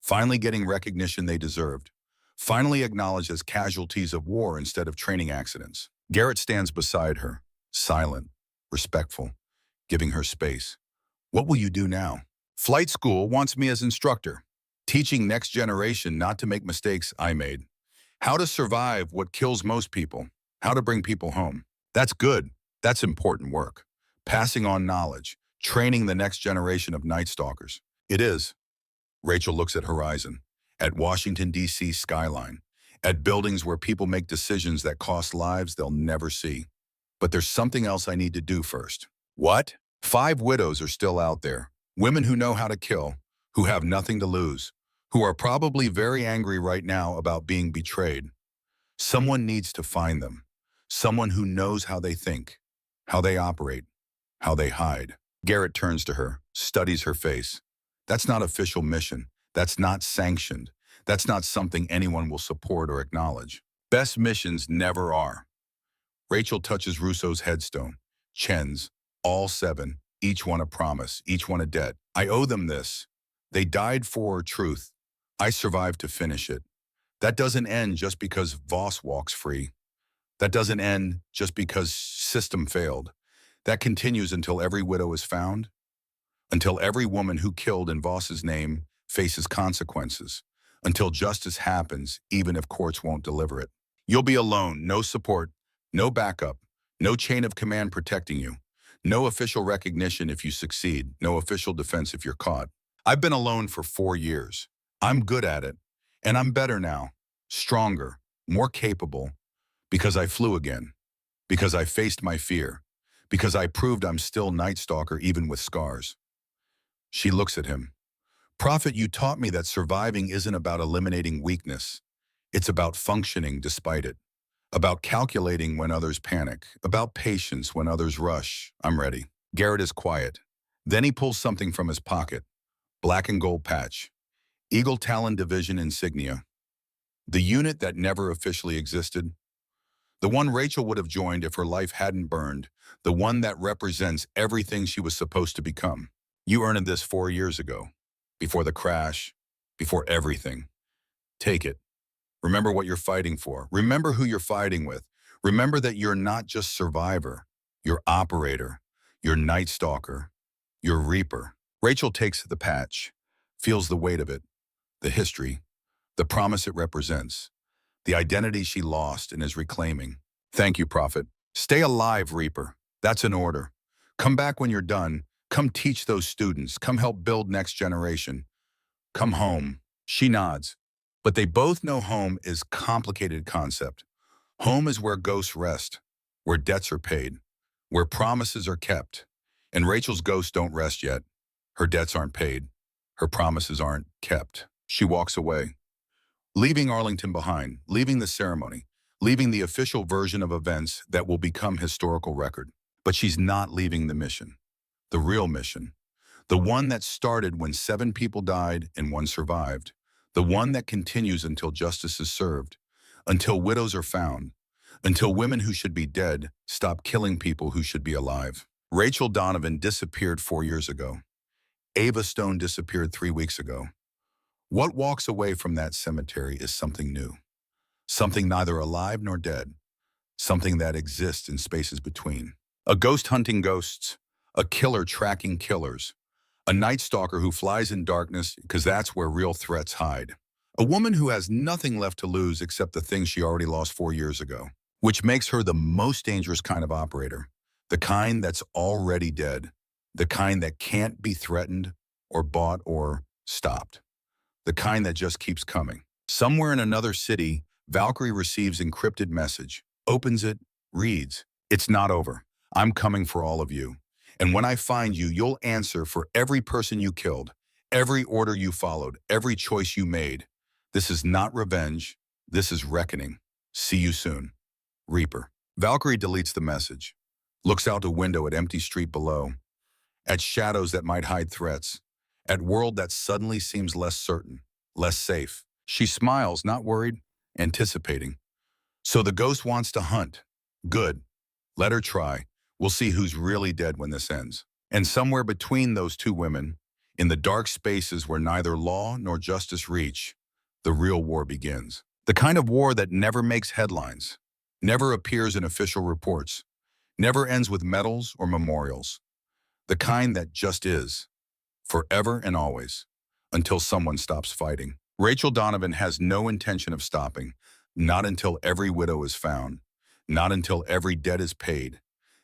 finally getting recognition they deserved, finally acknowledged as casualties of war instead of training accidents. Garrett stands beside her, silent, respectful, giving her space. What will you do now? Flight school wants me as instructor, teaching next generation not to make mistakes I made. How to survive what kills most people, how to bring people home. That's good. That's important work. Passing on knowledge, training the next generation of Night Stalkers. It is. Rachel looks at horizon, at Washington, D.C. skyline, at buildings where people make decisions that cost lives they'll never see. But there's something else I need to do first. What? 5 widows are still out there. Women who know how to kill, who have nothing to lose, who are probably very angry right now about being betrayed. Someone needs to find them. Someone who knows how they think, how they operate, how they hide. Garrett turns to her, studies her face. That's not official mission. That's not sanctioned. That's not something anyone will support or acknowledge. Best missions never are. Rachel touches Russo's headstone. Chen's, all 7, each one a promise, each one a debt. I owe them this. They died for truth. I survived to finish it. That doesn't end just because Voss walks free. That doesn't end just because system failed. That continues until every widow is found, until every woman who killed in Voss's name faces consequences, until justice happens, even if courts won't deliver it. You'll be alone, no support, no backup, no chain of command protecting you, no official recognition if you succeed, no official defense if you're caught. I've been alone for 4 years. I'm good at it, and I'm better now, stronger, more capable, because I flew again, because I faced my fear, because I proved I'm still Night Stalker even with scars. She looks at him. Prophet, you taught me that surviving isn't about eliminating weakness. It's about functioning despite it, about calculating when others panic, about patience when others rush. I'm ready. Garrett is quiet. Then he pulls something from his pocket. Black and gold patch. Eagle Talon Division insignia. The unit that never officially existed. The one Rachel would have joined if her life hadn't burned. The one that represents everything she was supposed to become. You earned this 4 years ago. Before the crash. Before everything. Take it. Remember what you're fighting for. Remember who you're fighting with. Remember that you're not just survivor. You're operator. You're Night Stalker. You're Reaper. Rachel takes the patch. Feels the weight of it. The history. The promise it represents. The identity she lost and is reclaiming. Thank you, Prophet. Stay alive, Reaper. That's an order. Come back when you're done. Come teach those students. Come help build next generation. Come home. She nods. But they both know home is a complicated concept. Home is where ghosts rest, where debts are paid, where promises are kept. And Rachel's ghosts don't rest yet. Her debts aren't paid. Her promises aren't kept. She walks away, leaving Arlington behind, leaving the ceremony, leaving the official version of events that will become historical record. But she's not leaving the mission, the real mission, the one that started when 7 people died and 1 survived, the one that continues until justice is served, until widows are found, until women who should be dead stop killing people who should be alive. Rachel Donovan disappeared 4 years ago. Ava Stone disappeared 3 weeks ago. What walks away from that cemetery is something new, something neither alive nor dead, something that exists in spaces between. A ghost hunting ghosts, a killer tracking killers, a night stalker who flies in darkness because that's where real threats hide. A woman who has nothing left to lose except the things she already lost 4 years ago, which makes her the most dangerous kind of operator, the kind that's already dead, the kind that can't be threatened or bought or stopped, the kind that just keeps coming. Somewhere in another city, Valkyrie receives encrypted message, opens it, reads, "It's not over. I'm coming for all of you. And when I find you, you'll answer for every person you killed, every order you followed, every choice you made. This is not revenge. This is reckoning. See you soon. Reaper." Valkyrie deletes the message, looks out the window at empty street below, at shadows that might hide threats, at world that suddenly seems less certain, less safe. She smiles, not worried, anticipating. So the ghost wants to hunt. Good. Let her try. We'll see who's really dead when this ends. And somewhere between those two women, in the dark spaces where neither law nor justice reach, the real war begins. The kind of war that never makes headlines, never appears in official reports, never ends with medals or memorials. The kind that just is, forever and always, until someone stops fighting. Rachel Donovan has no intention of stopping, not until every widow is found, not until every debt is paid,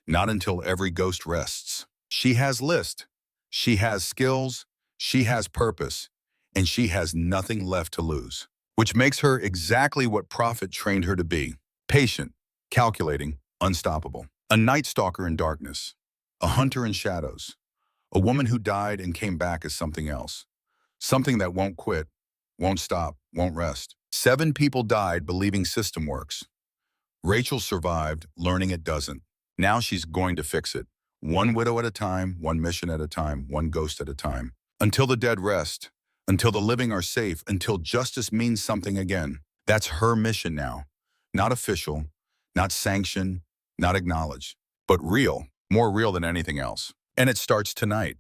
not until every ghost rests. She has list, she has skills, she has purpose, and she has nothing left to lose. Which makes her exactly what Prophet trained her to be: patient, calculating, unstoppable. A night stalker in darkness, a hunter in shadows, a woman who died and came back as something else. Something that won't quit, won't stop, won't rest. 7 people died believing system works. Rachel survived, learning it doesn't. Now she's going to fix it. One widow at a time, one mission at a time, one ghost at a time. Until the dead rest, until the living are safe, until justice means something again. That's her mission now. Not official, not sanctioned, not acknowledged, but real, more real than anything else. And it starts tonight.